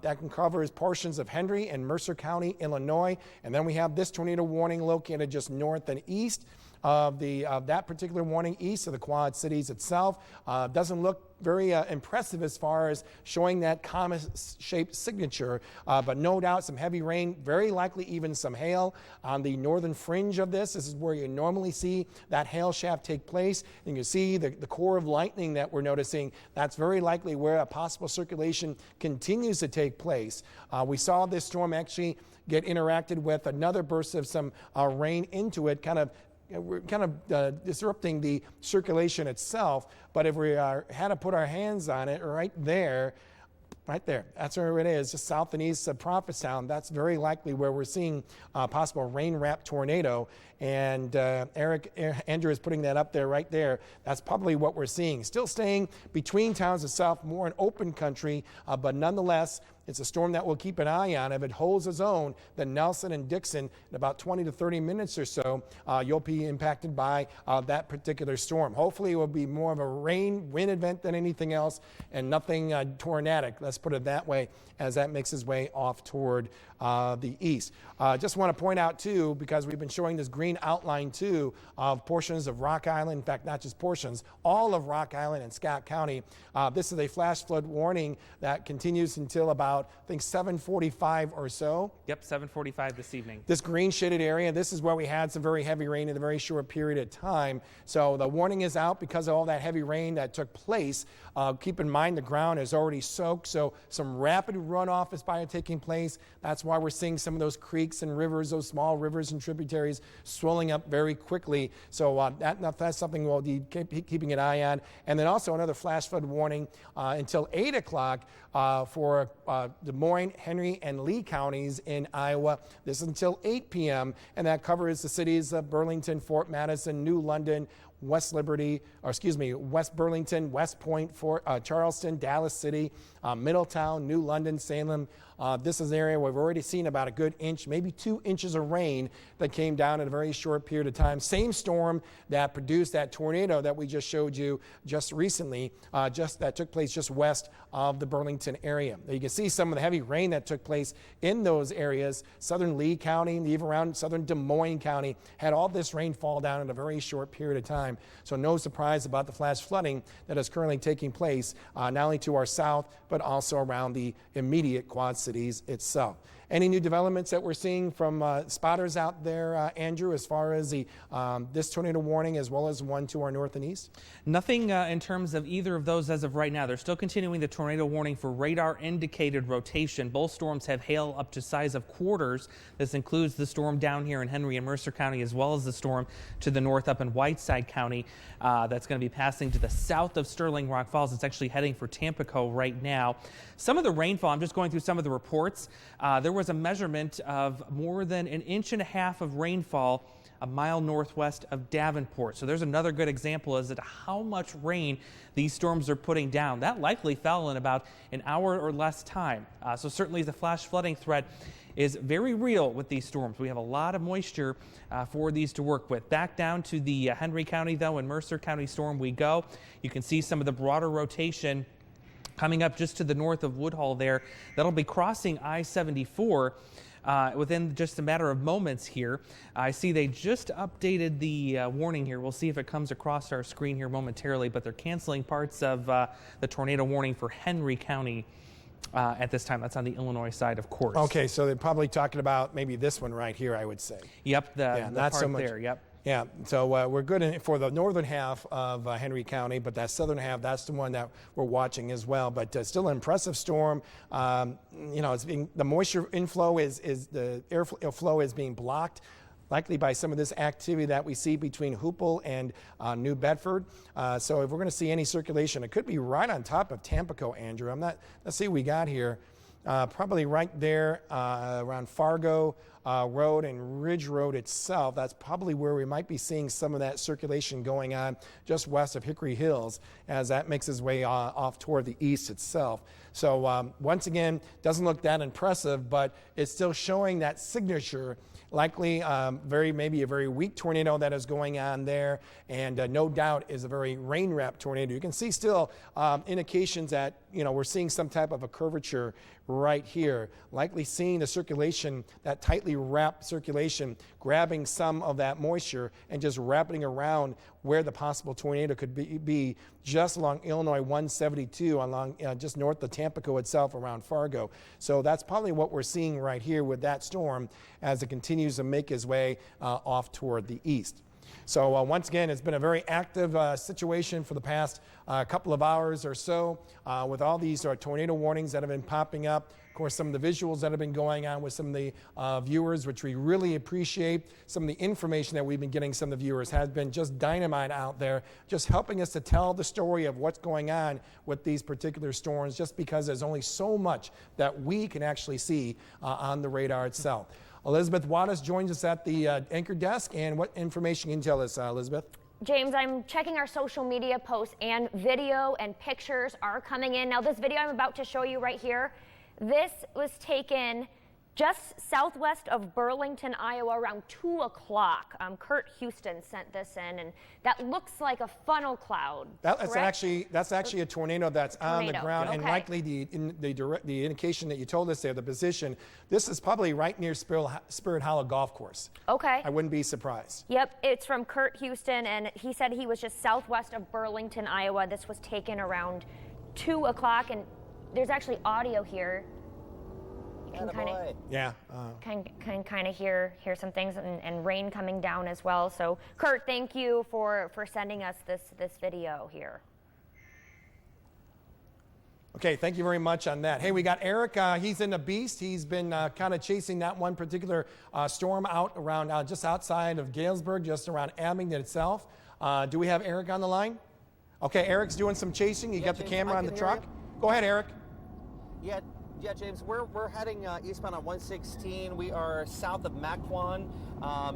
That can cover portions of Henry and Mercer County, Illinois. And then we have this tornado warning located just north and east of that particular warning, east of the Quad Cities itself. Doesn't look very impressive as far as showing that comet-shaped signature, but no doubt some heavy rain, very likely even some hail on the northern fringe of this. This is where you normally see that hail shaft take place. And you see the core of lightning that we're noticing. That's very likely where a possible circulation continues to take place. We saw this storm actually get interacted with another burst of some rain into it, we're kind of disrupting the circulation itself. But if we had to put our hands on it right there, that's where it is, just south and east of Prophetstown. That's very likely where we're seeing a possible rain-wrapped tornado. And Andrew is putting that up there right there. That's probably what we're seeing. Still staying between towns itself, more in open country, but nonetheless, it's a storm that we'll keep an eye on. If it holds its own, then Nelson and Dixon, in about 20 to 30 minutes or so, you'll be impacted by that particular storm. Hopefully it will be more of a wind event than anything else, and nothing tornadic, let's put it that way, as that makes its way off toward the east. Just want to point out, too, because we've been showing this green outline, too, of portions of Rock Island. In fact, not just portions, all of Rock Island and Scott County. This is a flash flood warning that continues until about, I think, 7:45 or so. Yep, 7:45 this evening. This green shaded area, this is where we had some very heavy rain in a very short period of time. So the warning is out because of all that heavy rain that took place. Keep in mind the ground is already soaked, so some rapid runoff is probably taking place. That's why we're seeing some of those creeks and rivers, those small rivers and tributaries swelling up very quickly. So that's something we'll be keeping an eye on. And then also another flash flood warning until 8 o'clock for Des Moines, Henry, and Lee counties in Iowa. This is until 8 p.m., and that covers the cities of Burlington, Fort Madison, New London, West Burlington, West Point, Charleston, Dallas City, Middletown, New London, Salem. This is an area where we've already seen about a good inch, maybe 2 inches of rain that came down in a very short period of time. Same storm that produced that tornado that we just showed you just recently, that took place just west of the Burlington area. Now you can see some of the heavy rain that took place in those areas. Southern Lee County, even around southern Des Moines County, had all this rain fall down in a very short period of time. So no surprise about the flash flooding that is currently taking place, not only to our south, but also around the immediate Quad Cities itself. Any new developments that we're seeing from spotters out there, Andrew, as far as this tornado warning as well as one to our north and east? Nothing in terms of either of those as of right now. They're still continuing the tornado warning for radar indicated rotation. Both storms have hail up to size of quarters. This includes the storm down here in Henry and Mercer County, as well as the storm to the north up in Whiteside County that's going to be passing to the south of Sterling Rock Falls. It's actually heading for Tampico right now. Some of the rainfall, I'm just going through some of the reports. There was a measurement of more than 1.5 inches of rainfall a mile northwest of Davenport. So there's another good example as to how much rain these storms are putting down. That likely fell in about an hour or less time. So certainly the flash flooding threat is very real with these storms. We have a lot of moisture for these to work with. Back down to the Henry County, though, and Mercer County storm we go. You can see some of the broader rotation coming up just to the north of Woodhull there. That'll be crossing I-74 within just a matter of moments here. I see they just updated the warning here. We'll see if it comes across our screen here momentarily, but they're canceling parts of the tornado warning for Henry County at this time. That's on the Illinois side, of course. Okay, so they're probably talking about maybe this one right here, I would say. Yep, the not part so much there, yep. Yeah, so we're good for the northern half of Henry County, but that southern half, that's the one that we're watching as well. But still an impressive storm. It's the moisture inflow the airflow is being blocked. likely by some of this activity that we see between Hoople and New Bedford. So if we're going to see any circulation, it could be right on top of Tampico, Andrew. Let's see what we got here. Probably right there around Fargo Road and Ridge Road itself. That's probably where we might be seeing some of that circulation going on just west of Hickory Hills as that makes its way off toward the east itself. So once again, doesn't look that impressive, but it's still showing that signature. Likely maybe a very weak tornado that is going on there, and no doubt is a very rain-wrapped tornado. You can see still indications that we're seeing some type of a curvature right here, likely seeing the circulation, that tightly wrapped circulation, grabbing some of that moisture and just wrapping around where the possible tornado could be just along Illinois 172, along just north of Tampico itself around Fargo. So that's probably what we're seeing right here with that storm as it continues to make its way off toward the east. So once again, it's been a very active situation for the past couple of hours or so with all these tornado warnings that have been popping up. Of course, some of the visuals that have been going on with some of the viewers, which we really appreciate. Some of the information that we've been getting some of the viewers has been just dynamite out there, just helping us to tell the story of what's going on with these particular storms, just because there's only so much that we can actually see on the radar itself. Elizabeth Wattis joins us at the anchor desk, and what information can you tell us, Elizabeth? James, I'm checking our social media posts, and video and pictures are coming in. Now, this video I'm about to show you right here, this was taken just southwest of Burlington, Iowa, around 2 o'clock. Kurt Houston sent this in, and that looks like a funnel cloud. That's actually a tornado that's on the ground, and likely the indication that you told us there, the position. This is probably right near Spirit Hollow Golf Course. Okay. I wouldn't be surprised. Yep, it's from Kurt Houston, and he said he was just southwest of Burlington, Iowa. This was taken around 2 o'clock, and there's actually audio here. Can kind of hear some things, and rain coming down as well. So Kurt, thank you for sending us this video here. Okay, thank you very much on that. Hey, we got Eric. He's in the Beast. He's been kind of chasing that one particular storm out around just outside of Galesburg, just around Abingdon itself. Do we have Eric on the line? Okay, Eric's doing some chasing. You got the camera on the truck. Go ahead, Eric. Yeah, James, we're heading eastbound on 116. We are south of Mequon,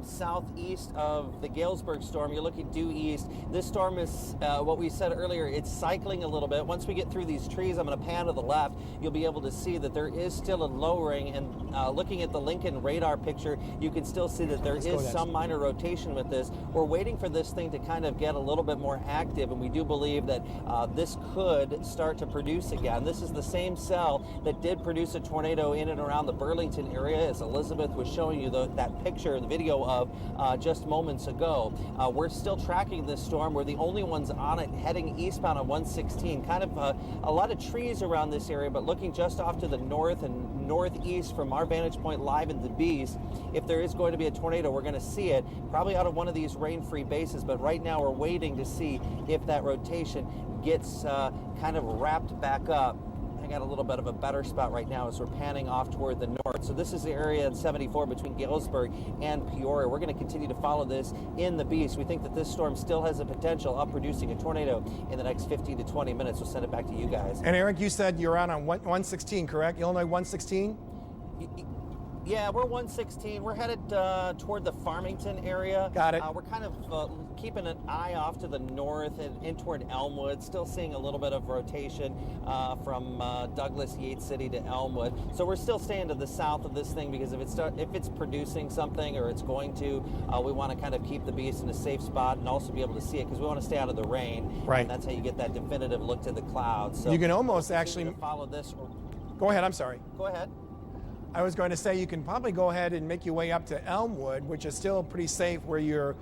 southeast of the Galesburg storm. You're looking due east. This storm is what we said earlier. It's cycling a little bit. Once we get through these trees, I'm going to pan to the left. You'll be able to see that there is still a lowering. And looking at the Lincoln radar picture, you can still see that there is some minor rotation with this. We're waiting for this thing to kind of get a little bit more active, and we do believe that this could start to produce again. This is the same cell that did produce a tornado in and around the Burlington area, as Elizabeth was showing you that picture, the video of just moments ago. We're still tracking this storm. We're the only ones on it heading eastbound on 116. Kind of a lot of trees around this area, but looking just off to the north and northeast from our vantage point live in the Beast. If there is going to be a tornado, we're going to see it probably out of one of these rain-free bases, but right now we're waiting to see if that rotation gets kind of wrapped back up. I got a little bit of a better spot right now as we're panning off toward the north. So this is the area in 74 between Galesburg and Peoria. We're going to continue to follow this in the Beast. We think that this storm still has the potential of producing a tornado in the next 15 to 20 minutes. We'll send it back to you guys. And Eric, you said you're out on 116, correct? Illinois 116? Yeah, we're 116. We're headed toward the Farmington area. Got it. We're kind of keeping an eye off to the north and in toward Elmwood. Still seeing a little bit of rotation from Douglas, Yates City to Elmwood. So we're still staying to the south of this thing because if it's producing something or it's going to, we want to kind of keep the Beast in a safe spot and also be able to see it because we want to stay out of the rain. Right. And that's how you get that definitive look to the clouds. So you can almost actually follow this. Go ahead. I'm sorry. Go ahead. I was going to say you can probably go ahead and make your way up to Elmwood, which is still pretty safe where you're,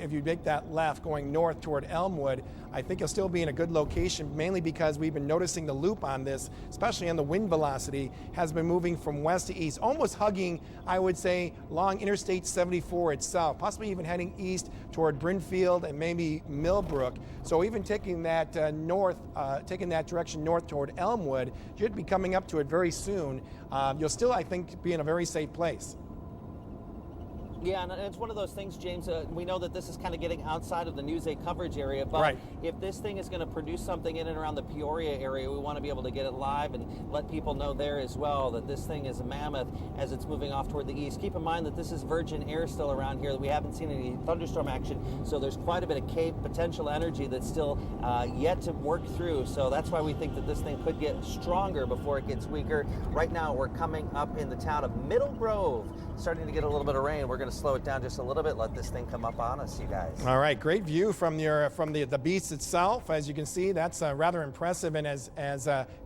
if you make that left going north toward Elmwood, I think you'll still be in a good location, mainly because we've been noticing the loop on this, especially on the wind velocity, has been moving from west to east, almost hugging, I would say, along Interstate 74 itself, possibly even heading east toward Brinfield and maybe Millbrook. So even taking that taking that direction north toward Elmwood, you'd be coming up to it very soon. You'll still, I think, be in a very safe place. Yeah, and it's one of those things, James, we know that this is kind of getting outside of the News 8 coverage area, but if this thing is going to produce something in and around the Peoria area, we want to be able to get it live and let people know there as well that this thing is a mammoth as it's moving off toward the east. Keep in mind that this is virgin air still around here, that we haven't seen any thunderstorm action, so there's quite a bit of potential energy that's still yet to work through, so that's why we think that this thing could get stronger before it gets weaker. Right now, we're coming up in the town of Middle Grove, starting to get a little bit of rain. We're going to slow it down just a little bit, let this thing come up on us, you guys. All right, great view from the beast itself. As you can see, that's rather impressive. And as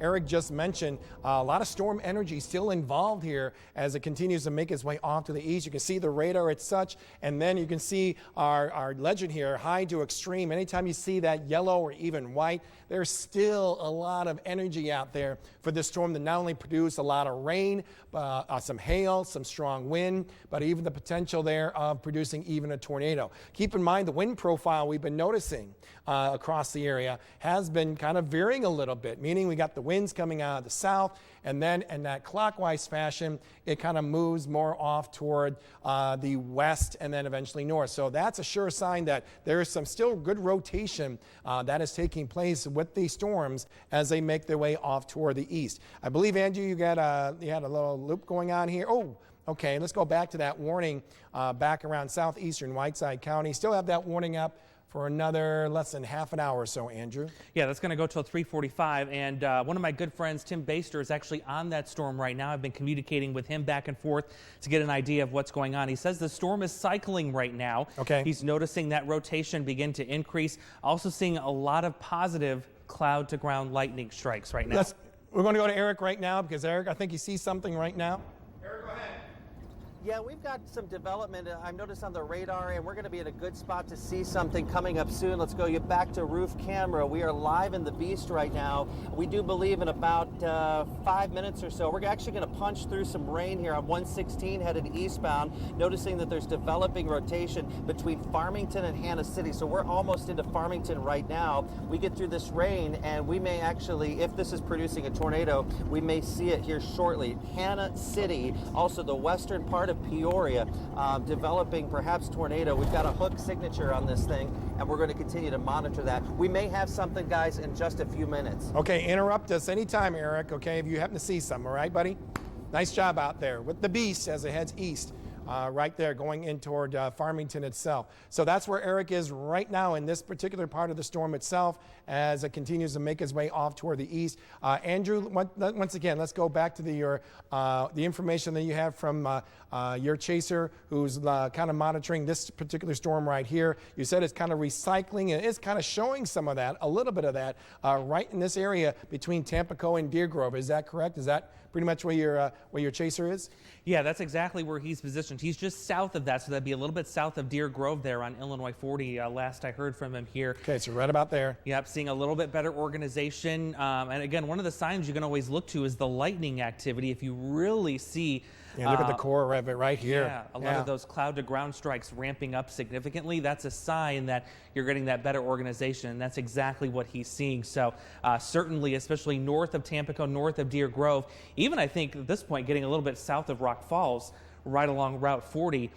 Eric just mentioned, a lot of storm energy still involved here as it continues to make its way off to the east. You can see the radar as such, and then you can see our legend here, high to extreme. Anytime you see that yellow or even white, there's still a lot of energy out there for this storm to not only produce a lot of rain, some hail, some strong wind, but even the potential there of producing even a tornado. Keep in mind the wind profile we've been noticing across the area has been kind of veering a little bit, meaning we got the winds coming out of the south, and then in that clockwise fashion, it kind of moves more off toward the west and then eventually north. So that's a sure sign that there is some still good rotation that is taking place with these storms as they make their way off toward the east. I believe, Andrew, you had a little loop going on here. Oh, okay, let's go back to that warning back around southeastern Whiteside County. Still have that warning up for another less than half an hour or so, Andrew. Yeah, that's going to go till 3:45. And one of my good friends, Tim Baster, is actually on that storm right now. I've been communicating with him back and forth to get an idea of what's going on. He says the storm is cycling right now. Okay. He's noticing that rotation begin to increase. Also seeing a lot of positive cloud-to-ground lightning strikes right now. We're going to go to Eric right now because, Eric, I think you see something right now. Eric, go ahead. Yeah, we've got some development I've noticed on the radar, and we're going to be in a good spot to see something coming up soon. Let's go back to roof camera. We are live in the beast right now. We do believe in about 5 minutes or so, we're actually going to punch through some rain here on 116 headed eastbound, noticing that there's developing rotation between Farmington and Hannah City. So we're almost into Farmington right now. We get through this rain, and we may actually, if this is producing a tornado, we may see it here shortly. Hannah City, also the western part of Peoria, developing perhaps tornado. We've got a hook signature on this thing, and we're going to continue to monitor that. We may have something, guys, in just a few minutes. Okay, interrupt us anytime, Eric, okay, if you happen to see something, all right, buddy? Nice job out there with the beast as it heads east. Right there going in toward Farmington itself. So that's where Eric is right now in this particular part of the storm itself as it continues to make its way off toward the east. Andrew, once again, let's go back to the information that you have from your chaser who's kind of monitoring this particular storm right here. You said it's kind of recycling, and it's kind of showing some of that, a little bit of that, right in this area between Tampico and Deer Grove. Is that correct? Is that pretty much where your chaser is? Yeah, that's exactly where he's positioned. He's just south of that, so that'd be a little bit south of Deer Grove there on Illinois 40, last I heard from him here. Okay, so right about there. Yep, seeing a little bit better organization. And again, one of the signs you can always look to is the lightning activity. If you really see... Yeah, look at the core of it right here. Yeah, a lot of those cloud-to-ground strikes ramping up significantly. That's a sign that you're getting that better organization, and that's exactly what he's seeing. So certainly, especially north of Tampico, north of Deer Grove, even I think at this point getting a little bit south of Rock Falls, right along Route 40,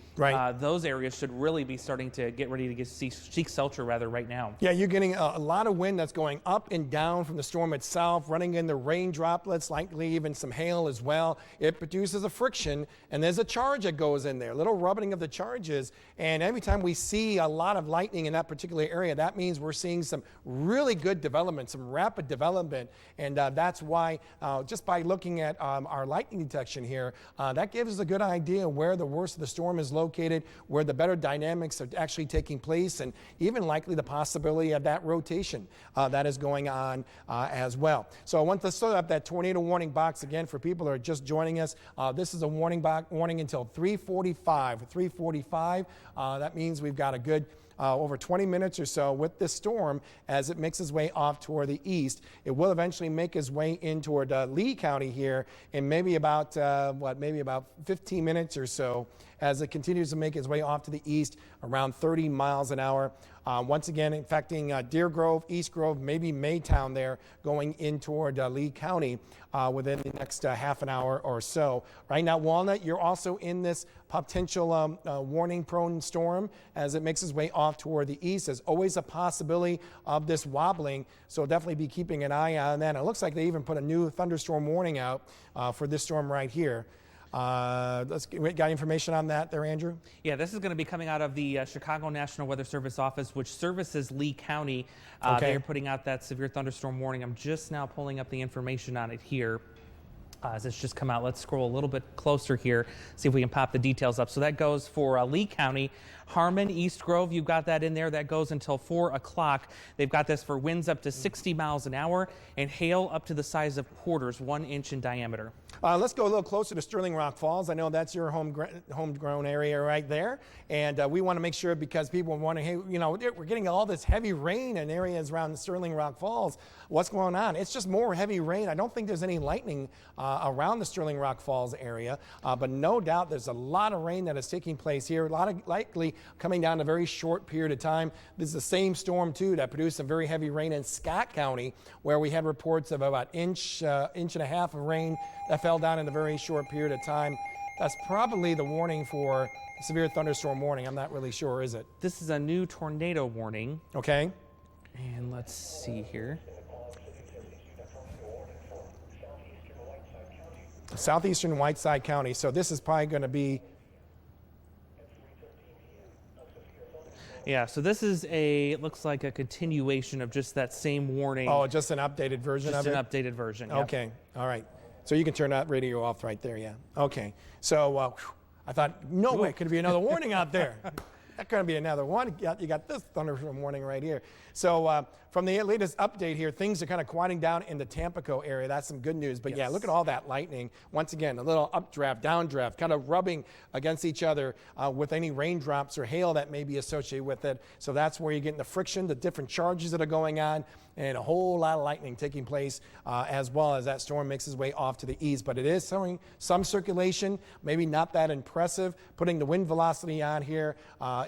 those areas should really be starting to get ready to see shelter rather right now. Yeah, you're getting a lot of wind that's going up and down from the storm itself, running in the rain droplets, likely even some hail as well. It produces a friction, and there's a charge that goes in there, a little rubbing of the charges. And every time we see a lot of lightning in that particular area, that means we're seeing some really good development, some rapid development. And that's why just by looking at our lightning detection here, that gives us a good idea where the worst of the storm is located, where the better dynamics are actually taking place, and even likely the possibility of that rotation that is going on as well. So I want to set up that tornado warning box again for people who are just joining us. This is a warning until 3:45. 3:45. That means we've got a good over 20 minutes or so with this storm as it makes its way off toward the east. It will eventually make its way in toward Lee County here in maybe about 15 minutes or so. as it continues to make its way off to the east around 30 miles an hour. Once again, affecting Deer Grove, East Grove, maybe Maytown there, going in toward Lee County within the next half an hour or so. Right now, Walnut, you're also in this potential warning-prone storm as it makes its way off toward the east. There's always a possibility of this wobbling, so definitely be keeping an eye on that. It looks like they even put a new thunderstorm warning out for this storm right here. Got information on that there, Andrew? Yeah, this is going to be coming out of the Chicago National Weather Service office, which services Lee County. They're putting out that severe thunderstorm warning. I'm just now pulling up the information on it here. As it's just come out. Let's scroll a little bit closer here, see if we can pop the details up. So that goes for Lee County, Harmon, East Grove. You've got that in there. That goes until 4 o'clock. They've got this for winds up to 60 miles an hour and hail up to the size of quarters, 1 inch in diameter. Let's go a little closer to Sterling Rock Falls. I know that's your homegrown area right there. And we want to make sure, because people are wondering, hey, you know, we're getting all this heavy rain in areas around Sterling Rock Falls. What's going on? It's just more heavy rain. I don't think there's any lightning around the Sterling Rock Falls area, but no doubt there's a lot of rain that is taking place here, a lot of likely coming down in a very short period of time. This is the same storm, too, that produced some very heavy rain in Scott County, where we had reports of about inch and a half of rain that fell down in a very short period of time. That's probably the warning for severe thunderstorm warning. I'm not really sure, is it? This is a new tornado warning. Okay. And let's see here. Southeastern Whiteside County. So this is probably going to be... Yeah, so this is looks like a continuation of just that same warning. Oh, just an updated version of it? Just an updated version, yep. Okay, all right. So you can turn that radio off right there, yeah. Okay, so I thought, no way, could be another warning out there. That could be another one. You got this thunderstorm warning right here. So from the latest update here, things are kind of quieting down in the Tampico area. That's some good news. But yes, yeah, look at all that lightning. Once again, a little updraft, downdraft, kind of rubbing against each other with any raindrops or hail that may be associated with it. So that's where you're getting the friction, the different charges that are going on, and a whole lot of lightning taking place as well as that storm makes its way off to the east. But it is showing some circulation, maybe not that impressive. Putting the wind velocity on here,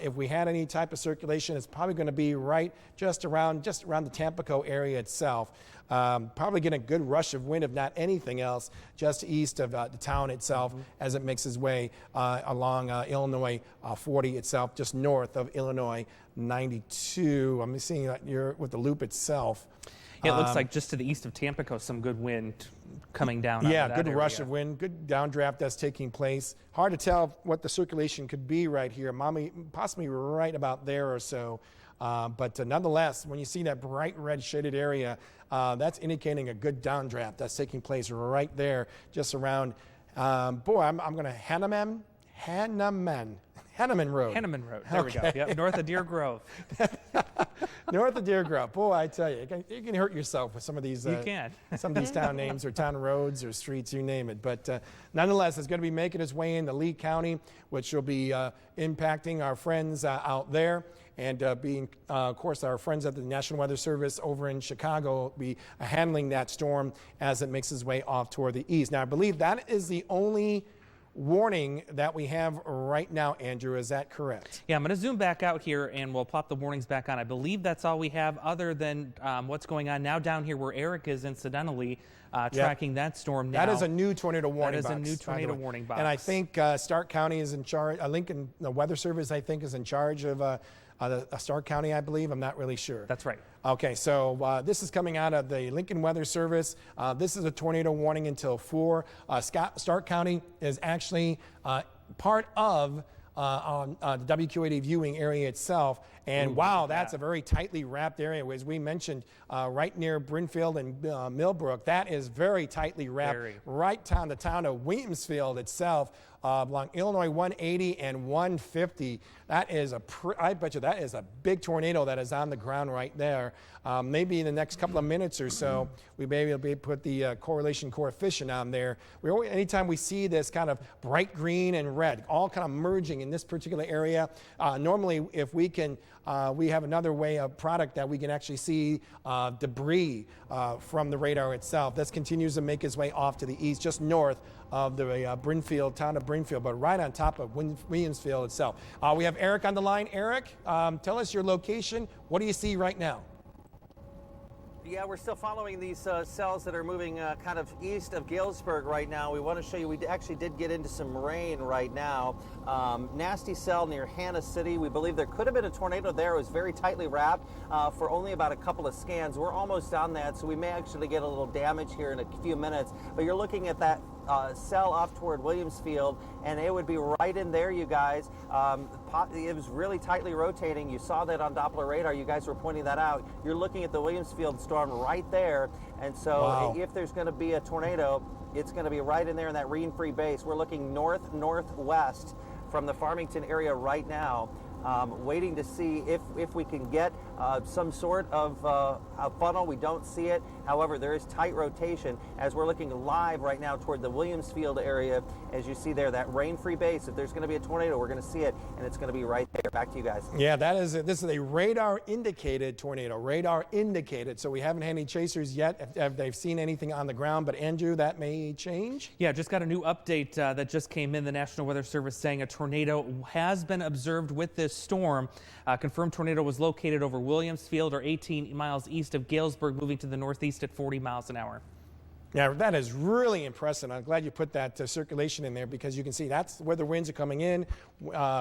if we had any type of circulation, it's probably going to be right just around the Tampico area itself. Probably getting a good rush of wind, if not anything else, just east of the town itself as it makes its way along Illinois 40 itself, just north of Illinois 92. I'm seeing that you're with the loop itself. Yeah, it looks like just to the east of Tampico, some good wind coming down. Yeah, good rush of wind, good downdraft that's taking place. Hard to tell what the circulation could be right here. Possibly right about there or so. But nonetheless, when you see that bright red shaded area, that's indicating a good downdraft that's taking place right there, just around, I'm going to Hanneman Road. Hanneman Road, there we go. Yep, north of Deer Grove. North of Deer Grove. Boy, I tell you, you can hurt yourself with some of these. You can. Some of these town names or town roads or streets, you name it. But nonetheless, it's going to be making its way into Lee County, which will be impacting our friends out there. And being, of course, our friends at the National Weather Service over in Chicago will be handling that storm as it makes its way off toward the east. Now, I believe that is the only warning that we have right now, Andrew. Is that correct? Yeah, I'm going to zoom back out here and we'll pop the warnings back on. I believe that's all we have other than what's going on now down here where Eric is incidentally tracking that storm now. That is a new tornado warning box. That is a new tornado warning box. And I think Stark County is in charge, Lincoln, the Weather Service, I think, is in charge of Stark County, I believe. I'm not really sure. That's right. Okay, so this is coming out of the Lincoln Weather Service. This is a tornado warning until 4. Stark County is actually part of the WQAD viewing area itself. And wow, that's a very tightly wrapped area. As we mentioned, right near Brinfield and Millbrook, that is very tightly wrapped. Right down the town of Williamsfield itself, along Illinois 180 and 150. That is I bet you that is a big tornado that is on the ground right there. Maybe in the next couple of minutes or so, we may be able to put the correlation coefficient on there. Anytime we see this kind of bright green and red, all kind of merging in this particular area, normally if we can we have another way of product that we can actually see debris from the radar itself. This continues to make its way off to the east, just north of the Brinfield, town of Brinfield, but right on top of Williamsfield itself. We have Eric on the line. Eric, tell us your location. What do you see right now? Yeah, we're still following these cells that are moving kind of east of Galesburg right now. We want to show you, we actually did get into some rain right now. Nasty cell near Hannah City. We believe there could have been a tornado there. It was very tightly wrapped for only about a couple of scans. We're almost on that, so we may actually get a little damage here in a few minutes. But you're looking at that cell off toward Williamsfield, and it would be right in there, you guys. It was really tightly rotating. You saw that on Doppler radar. You guys were pointing that out. You're looking at the Williamsfield storm right there, and so if there's going to be a tornado, it's going to be right in there in that rain-free base. We're looking north-northwest from the Farmington area right now. Waiting to see if we can get some sort of a funnel. We don't see it. However, there is tight rotation as we're looking live right now toward the Williamsfield area. As you see there, that rain-free base, if there's going to be a tornado, we're going to see it, and it's going to be right there. Back to you guys. Yeah, this is a radar-indicated tornado, radar-indicated. So we haven't had any chasers yet if they've seen anything on the ground. But Andrew, that may change? Yeah, just got a new update that just came in. The National Weather Service saying a tornado has been observed with this storm. Confirmed tornado was located over Williamsfield, or 18 miles east of Galesburg, moving to the northeast at 40 miles an hour. Yeah, that is really impressive. I'm glad you put that circulation in there, because you can see that's where the winds are coming in,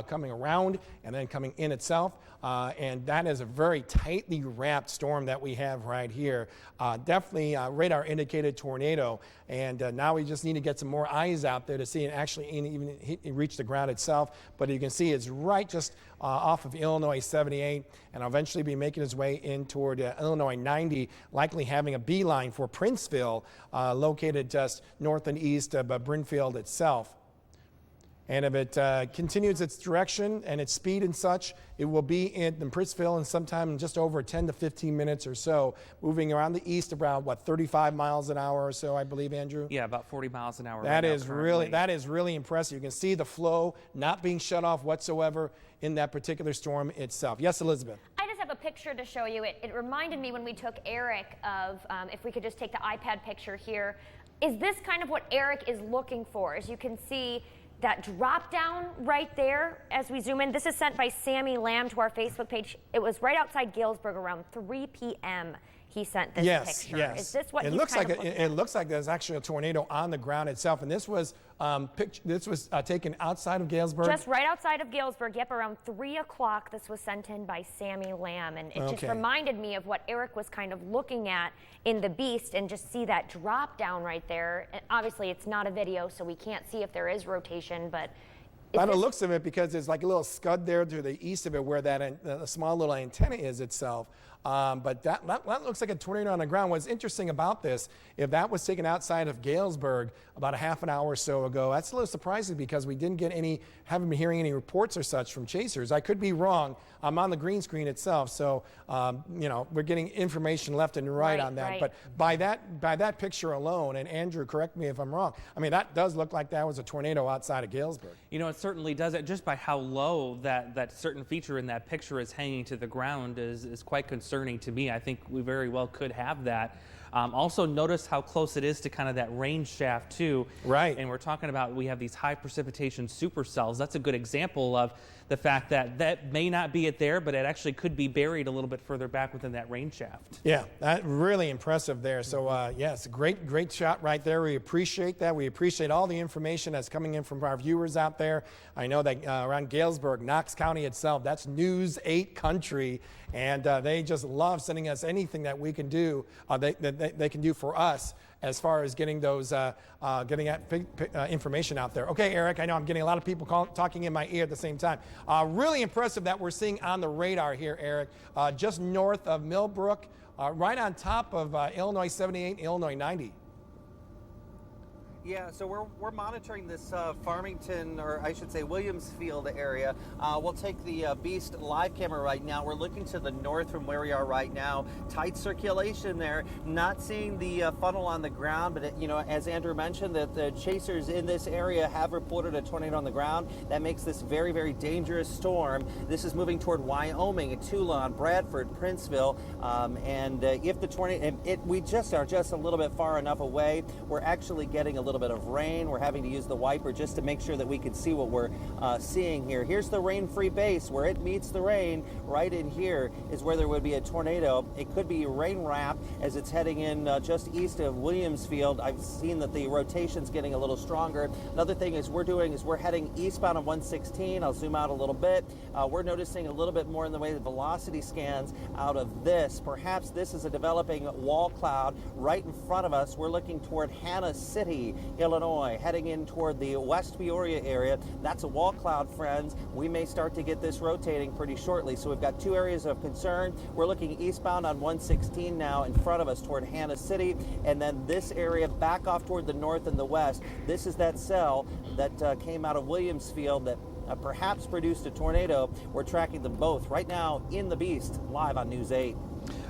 coming around, and then coming in itself. And that is a very tightly wrapped storm that we have right here. Definitely radar indicated tornado. And now we just need to get some more eyes out there to see it actually even reach the ground itself. But you can see it's right just off of Illinois 78, and eventually be making its way in toward Illinois 90, likely having a beeline for Princeville, located just north and east of Brinfield itself. And if it continues its direction and its speed and such, it will be in Princeville in sometime in just over 10 to 15 minutes or so, moving around the east around, 35 miles an hour or so, I believe, Andrew? Yeah, about 40 miles an hour. That is really impressive. You can see the flow not being shut off whatsoever in that particular storm itself. Yes, Elizabeth? I just have a picture to show you. It reminded me when we took Eric of, if we could just take the iPad picture here, is this kind of what Eric is looking for? As you can see, that drop down right there as we zoom in. This is sent by Sammy Lamb to our Facebook page. It was right outside Galesburg around 3 p.m. He sent this picture. Yes. Is this what it looks like? It looks like there's actually a tornado on the ground itself, and this was taken outside of Galesburg. Just right outside of Galesburg. Yep, around 3 o'clock. This was sent in by Sammy Lamb, and it just reminded me of what Eric was kind of looking at in the Beast, and just see that drop down right there. And obviously, it's not a video, so we can't see if there is rotation, but. By the looks of it, because there's like a little scud there to the east of it where that small little antenna is itself. But that looks like a tornado on the ground. What's interesting about this, if that was taken outside of Galesburg about a half an hour or so ago, that's a little surprising, because we haven't been hearing any reports or such from chasers. I could be wrong. I'm on the green screen itself, so we're getting information left and right on that. But by that picture alone, and Andrew, correct me if I'm wrong, I mean, that does look like that was a tornado outside of Galesburg. You know, it certainly does. It just by how low that certain feature in that picture is hanging to the ground is quite concerning to me. I think we very well could have that. Also, notice how close it is to kind of that range shaft too. Right. And we're talking about, we have these high precipitation supercells. That's a good example of the fact that may not be it there, but it actually could be buried a little bit further back within that range shaft. Yeah, that really impressive there. So yes, great shot right there. We appreciate that. We appreciate all the information that's coming in from our viewers out there. I know that around Galesburg, Knox County itself, that's News 8 country, and they just love sending us anything that we can do, they can do for us, as far as getting those getting that information out there. Okay, Eric, I know I'm getting a lot of people talking in my ear at the same time. Really impressive that we're seeing on the radar here, Eric, just north of Millbrook, right on top of Illinois 78 and Illinois 90. Yeah, so we're monitoring this Farmington, or I should say Williamsfield area. We'll take the Beast live camera right now. We're looking to the north from where we are right now. Tight circulation there. Not seeing the funnel on the ground, but you know, as Andrew mentioned, that the chasers in this area have reported a tornado on the ground. That makes this very, very dangerous storm. This is moving toward Wyoming, Toulon, Bradford, Princeville, and if the tornado, we just are just a little bit far enough away. We're actually getting a little bit of rain. We're having to use the wiper just to make sure that we can see what we're seeing here. Here's the rain-free base where it meets the rain. Right in here is where there would be a tornado. It could be rain wrap as it's heading in just east of Williamsfield. I've seen that the rotation's getting a little stronger. Another thing is we're heading eastbound on 116. I'll zoom out a little bit. We're noticing a little bit more in the way of velocity scans out of this. Perhaps this is a developing wall cloud right in front of us. We're looking toward Hannah City, Illinois, heading in toward the West Peoria area. That's a wall cloud, friends. We may start to get this rotating pretty shortly. So we've got two areas of concern. We're looking eastbound on 116 now in front of us toward Hannah City, and then this area back off toward the north and the west. This is that cell that came out of Williamsfield that perhaps produced a tornado. We're tracking them both right now in the Beast, live on News 8.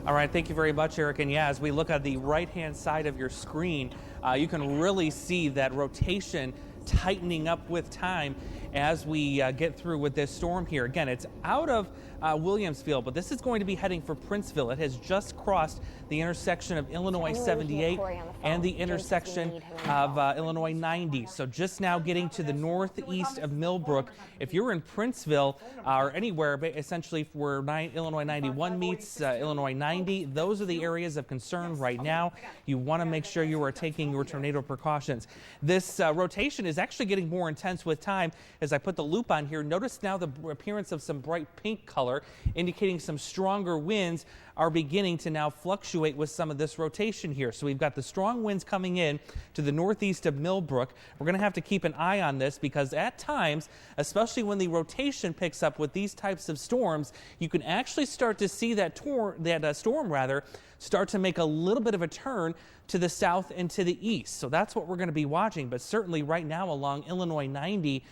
All right, thank you very much, Eric. And yeah, as we look at the right-hand side of your screen, you can really see that rotation tightening up with time as we get through with this storm here. Again, it's out of Williamsfield, but this is going to be heading for Princeville. It has just crossed the intersection of Illinois 78 and the intersection of Illinois 90. So just now getting to the northeast of Millbrook. If you're in Princeville or anywhere essentially where Illinois 91 meets Illinois 90, those are the areas of concern right now. You want to make sure you are taking your tornado precautions. This rotation is actually getting more intense with time. As I put the loop on here, notice now the appearance of some bright pink color, indicating some stronger winds are beginning to now fluctuate with some of this rotation here. So we've got the strong winds coming in to the northeast of Millbrook. We're going to have to keep an eye on this because at times, especially when the rotation picks up with these types of storms, you can actually start to see that storm start to make a little bit of a turn to the south and to the east. So that's what we're going to be watching. But certainly right now along Illinois 90,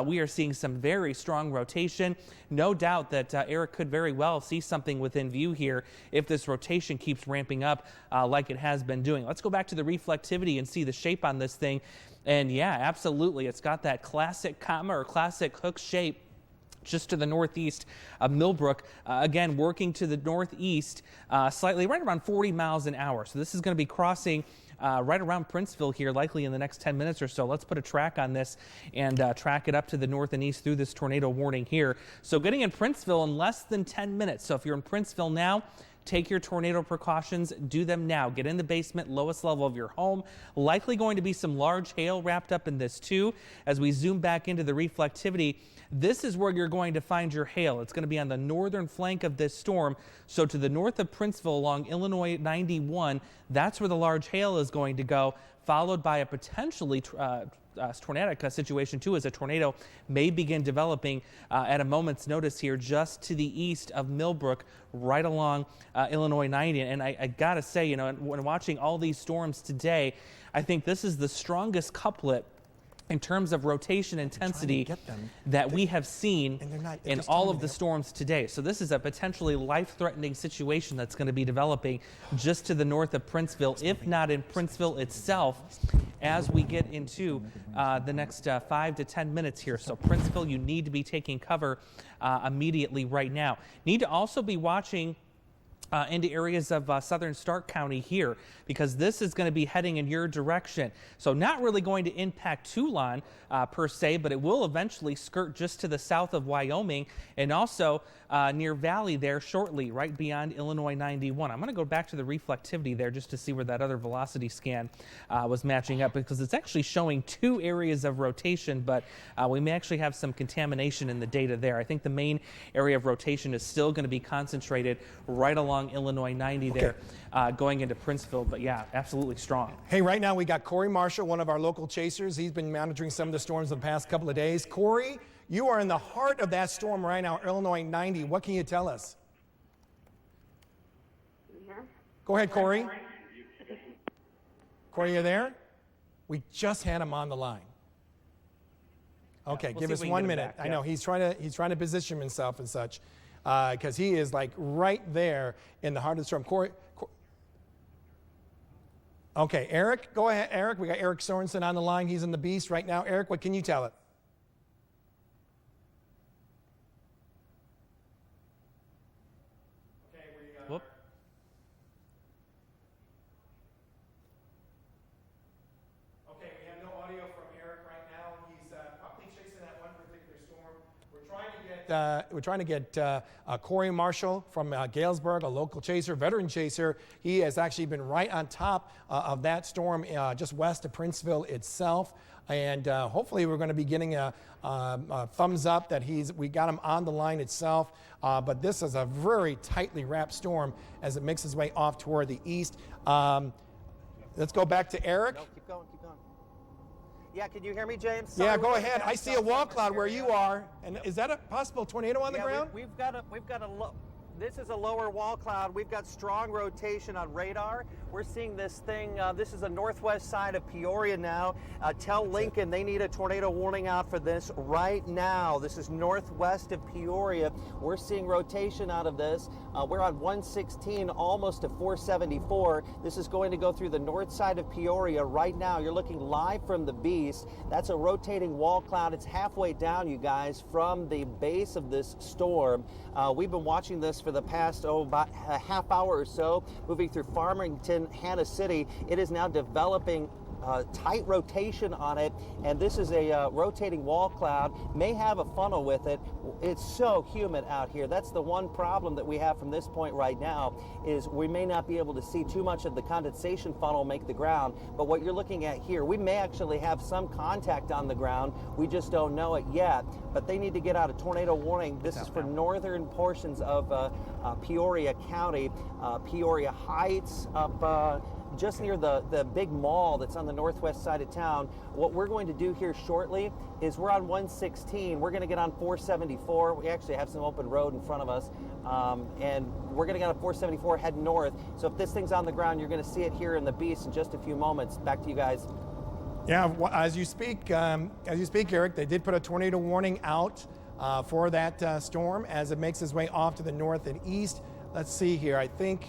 we are seeing some very strong rotation. No doubt that Eric could very well see something within view here if this rotation keeps ramping up like it has been doing. Let's go back to the reflectivity and see the shape on this thing. And yeah, absolutely. It's got that classic comma or classic hook shape just to the northeast of Millbrook. Again, working to the northeast, slightly right around 40 miles an hour. So this is going to be crossing right around Princeville here, likely in the next 10 minutes or so. Let's put a track on this and track it up to the north and east through this tornado warning here. So getting in Princeville in less than 10 minutes. So if you're in Princeville now, take your tornado precautions, do them now. Get in the basement, lowest level of your home. Likely going to be some large hail wrapped up in this too. As we zoom back into the reflectivity, this is where you're going to find your hail. It's going to be on the northern flank of this storm. So to the north of Princeville along Illinois 91, that's where the large hail is going to go, followed by a potentially tornadic situation too, as a tornado may begin developing at a moment's notice here just to the east of Millbrook, right along Illinois 90. And I gotta say, you know, when watching all these storms today, I think this is the strongest couplet in terms of rotation intensity that we have seen in all of the storms today. So this is a potentially life-threatening situation that's going to be developing just to the north of Princeville, if not in Princeville itself, as we get into the next 5 to 10 minutes here. So Princeville, you need to be taking cover immediately right now. Need to also be watching into areas of southern Stark County here, because this is going to be heading in your direction. So not really going to impact Toulon per se, but it will eventually skirt just to the south of Wyoming and also near Valley there shortly, right beyond Illinois 91. I'm going to go back to the reflectivity there just to see where that other velocity scan was matching up, because it's actually showing two areas of rotation, but we may actually have some contamination in the data there. I think the main area of rotation is still going to be concentrated right along Illinois 90 there, going into Princeville. But yeah, absolutely strong. Hey, right now we got Corey Marshall, one of our local chasers. He's been monitoring some of the storms the past couple of days. Corey, you are in the heart of that storm right now, Illinois 90. What can you tell us? Go ahead, Corey. Corey, you there? We just had him on the line. Okay, we'll give see us if we can 1 get him minute. back, I know he's trying to position himself and such, because he is like right there in the heart of the storm. Okay, Eric, go ahead. Eric, we got Eric Sorensen on the line. He's in the Beast right now. Eric, what can you tell it? Whoop. Okay, we have no audio from Eric right now. He's probably chasing that one particular storm. We're trying to get Corey Marshall from Galesburg, a local chaser, veteran chaser. He has actually been right on top of that storm just west of Princeville itself. And hopefully we're going to be getting a thumbs up that we got him on the line itself. But this is a very tightly wrapped storm as it makes its way off toward the east. Let's go back to Eric. No, keep going, keep going. Yeah, can you hear me, James? Yeah, Sorry, go ahead. I see a wall cloud where you are. And is that a possible tornado on the ground? We've got this is a lower wall cloud. We've got strong rotation on radar. We're seeing this thing. This is the northwest side of Peoria now. Tell Lincoln they need a tornado warning out for this right now. This is northwest of Peoria. We're seeing rotation out of this. We're on 116, almost to 474. This is going to go through the north side of Peoria right now. You're looking live from the Beast. That's a rotating wall cloud. It's halfway down, you guys, from the base of this storm. We've been watching this for the past, about a half hour or so, moving through Farmington, Hannah City. It is now developing tight rotation on it, and this is a rotating wall cloud. May have a funnel with it. It's so humid out here. That's the one problem that we have from this point right now, is we may not be able to see too much of the condensation funnel make the ground. But what you're looking at here, we may actually have some contact on the ground. We just don't know it yet. But they need to get out a tornado warning. This is for northern portions of Peoria County, Peoria Heights, up just near the big mall that's on the northwest side of town. What we're going to do here shortly is we're on 116. We're going to get on 474. We actually have some open road in front of us. And we're going to get on 474, head north. So if this thing's on the ground, you're going to see it here in the Beast in just a few moments. Back to you guys. Yeah, as you speak, Eric, they did put a tornado warning out for that storm as it makes its way off to the north and east. Let's see here. I think...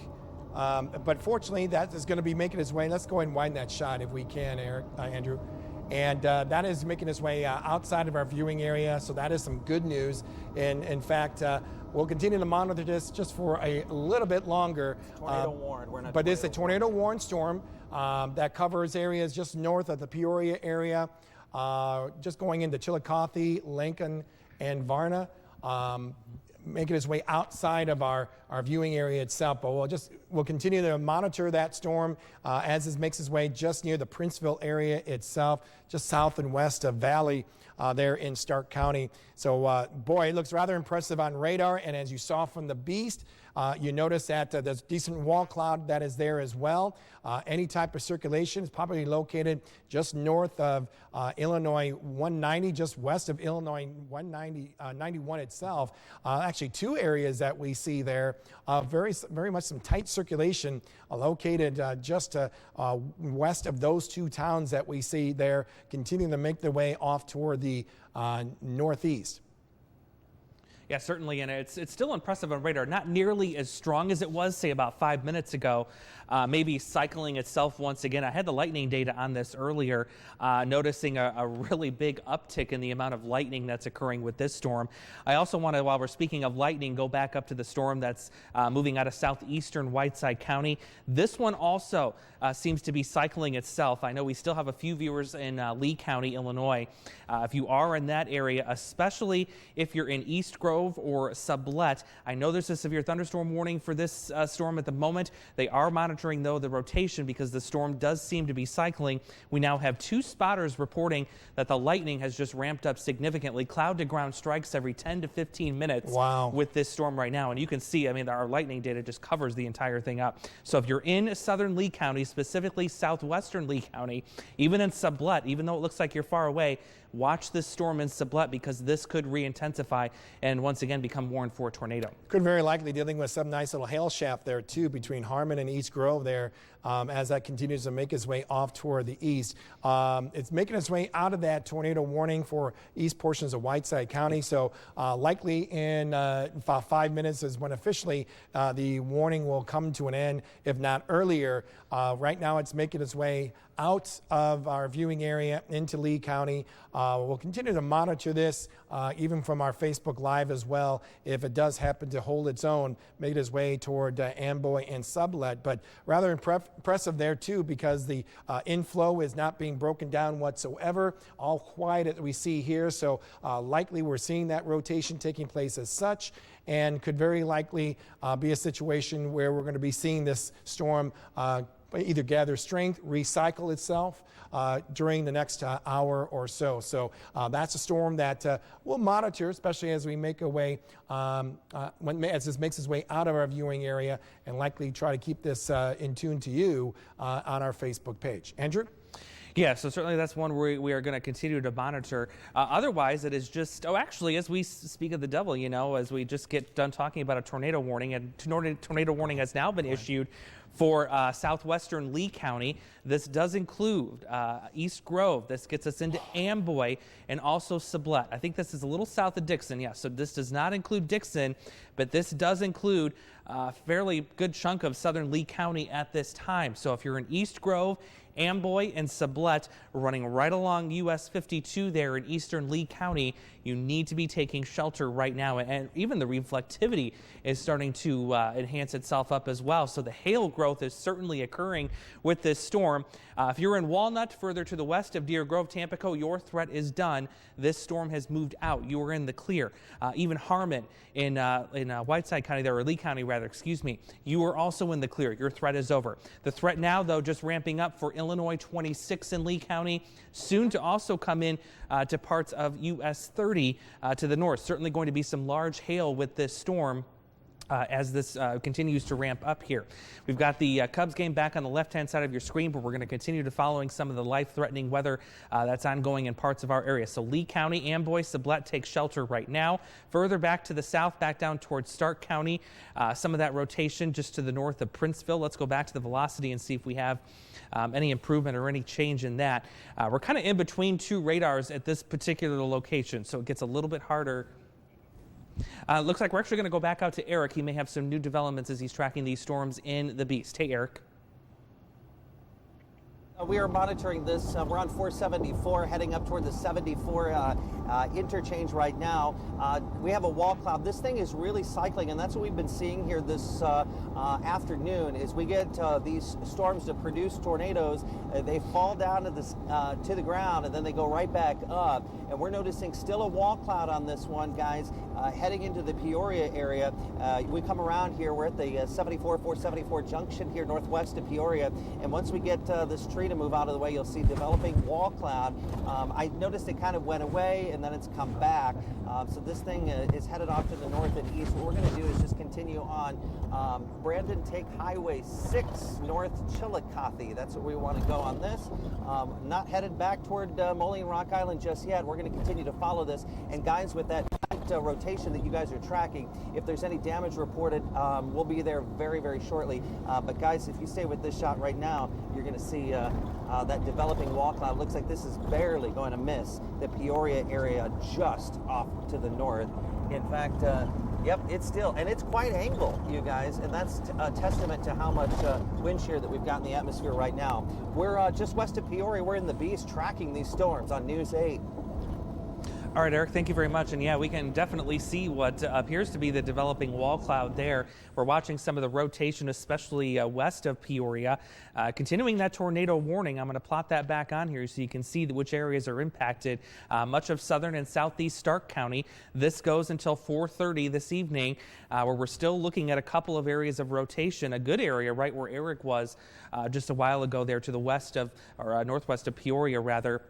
but fortunately, that is going to be making its way. Let's go ahead and widen that shot if we can, Andrew. And that is making its way outside of our viewing area, so that is some good news. And in fact, we'll continue to monitor this just for a little bit longer. Tornado warned. We're not. But it's a tornado warned storm that covers areas just north of the Peoria area, just going into Chillicothe, Lincoln, and Varna. Making its way outside of our viewing area itself, but we'll continue to monitor that storm as it makes its way just near the Princeville area itself, just south and west of Valley there in Stark County. So boy, it looks rather impressive on radar, and as you saw from the Beast, you notice that there's decent wall cloud that is there as well. Any type of circulation is probably located just north of Illinois 190, just west of Illinois 91 itself. Actually, two areas that we see there, very much some tight circulation located just west of those two towns that we see there, continuing to make their way off toward the northeast. Yeah, certainly, and it's still impressive on radar. Not nearly as strong as it was, say, about 5 minutes ago. Maybe cycling itself once again. I had the lightning data on this earlier, noticing a really big uptick in the amount of lightning that's occurring with this storm. I also want to, while we're speaking of lightning, go back up to the storm that's moving out of southeastern Whiteside County. This one also seems to be cycling itself. I know we still have a few viewers in Lee County, Illinois. If you are in that area, especially if you're in East Grove or Sublette, I know there's a severe thunderstorm warning for this storm at the moment. They are monitoring, though, the rotation because the storm does seem to be cycling. We now have 2 spotters reporting that the lightning has just ramped up significantly. Cloud to ground strikes every 10 to 15 minutes with this storm right now. And you can see, I mean, our lightning data just covers the entire thing up. So if you're in southern Lee County, specifically southwestern Lee County, even in Sublette, even though it looks like you're far away, watch this storm in Sublette because this could re-intensify. And once again become warned for a tornado. Could very likely dealing with some nice little hail shaft there too between Harmon and East Grove there as that continues to make its way off toward the east. It's making its way out of that tornado warning for east portions of Whiteside County. So likely in about 5 minutes is when officially the warning will come to an end, if not earlier. Right now it's making its way out of our viewing area into Lee County. We'll continue to monitor this even from our Facebook Live as well if it does happen to hold its own, make its way toward Amboy and Sublet. But rather impressive there too, because the inflow is not being broken down whatsoever, all quiet as we see here. So likely we're seeing that rotation taking place as such, and could very likely be a situation where we're going to be seeing this storm either gather strength, recycle itself during the next hour or so. So that's a storm that we'll monitor, especially as we make our way, as this makes its way out of our viewing area, and likely try to keep this in tune to you on our Facebook page. Andrew? Yeah, so certainly that's one we are going to continue to monitor. Otherwise, it is just, actually, as we speak of the devil, you know, as we just get done talking about a tornado warning, and tornado warning has now been issued for southwestern Lee County. This does include East Grove. This gets us into Amboy and also Sublet. I think this is a little south of Dixon, yes. So this does not include Dixon, but this does include a fairly good chunk of southern Lee County at this time. So if you're in East Grove, Amboy and Sublet, running right along US 52 there in eastern Lee County, you need to be taking shelter right now. And even the reflectivity is starting to enhance itself up as well. So the hail growth is certainly occurring with this storm. If you're in Walnut, further to the west of Deer Grove, Tampico, your threat is done. This storm has moved out. You are in the clear. Even Harmon in Whiteside County there, or Lee County rather, excuse me, you are also in the clear. Your threat is over. The threat now, though, just ramping up for Illinois 26 in Lee County, soon to also come in to parts of US 30 to the north. Certainly going to be some large hail with this storm as this continues to ramp up here. We've got the Cubs game back on the left-hand side of your screen, but we're going to continue to following some of the life-threatening weather that's ongoing in parts of our area. So Lee County, Amboy, Sublet take shelter right now. Further back to the south, back down towards Stark County, some of that rotation just to the north of Princeville. Let's go back to the velocity and see if we have any improvement or any change in that. We're kind of in between two radars at this particular location, so it gets a little bit harder. Looks like we're actually going to go back out to Eric. He may have some new developments as he's tracking these storms in the Beast. Hey, Eric. We are monitoring this. We're on 474 heading up toward the 74 interchange right now. We have a wall cloud. This thing is really cycling, and that's what we've been seeing here this afternoon. Is we get these storms that produce tornadoes. They fall down to the ground, and then they go right back up. And we're noticing still a wall cloud on this one, guys, heading into the Peoria area. We come around here. We're at the 474 junction here northwest of Peoria, and once we get this tree to move out of the way, you'll see developing wall cloud. I noticed it kind of went away and then it's come back. So this thing is headed off to the north and east. What we're going to do is just continue on. Brandon, take Highway 6 north Chillicothe. That's what we want to go on this. Not headed back toward Moline Rock Island just yet. We're going to continue to follow this. And guys, with that rotation that you guys are tracking, if there's any damage reported, we'll be there very, very shortly. But guys, if you stay with this shot right now, you're going to see that developing wall cloud. Looks like this is barely going to miss the Peoria area just off to the north. In fact, yep, it's still, and it's quite angled, you guys, and that's a testament to how much wind shear that we've got in the atmosphere right now. We're just west of Peoria. We're in the Beast tracking these storms on News 8. All right, Eric, thank you very much. And yeah, we can definitely see what appears to be the developing wall cloud there. We're watching some of the rotation, especially west of Peoria. Continuing that tornado warning, I'm going to plot that back on here so you can see which areas are impacted. Much of southern and southeast Stark County. This goes until 4:30 this evening, where we're still looking at a couple of areas of rotation. A good area right where Eric was just a while ago there to the west of, or northwest of Peoria, rather.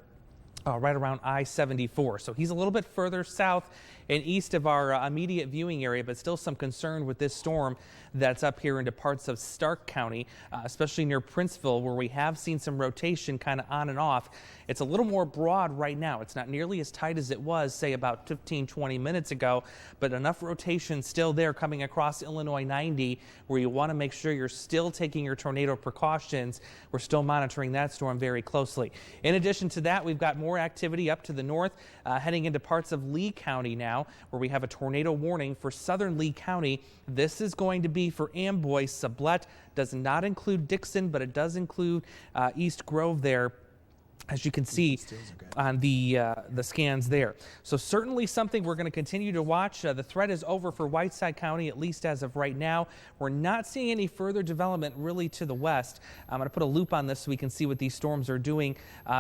right around I-74. So he's a little bit further south and east of our immediate viewing area, but still some concern with this storm that's up here into parts of Stark County, especially near Princeville, where we have seen some rotation kind of on and off. It's a little more broad right now. It's not nearly as tight as it was, say, about 15-20 minutes ago, but enough rotation still there coming across Illinois 90 where you want to make sure you're still taking your tornado precautions. We're still monitoring that storm very closely. In addition to that, we've got more activity up to the north, heading into parts of Lee County now, where we have a tornado warning for southern Lee County. This is going to be for Amboy. Sublette does not include Dixon, but it does include East Grove there, as you can see on the scans there. So certainly something we're going to continue to watch. The threat is over for Whiteside County, at least as of right now. We're not seeing any further development really to the west. I'm going to put a loop on this so we can see what these storms are doing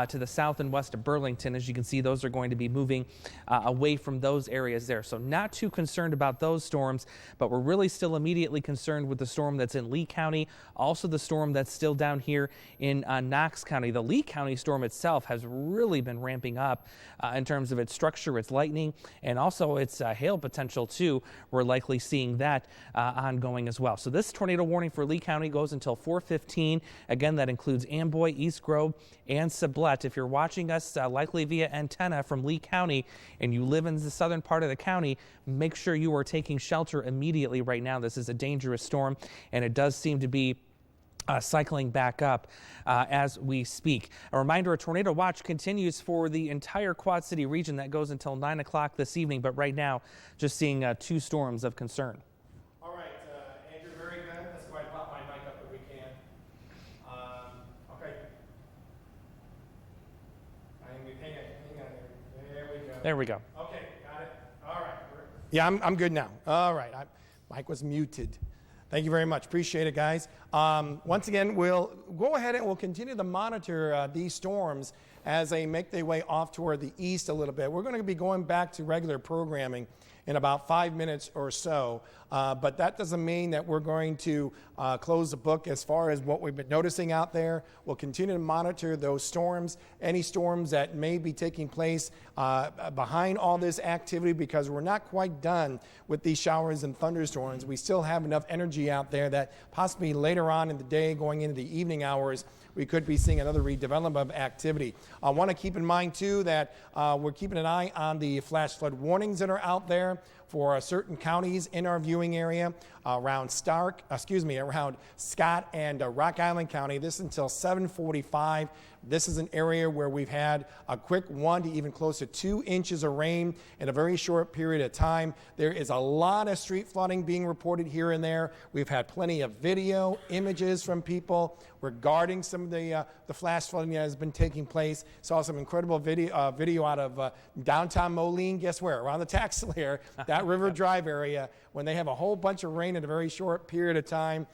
to the south and west of Burlington. As you can see, those are going to be moving away from those areas there. So not too concerned about those storms, but we're really still immediately concerned with the storm that's in Lee County, also the storm that's still down here in Knox County. The Lee County storm itself has really been ramping up in terms of its structure, its lightning, and also its hail potential too. We're likely seeing that ongoing as well. So this tornado warning for Lee County goes until 4:15. Again, that includes Amboy, East Grove, and Sublette. If you're watching us likely via antenna from Lee County and you live in the southern part of the county, make sure you are taking shelter immediately right now. This is a dangerous storm, and it does seem to be cycling back up as we speak. A reminder, a tornado watch continues for the entire Quad City region. That goes until 9 o'clock this evening, but right now just seeing 2 storms of concern. All right, Andrew, very good. Let's go ahead and pop my mic up if we can. Okay. Hang on there. There we go. There we go. Okay, got it. All right. Yeah, I'm good now. All right. Mike was muted. Thank you very much. Appreciate it, guys. Once again, we'll go ahead and we'll continue to monitor these storms as they make their way off toward the east a little bit. We're going to be going back to regular programming in about 5 minutes or so, but that doesn't mean that we're going to close the book as far as what we've been noticing out there. We'll continue to monitor those storms, any storms that may be taking place behind all this activity, because we're not quite done with these showers and thunderstorms. We still have enough energy out there that possibly later on in the day, going into the evening hours, we could be seeing another redevelopment of activity. I want to keep in mind, too, that we're keeping an eye on the flash flood warnings that are out there for certain counties in our viewing area around Scott and Rock Island County. This is until 7:45. This is an area where we've had a quick 1 to even close to 2 inches of rain in a very short period of time. There is a lot of street flooding being reported here and there. We've had plenty of video, images from people regarding some of the flash flooding that has been taking place. Saw some incredible video out of downtown Moline. Guess where? Around the tax layer, that River Drive area, when they have a whole bunch of rain in a very short period of time.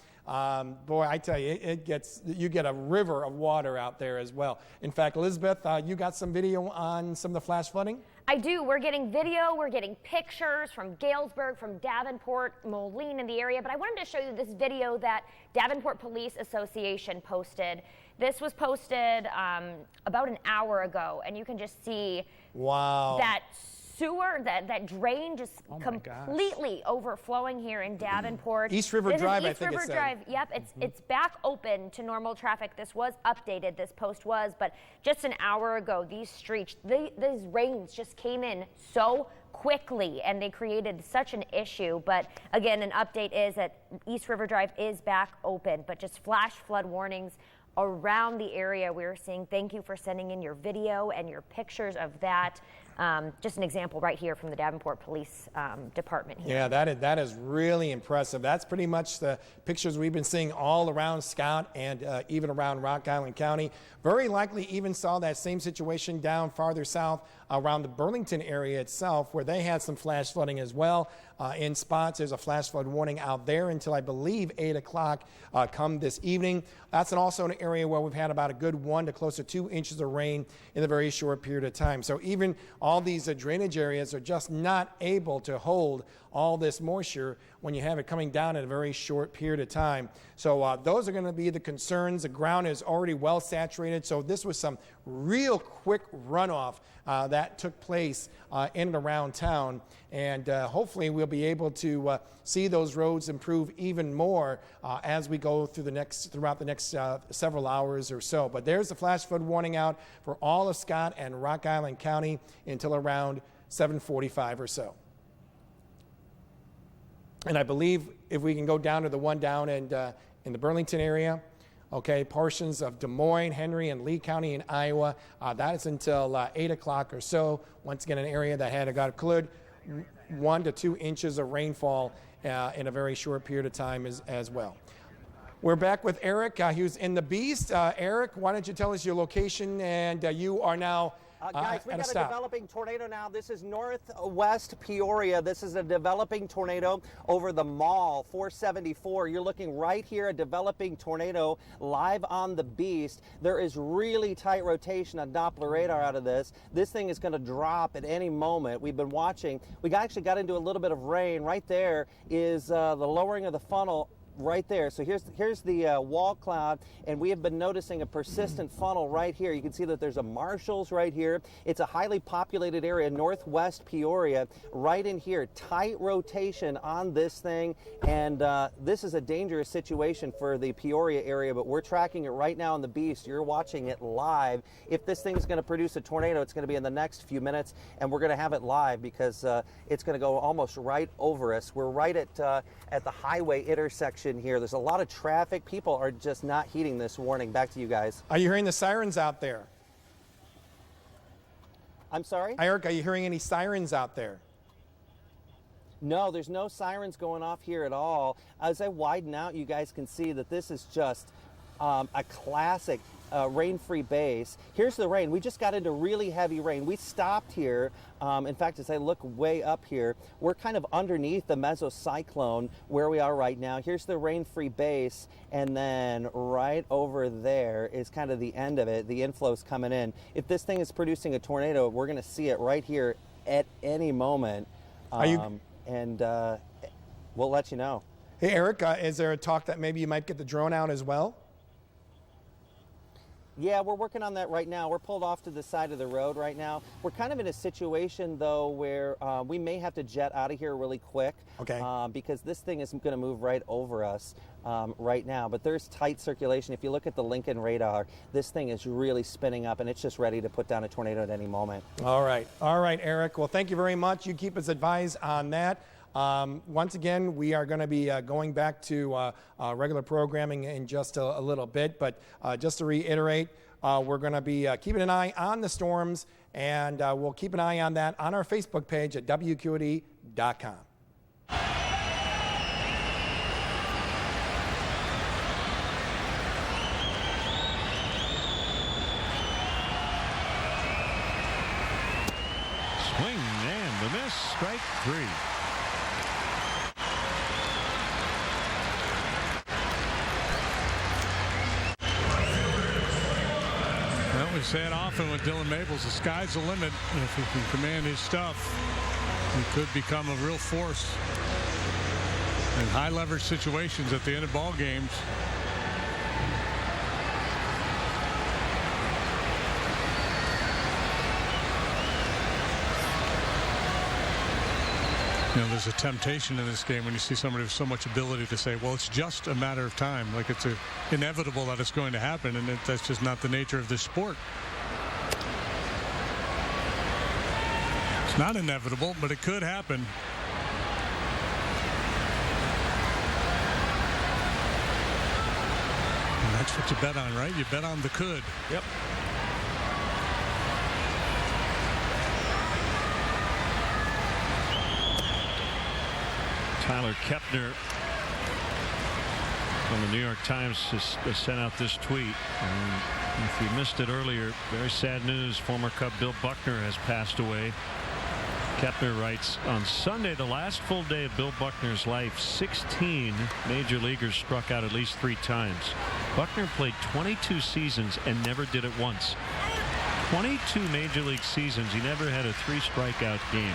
Boy, I tell you, you get a river of water out there as well. In fact, Elizabeth, you got some video on some of the flash flooding? I do. We're getting video, we're getting pictures from Galesburg, from Davenport, Moline in the area, but I wanted to show you this video that Davenport Police Association posted. This was posted about an hour ago, and you can just see that sewer, that drain just completely overflowing here in Davenport. East River Drive, I think East River Drive, yep, it's back open to normal traffic. This was updated, this post was, but just an hour ago, these streets, these rains just came in so quickly and they created such an issue. But again, an update is that East River Drive is back open, but just flash flood warnings around the area we're seeing. Thank you for sending in your video and your pictures of that. Just an example right here from the Davenport Police Department here. Yeah, that is really impressive. That's pretty much the pictures we've been seeing all around Scott and even around Rock Island County. Very likely even saw that same situation down farther south around the Burlington area itself, where they had some flash flooding as well. In spots, there's a flash flood warning out there until I believe 8 o'clock come this evening. That's also an area where we've had about a good 1 to close to 2 inches of rain in a very short period of time. So even all these drainage areas are just not able to hold all this moisture when you have it coming down in a very short period of time. So those are going to be the concerns. The ground is already well saturated, so this was some real quick runoff that took place in and around town, and hopefully we'll be able to see those roads improve even more as we go throughout the next several hours or so. But there's the flash flood warning out for all of Scott and Rock Island County until around 7:45 or so. And I believe if we can go down to the one down in the Burlington area, okay, portions of Des Moines, Henry, and Lee County in Iowa, that is until 8 o'clock or so. Once again, an area that had got cleared 1 to 2 inches of rainfall in a very short period of time as well. We're back with Eric, who's in the Beast. Eric, why don't you tell us your location, and you are now guys, we've got a developing tornado now. This is northwest Peoria. This is a developing tornado over the mall, 474. You're looking right here, a developing tornado live on the Beast. There is really tight rotation on Doppler radar out of this. This thing is going to drop at any moment. We've been watching. We actually got into a little bit of rain. Right there is the lowering of the funnel. Right there. So here's the wall cloud, and we have been noticing a persistent funnel right here. You can see that there's a Marshalls right here. It's a highly populated area, northwest Peoria, right in here. Tight rotation on this thing, and this is a dangerous situation for the Peoria area, but we're tracking it right now on the Beast. You're watching it live. If this thing is going to produce a tornado, it's going to be in the next few minutes, and we're going to have it live because it's going to go almost right over us. We're right at the highway intersection here. There's a lot of traffic. People are just not heeding this warning. Back to you guys. Are you hearing the sirens out there? I'm sorry? Eric, are you hearing any sirens out there? No, there's no sirens going off here at all. As I widen out, you guys can see that this is just a classic rain-free base. Here's the rain. We just got into really heavy rain. We stopped here. In fact, as I look way up here, we're kind of underneath the mesocyclone where we are right now. Here's the rain-free base, and then right over there is kind of the end of it. The inflow's coming in. If this thing is producing a tornado, we're going to see it right here at any moment. And we'll let you know. Hey, Eric, is there a talk that maybe you might get the drone out as well? Yeah, we're working on that right now. We're pulled off to the side of the road right now. We're kind of in a situation, though, where we may have to jet out of here really quick. Okay. Because this thing isn't going to move right over us right now. But there's tight circulation. If you look at the Lincoln radar, this thing is really spinning up, and it's just ready to put down a tornado at any moment. All right. All right, Eric. Well, thank you very much. You keep us advised on that. Once again, we are going to be going back to regular programming in just a little bit, but just to reiterate, we're going to be keeping an eye on the storms, and we'll keep an eye on that on our Facebook page at WQD.com. Swing and the miss, strike 3. We say it often with Dylan Maples, the sky's the limit. If he can command his stuff, he could become a real force in high leverage situations at the end of ball games. You know, there's a temptation in this game when you see somebody with so much ability to say, well, it's just a matter of time. Like it's inevitable that it's going to happen, and that's just not the nature of this sport. It's not inevitable, but it could happen. And that's what you bet on, right? You bet on the could. Yep. Tyler Kepner from the New York Times has sent out this tweet. And if you missed it earlier, very sad news. Former Cub Bill Buckner has passed away. Kepner writes, on Sunday, the last full day of Bill Buckner's life, 16 major leaguers struck out at least 3 times. Buckner played 22 seasons and never did it once. 22 major league seasons, he never had a 3 strikeout game.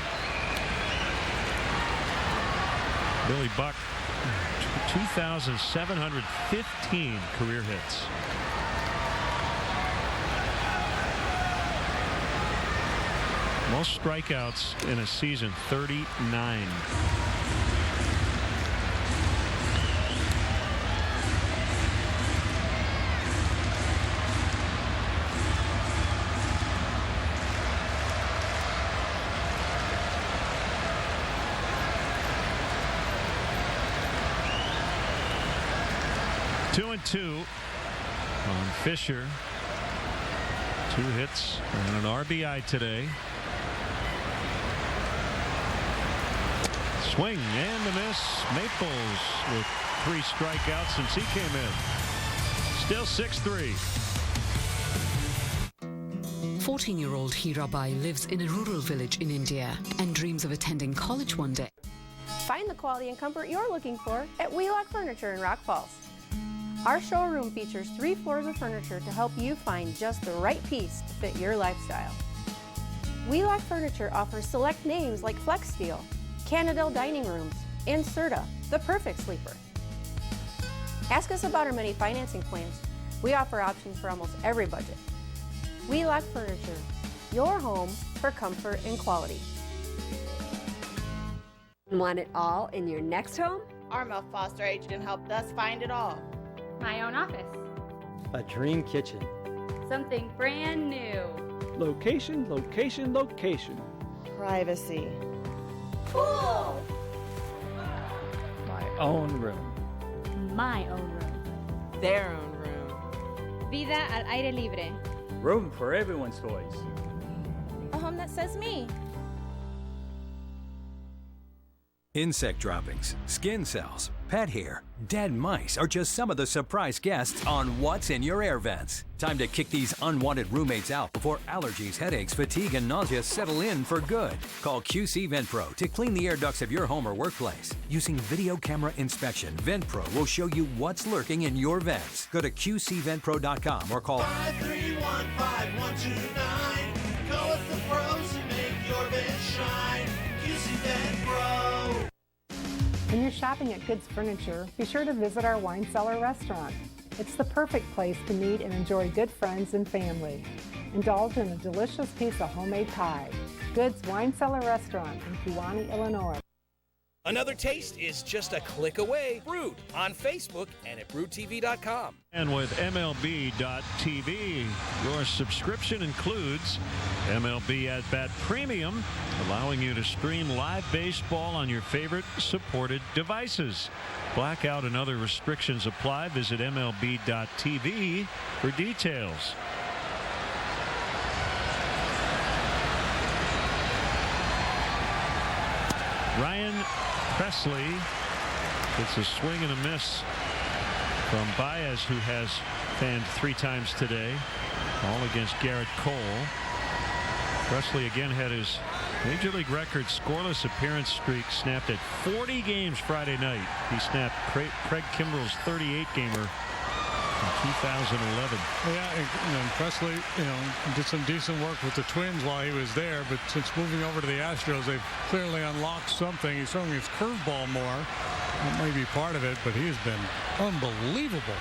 Billy Buck, 2,715 career hits. Most strikeouts in a season, 39. Two and two on Fisher. 2 hits and an RBI today. Swing and a miss. Maples with 3 strikeouts since he came in. Still 6-3. 14-year-old Hirabai lives in a rural village in India and dreams of attending college one day. Find the quality and comfort you're looking for at Wheelock Furniture in Rock Falls. Our showroom features 3 floors of furniture to help you find just the right piece to fit your lifestyle. Wheelock Furniture offers select names like Flex Steel, Canadell Dining Rooms, and Serta, the perfect sleeper. Ask us about our many financing plans. We offer options for almost every budget. Wheelock Furniture, your home for comfort and quality. Want it all in your next home? Our Milk Foster agent helped us find it all. My own office. A dream kitchen. Something brand new. Location, location, location. Privacy. Pool! My own room. My own room. Their own room. Vida al aire libre. Room for everyone's toys. A home that says me. Insect droppings, skin cells, pet hair, dead mice are just some of the surprise guests on What's in Your Air Vents. Time to kick these unwanted roommates out before allergies, headaches, fatigue, and nausea settle in for good. Call QC VentPro to clean the air ducts of your home or workplace. Using video camera inspection, VentPro will show you what's lurking in your vents. Go to QCVentPro.com or call 5315129. Go with the pros and make your vent shine. QC VentPro. When you're shopping at Goods Furniture, be sure to visit our Wine Cellar restaurant. It's the perfect place to meet and enjoy good friends and family. Indulge in a delicious piece of homemade pie. Goods Wine Cellar Restaurant in Kewanee, Illinois. Another taste is just a click away. Brewed on Facebook and at brewtv.com. And with MLB.tv, your subscription includes MLB At Bat Premium, allowing you to stream live baseball on your favorite supported devices. Blackout and other restrictions apply. Visit MLB.tv for details. Ryan Presley gets a swing and a miss from Baez, who has fanned 3 times today, all against Garrett Cole. Presley again had his Major League record scoreless appearance streak snapped at 40 games Friday night. He snapped Craig Kimbrell's 38-gamer in 2011. Yeah, and Presley, did some decent work with the Twins while he was there, but since moving over to the Astros, they've clearly unlocked something. He's throwing his curveball more. That may be part of it, but he has been unbelievable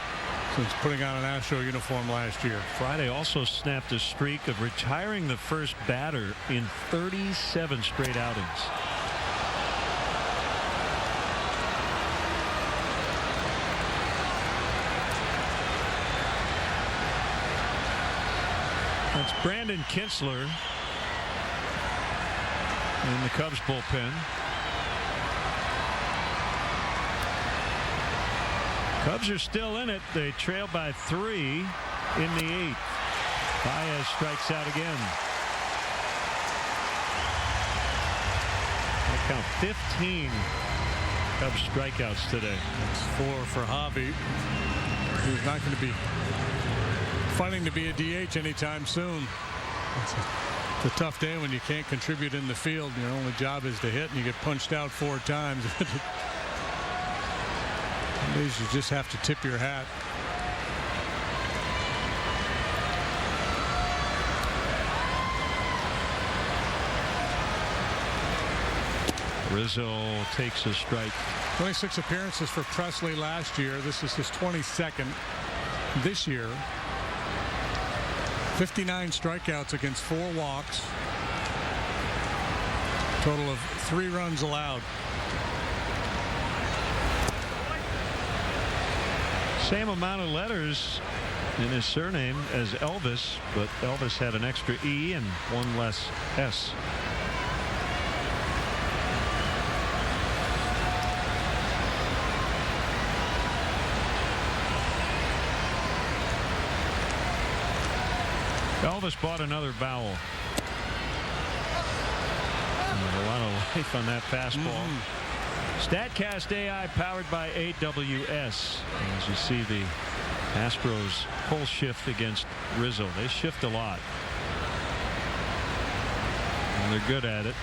since putting on an Astro uniform last year. Friday also snapped a streak of retiring the first batter in 37 straight outings. That's Brandon Kinsler in the Cubs bullpen. Cubs are still in it. They trail by 3 in the 8th. Baez strikes out again. I count 15 Cubs strikeouts today. That's 4 for Javi. He's not going to be fighting to be a DH anytime soon. It's a tough day when you can't contribute in the field. Your only job is to hit, and you get punched out 4 times. Some days you just have to tip your hat. Rizzo takes a strike. 26 appearances for Presley last year. This is his 22nd this year. 59 strikeouts against 4 walks. Total of 3 runs allowed. Same amount of letters in his surname as Elvis, but Elvis had an extra E and 1 less S. Elvis bought another vowel. A lot of life on that fastball. StatCast AI powered by AWS. As you see, the Astros pull shift against Rizzo. They shift a lot. And they're good at it.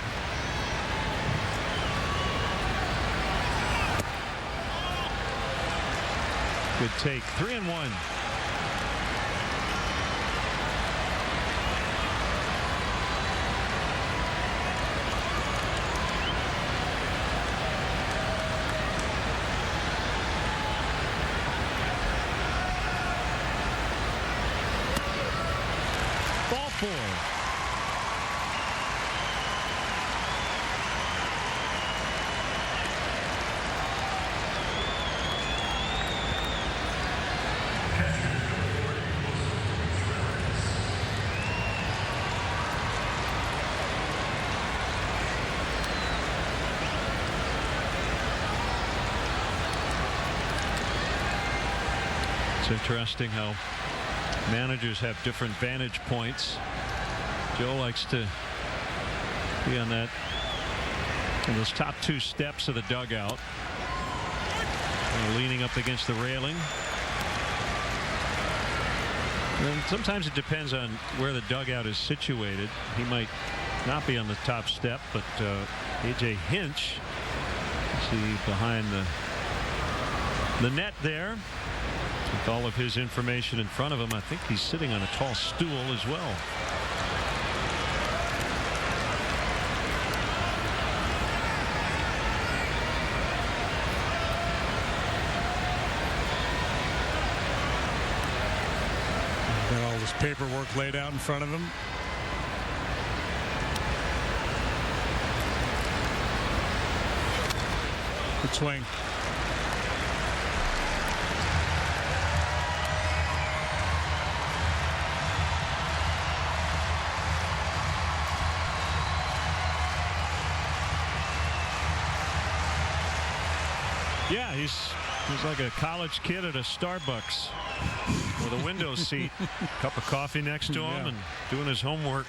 Good take. 3-1. Ball 4. It's interesting how managers have different vantage points. Joe likes to be on that, in those top 2 steps of the dugout, leaning up against the railing. And sometimes it depends on where the dugout is situated. He might not be on the top step, but A.J. Hinch, see behind the net there. With all of his information in front of him, I think he's sitting on a tall stool as well. Got all this paperwork laid out in front of him. Good swing. Yeah, he's like a college kid at a Starbucks with a window seat, cup of coffee next to him, and doing his homework.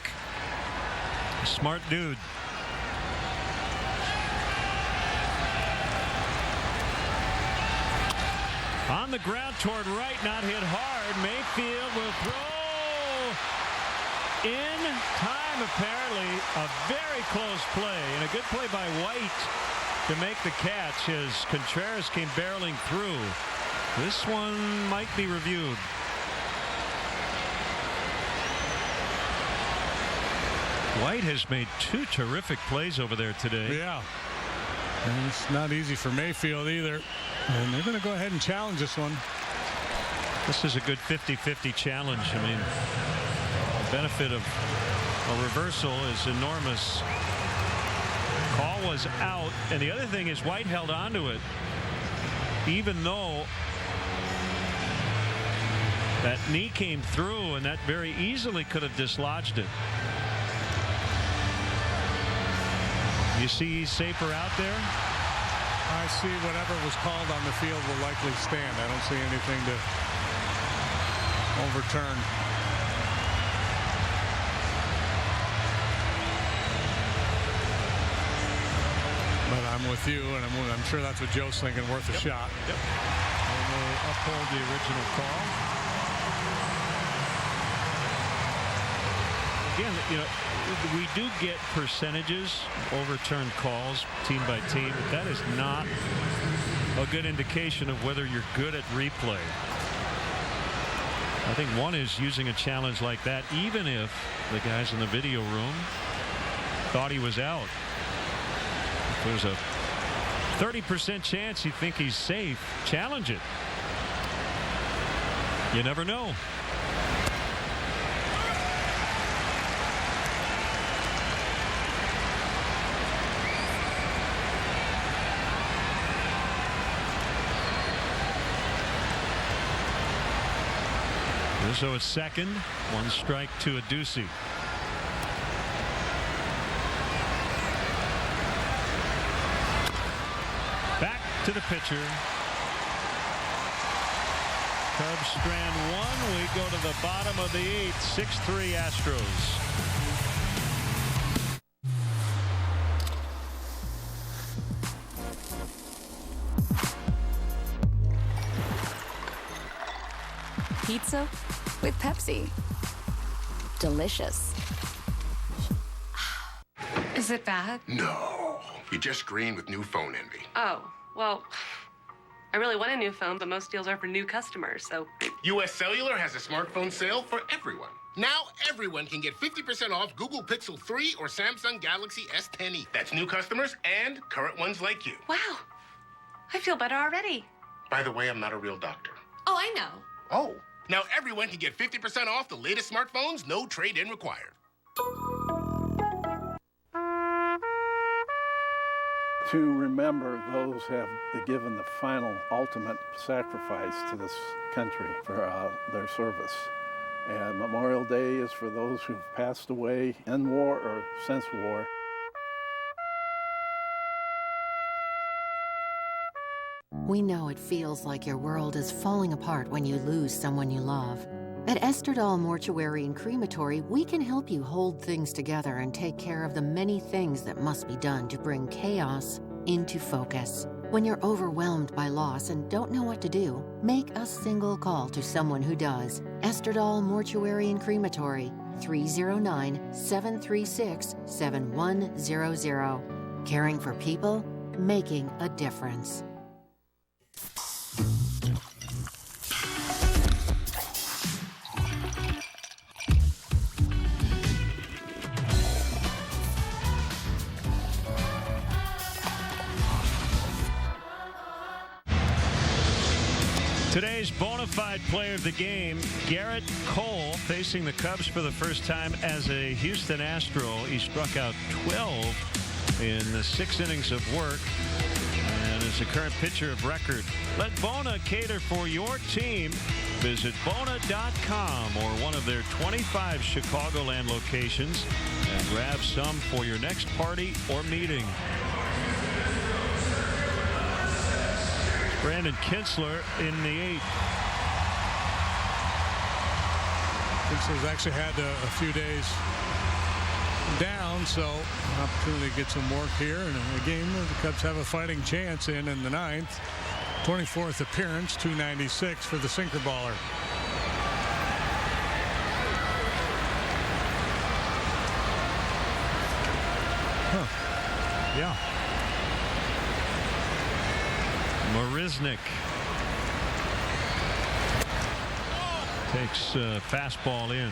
A smart dude. On the ground toward right, not hit hard. Mayfield will throw in time, apparently. A very close play, and a good play by White to make the catch as Contreras came barreling through. This one might be reviewed. White has made 2 terrific plays over there today. Yeah. And it's not easy for Mayfield either. And they're going to go ahead and challenge this one. This is a good 50-50 challenge. I mean, the benefit of a reversal is enormous. Call was out, and the other thing is White held on to it, even though that knee came through, and that very easily could have dislodged it. You see Saper out there? I see whatever was called on the field will likely stand. I don't see anything to overturn. But I'm with you, and I'm sure that's what Joe's thinking, worth a shot. Yep. And they uphold the original call. Again, you know, we do get percentages, overturned calls, team by team, but that is not a good indication of whether you're good at replay. I think one is using a challenge like that, even if the guys in the video room thought he was out. There's a 30% chance you think he's safe. Challenge it. You never know. So it's second, 1 strike to a Ducey. Back to the pitcher. Cubs strand 1. We go to the bottom of the 8th. 6-3 Astros. Pizza with Pepsi. Delicious. Is it bad? No. You just green with new phone envy. Oh, well, I really want a new phone, but most deals are for new customers, so. US Cellular has a smartphone sale for everyone. Now everyone can get 50% off Google Pixel 3 or Samsung Galaxy S10e. That's new customers and current ones like you. Wow. I feel better already. By the way, I'm not a real doctor. Oh, I know. Oh. Now everyone can get 50% off the latest smartphones, no trade-in required. To remember those who have given the final, ultimate sacrifice to this country for their service. And Memorial Day is for those who've passed away in war or since war. We know it feels like your world is falling apart when you lose someone you love. At Esterdal Mortuary and Crematory, we can help you hold things together and take care of the many things that must be done to bring chaos into focus. When you're overwhelmed by loss and don't know what to do, make a single call to someone who does. Esterdal Mortuary and Crematory, 309-736-7100. Caring for people, making a difference. Today's bona fide player of the game, Garrett Cole, facing the Cubs for the first time as a Houston Astro. He struck out 12 in the 6 innings of work and is the current pitcher of record. Let Bona cater for your team. Visit Bona.com or one of their 25 Chicagoland locations and grab some for your next party or meeting. Brandon Kinsler in the 8th. Kinsler's actually had a few days down, so an opportunity to get some work here. And a game where the Cubs have a fighting chance in the 9th. 24th appearance, 296 for the sinker baller. Yeah. Marisnik takes fastball in.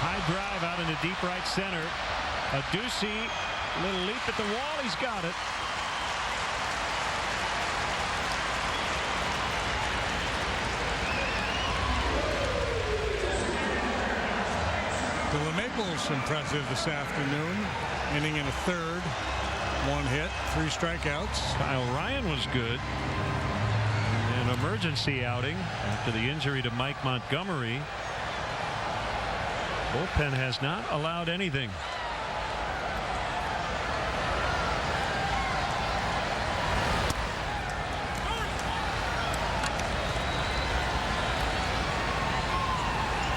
High drive out into deep right center. A Ducey, little leap at the wall. He's got it. The Maples impressive this afternoon. Inning in a third. 1 hit, 3 strikeouts. Kyle Ryan was good. An emergency outing after the injury to Mike Montgomery. Bullpen has not allowed anything.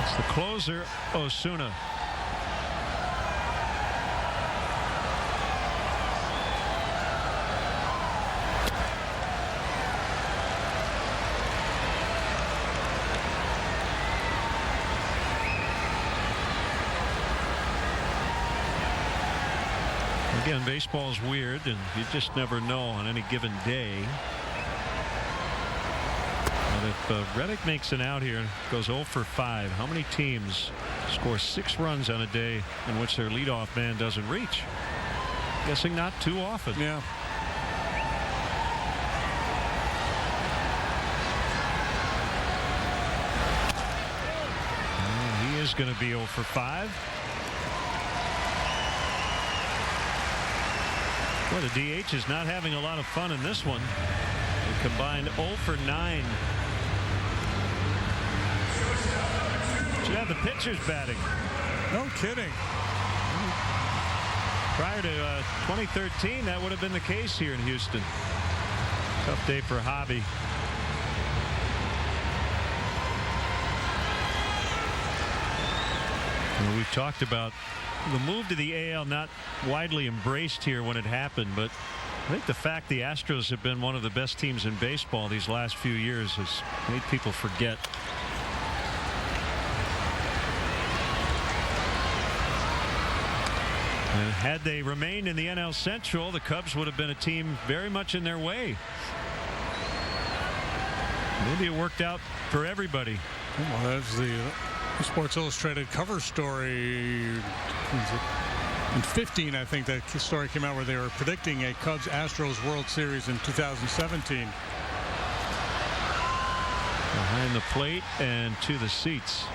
It's the closer, Osuna. Again, baseball's weird, and you just never know on any given day. But if Reddick makes an out here, goes 0 for 5, how many teams score 6 runs on a day in which their leadoff man doesn't reach? Guessing not too often. Yeah. He is going to be 0 for 5. Boy, the DH is not having a lot of fun in this one. They combined 0 for 9. Should have the pitchers batting. No kidding. Prior to 2013, that would have been the case here in Houston. Tough day for Hobby. Well, we've talked about the move to the AL not widely embraced here when it happened, but I think the fact the Astros have been one of the best teams in baseball these last few years has made people forget. And had they remained in the NL Central, the Cubs would have been a team very much in their way. Maybe it worked out for everybody. Well, that's the Sports Illustrated cover story. In 15, I think that story came out where they were predicting a Cubs-Astros World Series in 2017. Behind the plate and to the seats.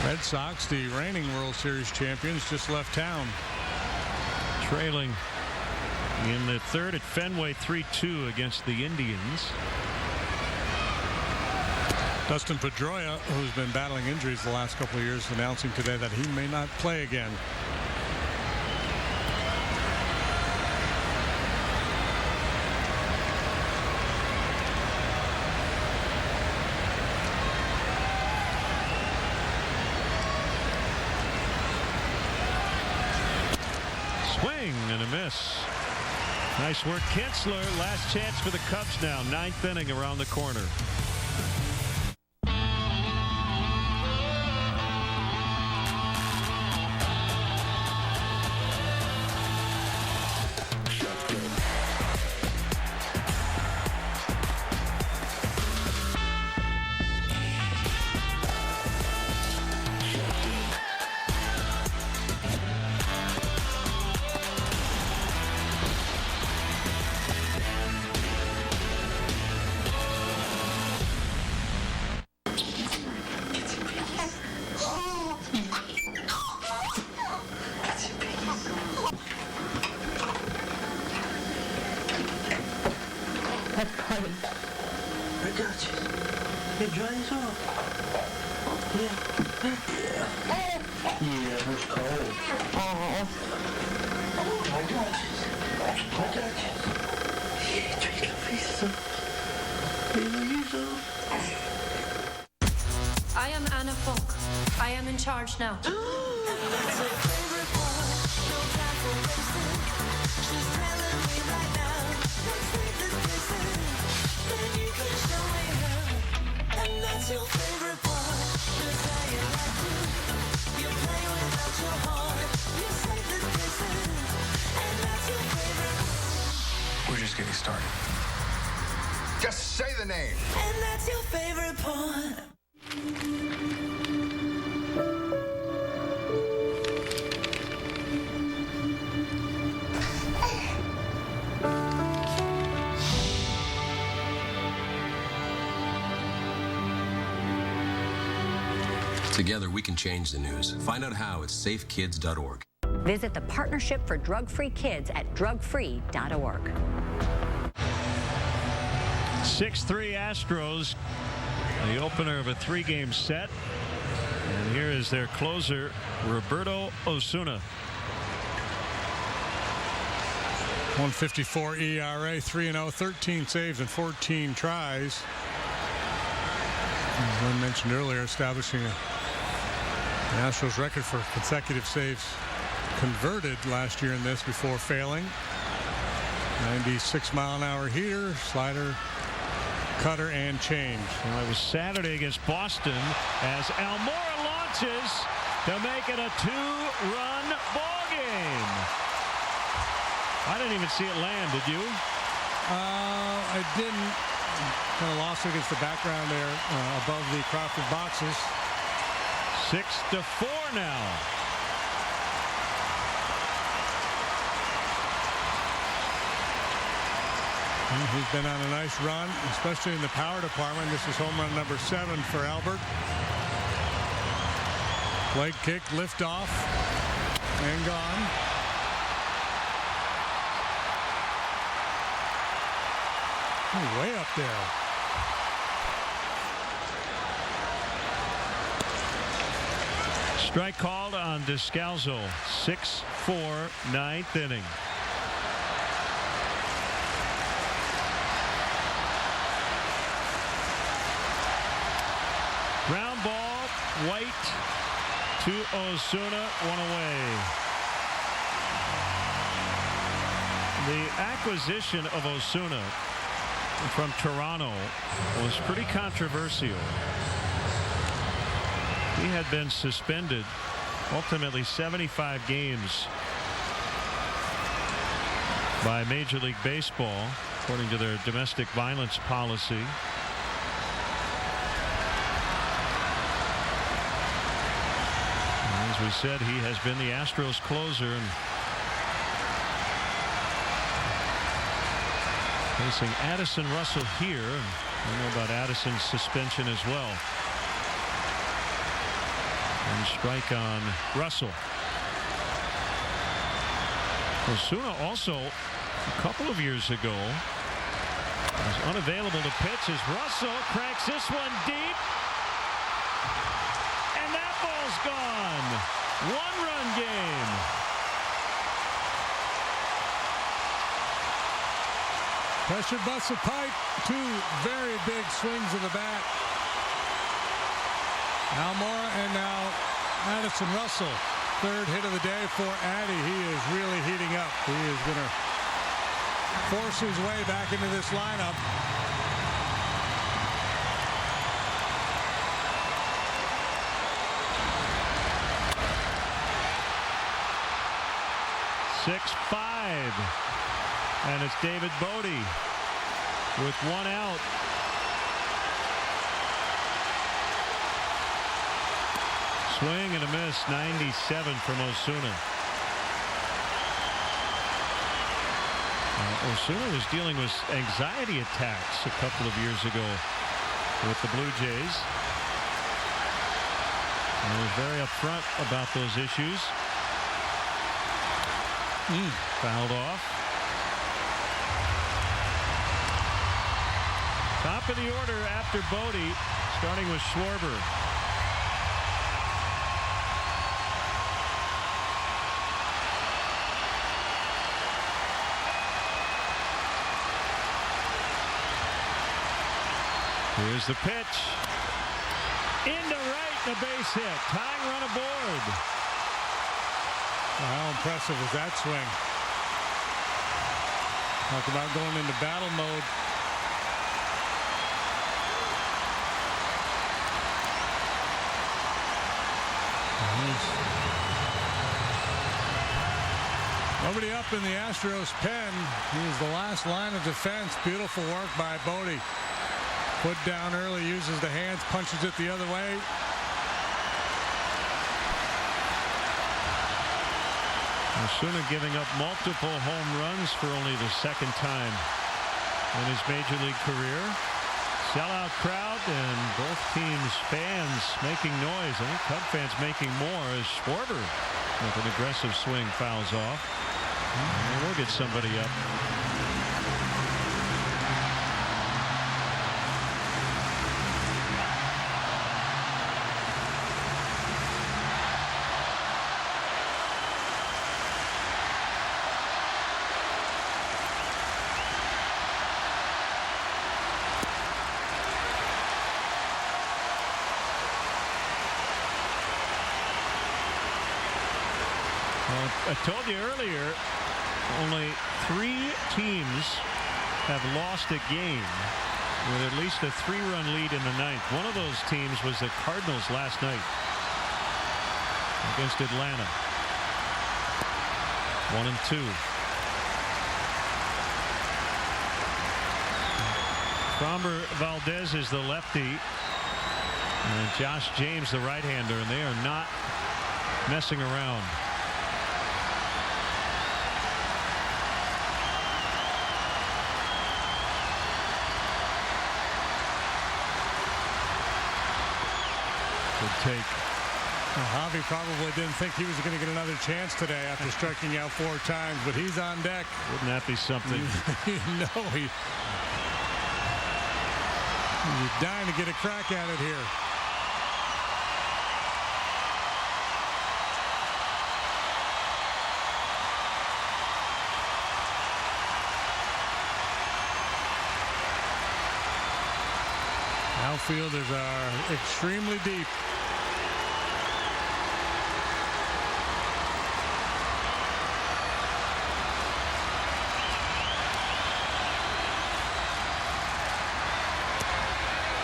Red Sox, the reigning World Series champions, just left town. Trailing in the third at Fenway 3-2 against the Indians. Dustin Pedroia, who's been battling injuries the last couple of years, announcing today that he may not play again. Nice work, Kinsler. Last chance for the Cubs now. 9th inning around the corner. Now. We're just getting started. Just say the name. And that's your favorite part. Together, we can change the news. Find out how at safekids.org. Visit the Partnership for Drug-Free Kids at drugfree.org. 6-3 Astros, the opener of a 3-game set. And here is their closer, Roberto Osuna. 154 ERA, 3-0, 13 saves and 14 tries. As I mentioned earlier, establishing the Astros record for consecutive saves converted last year in this before failing. 96-mile-an-hour heater, slider, cutter, and change. Well, it was Saturday against Boston as Almora launches to make it a 2-run ball game. I didn't even see it land, did you? I didn't. Kind of lost it against the background there above the Crawford boxes. 6-4 now. He's been on a nice run, especially in the power department. This is home run number 7 for Albert. Leg kick, lift off, and gone. Way up there. Strike called on Descalzo. 6-4, 9th inning. Ground ball, White to Osuna, 1 away. The acquisition of Osuna from Toronto was pretty controversial. He had been suspended ultimately 75 games by Major League Baseball according to their domestic violence policy. And as we said, he has been the Astros closer and facing Addison Russell here. I know about Addison's suspension as well. And strike on Russell. Osuna also a couple of years ago was unavailable to pitch as Russell cranks this one deep. And that ball's gone. 1-run game. Pressure busts a pipe. 2 very big swings of the bat. Almora and now Addison Russell. 3rd hit of the day for Addy. He is really heating up. He is going to force his way back into this lineup. (6-5) and it's David Bodie with 1 out. Swing and a miss, 97 from Osuna. Osuna was dealing with anxiety attacks a couple of years ago with the Blue Jays. And he was very upfront about those issues. Fouled off. Top of the order after Bodie, starting with Schwarber. Here's the pitch. Into right, the base hit. Tying run aboard. How impressive was that swing? Talk about going into battle mode. Nobody up in the Astros pen. He's the last line of defense. Beautiful work by Bodie. Put down early, uses the hands, punches it the other way. Osuna giving up multiple home runs for only the 2nd time in his major league career. Sellout crowd and both teams' fans making noise. I think Cub fans making more as Schwarber with an aggressive swing fouls off. And we'll get somebody up. I told you earlier, only 3 teams have lost a game with at least a 3-run lead in the 9th. One of those teams was the Cardinals last night against Atlanta. 1-2. Framber Valdez is the lefty, and Josh James the right-hander, and they are not messing around. Good take. Javi probably didn't think he was going to get another chance today after striking out 4 times, but he's on deck. Wouldn't that be something? No, he's dying to get a crack at it here. Outfielders are extremely deep.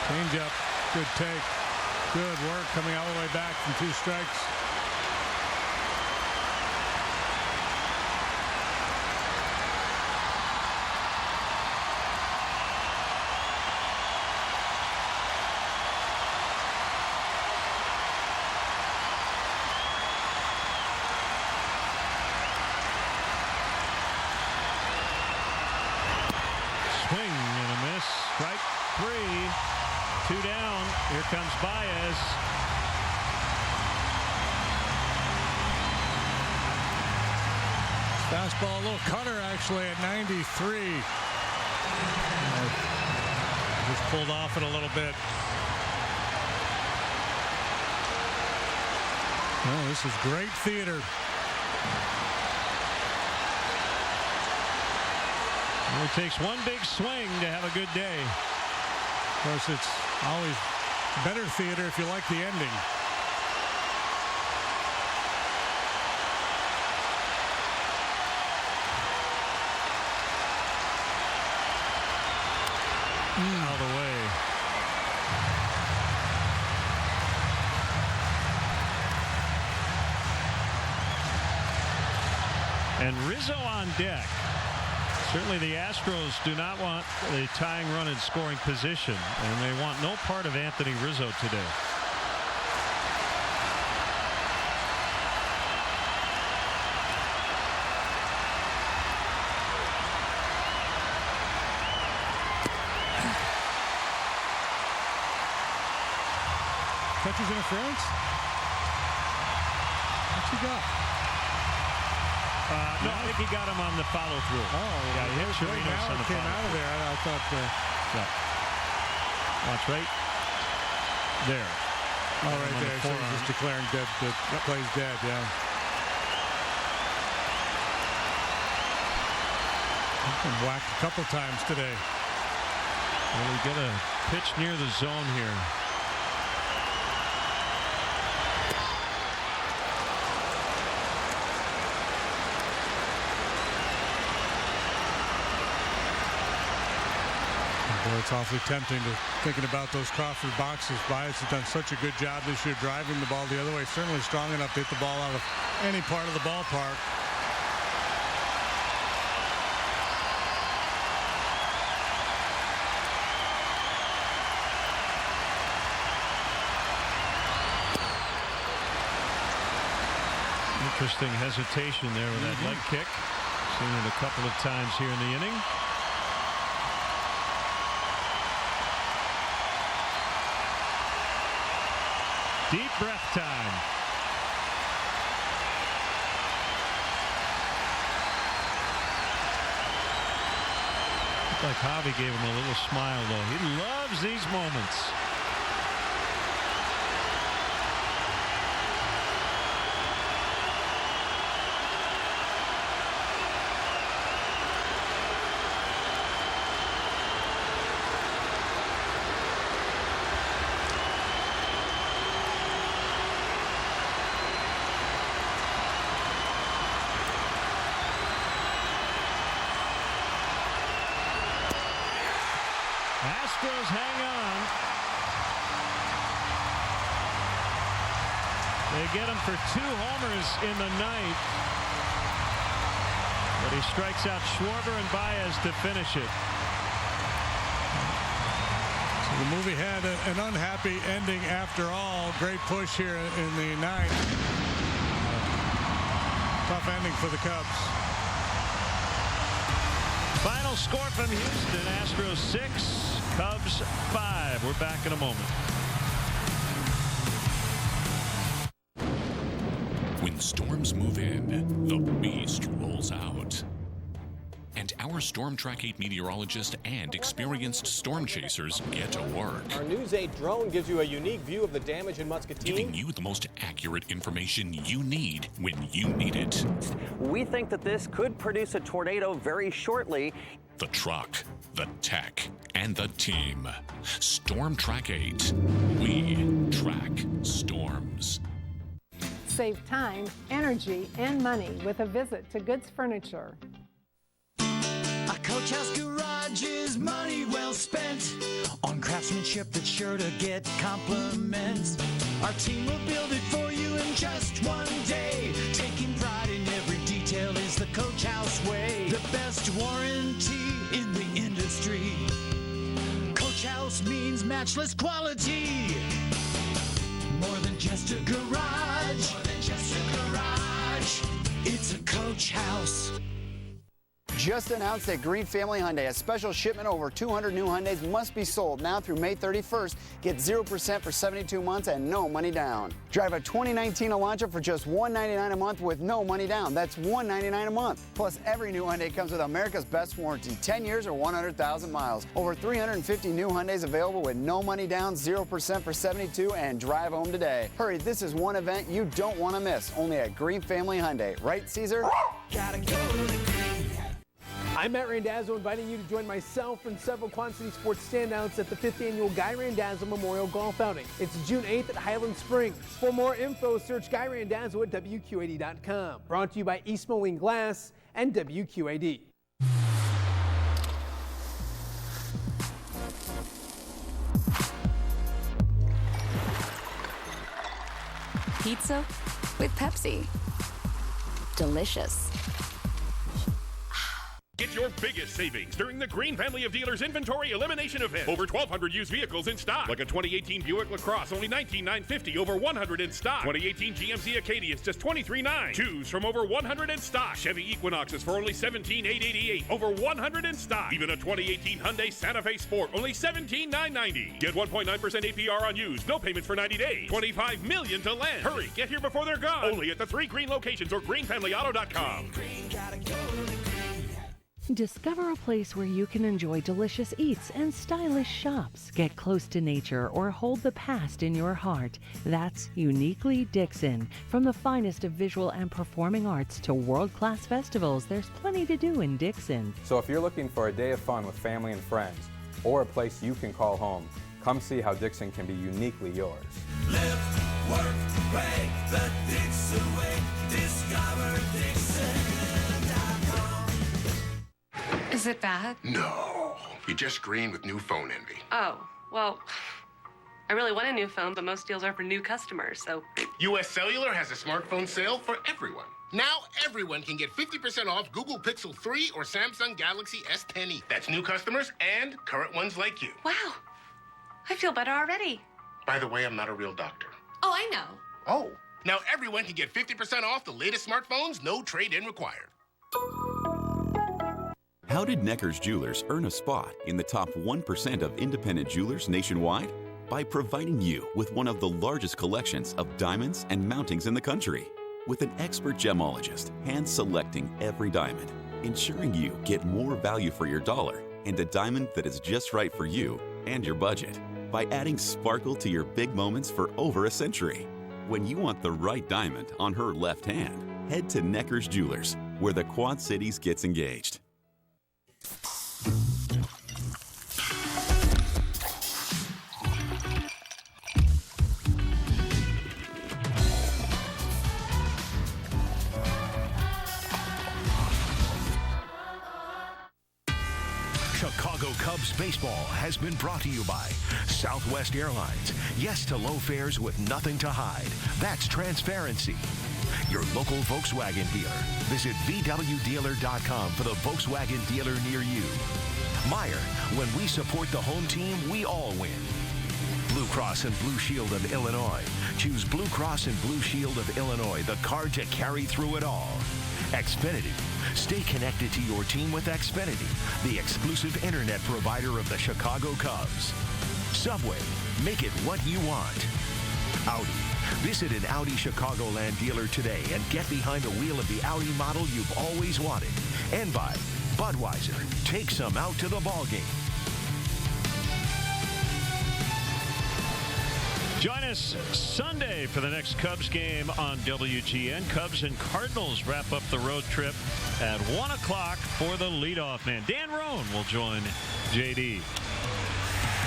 Change up, good take, good work coming all the way back from 2 strikes. Swing and a miss. Strike 3. 2 down. Here comes Baez. Fastball, a little cutter actually at 93. Just pulled off it a little bit. Oh, this is great theater. It takes one big swing to have a good day. Of course, it's always better theater if you like the ending. Out of the way. And Rizzo on deck. Certainly the Astros do not want a tying run in scoring position, and they want no part of Anthony Rizzo today. Catcher's interference? What's he got? No, I think he got him on the follow through. Oh, yeah, he hit Chirinos on the came out of there. I thought. Yeah. Watch right there. Oh, right there. So he's just declaring dead. The play's dead. Yeah. He's been whacked a couple times today. Well, we get a pitch near the zone here. Boy, it's awfully tempting to thinking about those Crawford boxes. Baez has done such a good job this year driving the ball the other way. Certainly strong enough to hit the ball out of any part of the ballpark. Interesting hesitation there with that leg kick. Seen it a couple of times here in the inning. Deep breath time. Looked like Javi gave him a little smile, though. He loves these moments. Astros hang on. They get him for 2 homers in the ninth. But he strikes out Schwarber and Baez to finish it. So the movie had an unhappy ending after all. Great push here in the ninth. Tough ending for the Cubs. Final score from Houston, Astros 6, Cubs 5. We're back in a moment. When storms move in, the beast rolls out. And our Storm Track 8 meteorologist and experienced storm chasers get to work. Our News 8 drone gives you a unique view of the damage in Muscatine, giving you the most accurate information you need when you need it. We think that this could produce a tornado very shortly. The truck, the tech, and the team. Storm Track 8. We track storms. Save time, energy, and money with a visit to Goods Furniture. A Coach House garage is money well spent on craftsmanship that's sure to get compliments. Our team will build it for you in just one day. Taking pride in every detail is the Coach House way. The best warranty in the industry. Coach House means matchless quality. More than just a garage. More than just a garage. It's a Coach House. Just announced that Green Family Hyundai, a special shipment over 200 new Hyundais must be sold now through May 31st. Get 0% for 72 months and no money down. Drive a 2019 Elantra for just $199 a month with no money down. That's $199 a month. Plus, every new Hyundai comes with America's best warranty, 10 years or 100,000 miles. Over 350 new Hyundais available with no money down, 0% for 72, and drive home today. Hurry, this is one event you don't want to miss. Only at Green Family Hyundai. Right, Caesar? Gotta go to Green. I'm Matt Randazzo, inviting you to join myself and several Quad City sports standouts at the 5th Annual Guy Randazzo Memorial Golf Outing. It's June 8th at Highland Springs. For more info, search Guy Randazzo at WQAD.com. Brought to you by East Moline Glass and WQAD. Pizza with Pepsi. Delicious. Get your biggest savings during the Green Family of Dealers Inventory Elimination Event. Over 1,200 used vehicles in stock. Like a 2018 Buick LaCrosse, only $19,950. Over 100 in stock. 2018 GMC Acadias, just $23,900. Choose from over 100 in stock. Chevy Equinoxes for only $17,888. Over 100 in stock. Even a 2018 Hyundai Santa Fe Sport, only $17,990. Get 1.9% APR on used. No payments for 90 days. $25 million to lend. Hurry, get here before they're gone. Only at the 3 Green locations or greenfamilyauto.com. Green, gotta go to Green. Discover a place where you can enjoy delicious eats and stylish shops. Get close to nature or hold the past in your heart. That's Uniquely Dixon. From the finest of visual and performing arts to world-class festivals, there's plenty to do in Dixon. So if you're looking for a day of fun with family and friends, or a place you can call home, come see how Dixon can be uniquely yours. Live, work, play the Dixon way. Discover Dixon.com. Is it bad? No. You're just green with new phone envy. Oh, well, I really want a new phone, but most deals are for new customers, so. U.S. Cellular has a smartphone sale for everyone. Now everyone can get 50% off Google Pixel 3 or Samsung Galaxy S10e. That's new customers and current ones like you. Wow. I feel better already. By the way, I'm not a real doctor. Oh, I know. Oh. Now everyone can get 50% off the latest smartphones, no trade-in required. How did Necker's Jewelers earn a spot in the top 1% of independent jewelers nationwide? By providing you with one of the largest collections of diamonds and mountings in the country. With an expert gemologist hand-selecting every diamond, ensuring you get more value for your dollar and a diamond that is just right for you and your budget. By adding sparkle to your big moments for over a century. When you want the right diamond on her left hand, head to Necker's Jewelers, where the Quad Cities gets engaged. Chicago Cubs baseball has been brought to you by Southwest Airlines. Yes to low fares with nothing to hide. That's transparency. Your local Volkswagen dealer. Visit VWDealer.com for the Volkswagen dealer near you. Meijer, when we support the home team, we all win. Blue Cross and Blue Shield of Illinois. Choose Blue Cross and Blue Shield of Illinois, the card to carry through it all. Xfinity. Stay connected to your team with Xfinity, the exclusive internet provider of the Chicago Cubs. Subway. Make it what you want. Audi. Visit an Audi Chicagoland dealer today and get behind the wheel of the Audi model you've always wanted. And by Budweiser. Take some out to the ballgame. Join us Sunday for the next Cubs game on WGN. Cubs and Cardinals wrap up the road trip at 1 o'clock for the leadoff man. Dan Roan will join JD.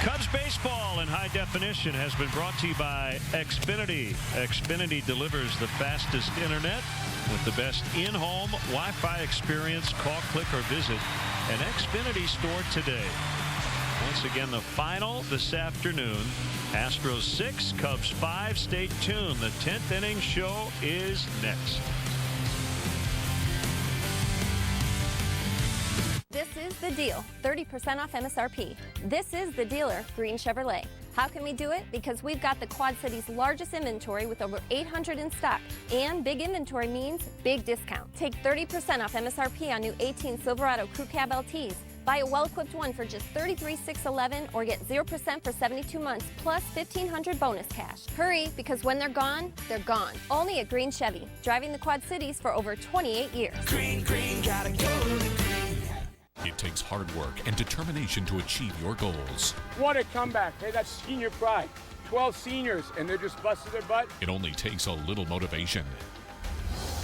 Cubs baseball in high definition has been brought to you by Xfinity. Xfinity delivers the fastest internet with the best in-home Wi-Fi experience. Call, click, or visit an Xfinity store today. Once again, the final this afternoon. Astros 6, Cubs 5. Stay tuned. The 10th inning show is next. This is the deal. 30% off MSRP. This is the dealer, Green Chevrolet. How can we do it? Because we've got the Quad City's largest inventory with over 800 in stock. And big inventory means big discount. Take 30% off MSRP on new 18 Silverado Crew Cab LTs. Buy a well-equipped one for just $33,611 or get 0% for 72 months plus $1,500 bonus cash. Hurry, because when they're gone, Only at Green Chevy, driving the Quad Cities for over 28 years. Green, gotta go to green. It takes hard work and determination to achieve your goals. What a comeback. Hey, that's senior pride. 12 seniors, and they're just busting their butt. It only takes a little motivation.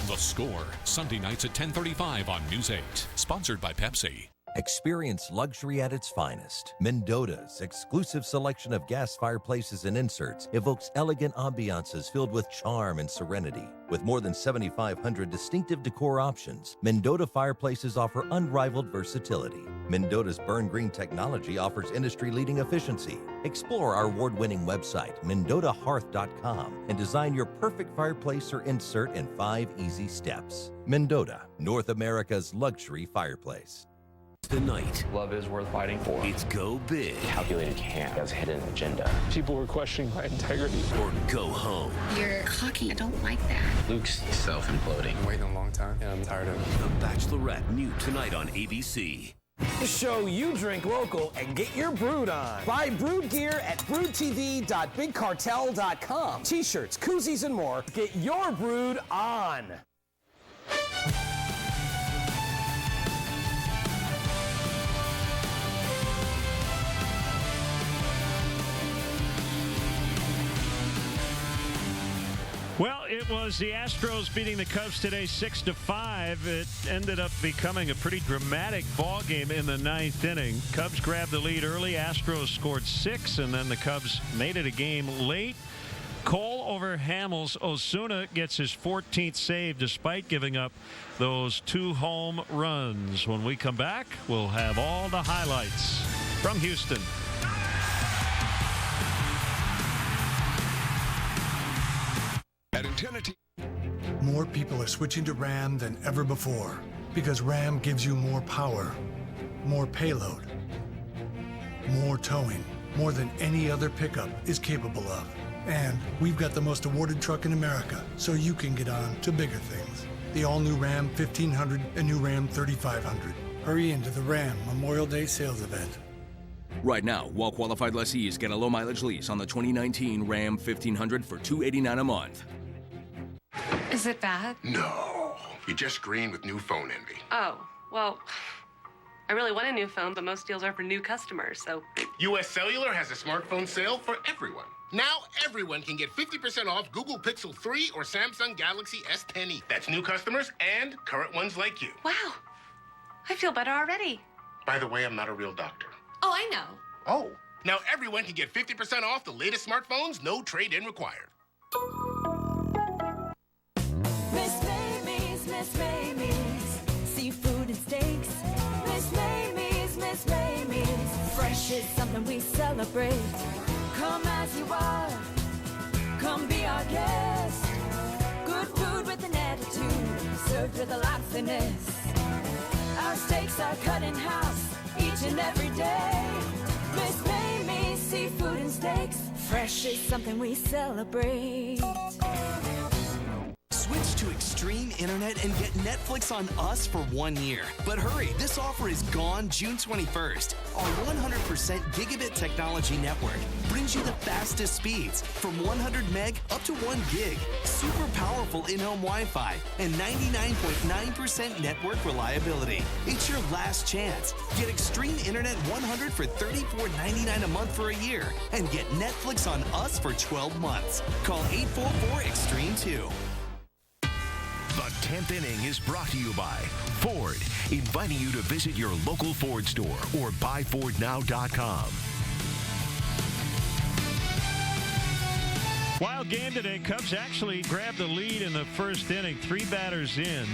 The Score, Sunday nights at 10:35 on News 8. Sponsored by Pepsi. Experience luxury at its finest. Mendota's exclusive selection of gas fireplaces and inserts evokes elegant ambiances filled with charm and serenity. With more than 7,500 distinctive decor options, Mendota fireplaces offer unrivaled versatility. Mendota's Burn Green technology offers industry-leading efficiency. Explore our award-winning website, mendotahearth.com, and design your perfect fireplace or insert in 5 easy steps. Mendota, North America's luxury fireplace. Tonight, love is worth fighting for. It's go big. Calculated camp has a hidden agenda. People were questioning my integrity. Or go home. You're cocky. I don't like that. Luke's self-imploding. I'm waiting a long time, and I'm tired of it. The Bachelorette, new tonight on ABC. Show you drink local and get your brood on. Buy brood gear at broodtv.bigcartel.com. T-shirts, koozies, and more. Get your brood on. Well, it was the Astros beating the Cubs today 6-5. It ended up becoming a pretty dramatic ball game in the 9th inning. Cubs grabbed the lead early. Astros scored 6, and then the Cubs made it a game late. Cole over Hamels. Osuna gets his 14th save despite giving up those 2 home runs. When we come back, we'll have all the highlights from Houston. At Infinity, more people are switching to RAM than ever before because RAM gives you more power, more payload, more towing, more than any other pickup is capable of. And we've got the most awarded truck in America, so you can get on to bigger things. The all-new Ram 1500 and new Ram 3500. Hurry into the Ram Memorial Day sales event. Right now, well-qualified lessees get a low-mileage lease on the 2019 Ram 1500 for $289 a month. Is it bad? No. You're just green with new phone envy. Oh, well, I really want a new phone, but most deals are for new customers, so... U.S. Cellular has a smartphone sale for everyone. Now everyone can get 50% off Google Pixel 3 or Samsung Galaxy S10e. That's new customers and current ones like you. Wow. I feel better already. By the way, I'm not a real doctor. Oh, I know. Oh. Now everyone can get 50% off the latest smartphones, no trade-in required. Miss Mamie's, seafood and steaks. Miss Mamie's, Fresh is something we celebrate. Come as you are. Come be our guest. Good food with an attitude, served with a lot of finesse. Our steaks are cut in house each and every day. Miss Mamie, seafood and steaks. Fresh is something we celebrate. Switch to Extreme Internet and get Netflix on Us for 1 year. But hurry, this offer is gone June 21st. Our 100% gigabit technology network brings you the fastest speeds from 100 meg up to 1 gig, super powerful in-home Wi-Fi, and 99.9% network reliability. It's your last chance. Get Extreme Internet 100 for $34.99 a month for a year and get Netflix on Us for 12 months. Call 844-EXTREME2. The 10th inning is brought to you by Ford, inviting you to visit your local Ford store or buyfordnow.com. Wild game today. Cubs actually grabbed the lead in the first inning. 3 batters in.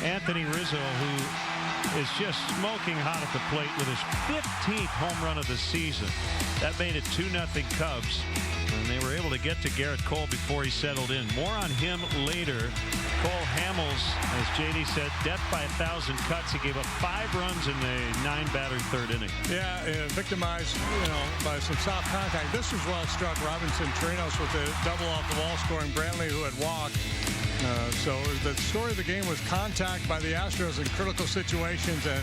Anthony Rizzo, who is just smoking hot at the plate with his 15th home run of the season. That made it 2-0 Cubs. And they were able to get to Garrett Cole before he settled in. More on him later. Cole Hamels, as JD said, death by 1,000 cuts. He gave up 5 runs in the 9-batter third inning. Yeah, victimized, by some soft contact. This was well struck. Robinson Trinos with a double off the wall, scoring Brantley, who had walked. So the story of the game was contact by the Astros in critical situations, and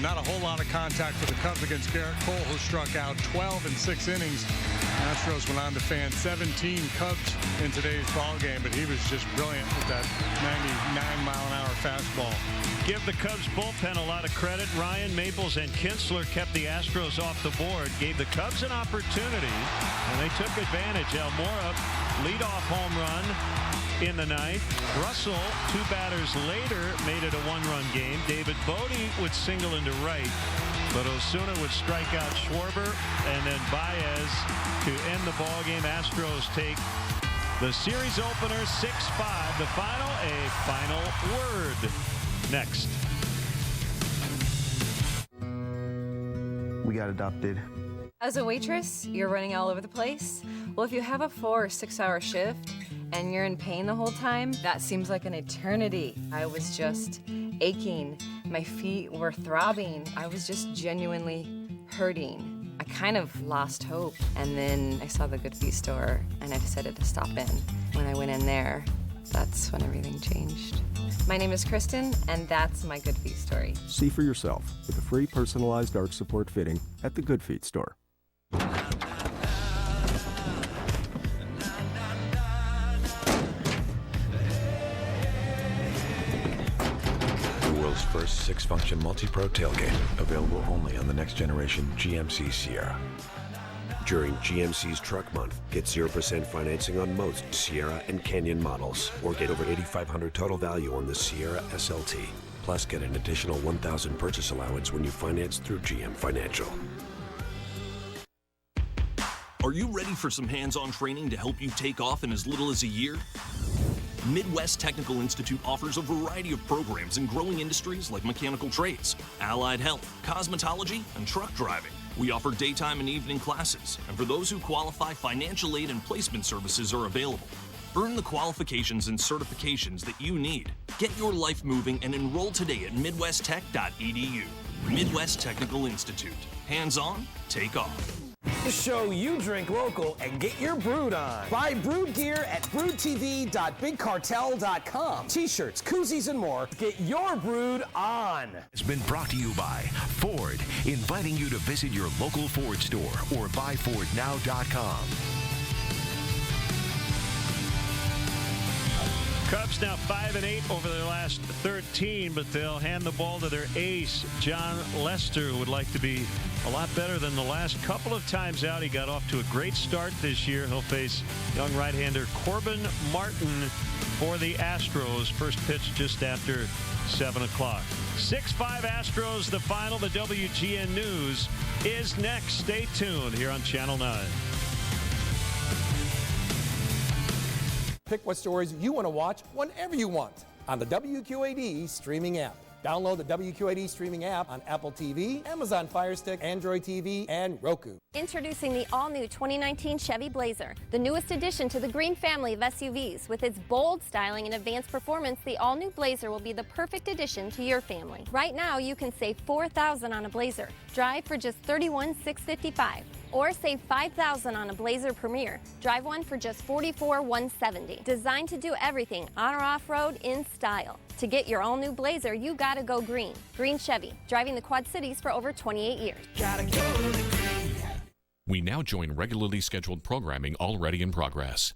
not a whole lot of contact for the Cubs against Garrett Cole, who struck out 12 in 6 innings. Astros went on to fan 17 Cubs in today's ball game, but he was just brilliant with that 99-mile-an-hour fastball. Give the Cubs bullpen a lot of credit. Ryan, Maples, and Kinsler kept the Astros off the board, gave the Cubs an opportunity, and they took advantage. Almora, leadoff home run in the ninth. Russell, 2 batters later, made it a 1-run game. David Bodie would single into right, but Osuna would strike out Schwarber, and then Baez to end the ball game. Astros take the series opener 6-5. The final, a final word next. We got adopted. As a waitress, you're running all over the place. Well, if you have a 4 or 6 hour shift and you're in pain the whole time, that seems like an eternity. I was just aching. My feet were throbbing. I was just genuinely hurting. I kind of lost hope. And then I saw the Good Feet store and I decided to stop in. When I went in there, that's when everything changed. My name is Kristen, and that's my Good Feet story. See for yourself with a free personalized arch support fitting at the Good Feet store. World's first 6-function multi-pro tailgate, available only on the next generation GMC Sierra. During GMC's Truck Month, get 0% financing on most Sierra and Canyon models, or get over $8,500 total value on the Sierra SLT. Plus, get an additional $1,000 purchase allowance when you finance through GM Financial. Are you ready for some hands-on training to help you take off in as little as a year? Midwest Technical Institute offers a variety of programs in growing industries like mechanical trades, allied health, cosmetology, and truck driving. We offer daytime and evening classes, and for those who qualify, financial aid and placement services are available. Earn the qualifications and certifications that you need. Get your life moving and enroll today at midwesttech.edu. Midwest Technical Institute. Hands-on, take off. The show you drink local and get your brood on. Buy brood gear at broodtv.bigcartel.com. T-shirts, koozies, and more. Get your brood on. It's been brought to you by Ford, inviting you to visit your local Ford store or buyfordnow.com. Cubs now 5-8 over their last 13, but they'll hand the ball to their ace, John Lester, who would like to be a lot better than the last couple of times out. He got off to a great start this year. He'll face young right-hander Corbin Martin for the Astros. First pitch just after 7 o'clock. 6-5 Astros, the final. The WGN News is next. Stay tuned here on Channel 9. Pick what stories you want to watch whenever you want on the WQAD streaming app. Download the WQAD streaming app on Apple TV, Amazon Fire Stick, Android TV, and Roku. Introducing the all-new 2019 Chevy Blazer, the newest addition to the Green family of SUVs. With its bold styling and advanced performance, the all-new Blazer will be the perfect addition to your family. Right now, you can save $4,000 on a Blazer. Drive for just $31,655. Or save $5,000 on a Blazer Premier. Drive one for just $44,170. Designed to do everything on or off-road in style. To get your all-new Blazer, you gotta go green. Green Chevy, driving the Quad Cities for over 28 years. Gotta go to green. We now join regularly scheduled programming already in progress.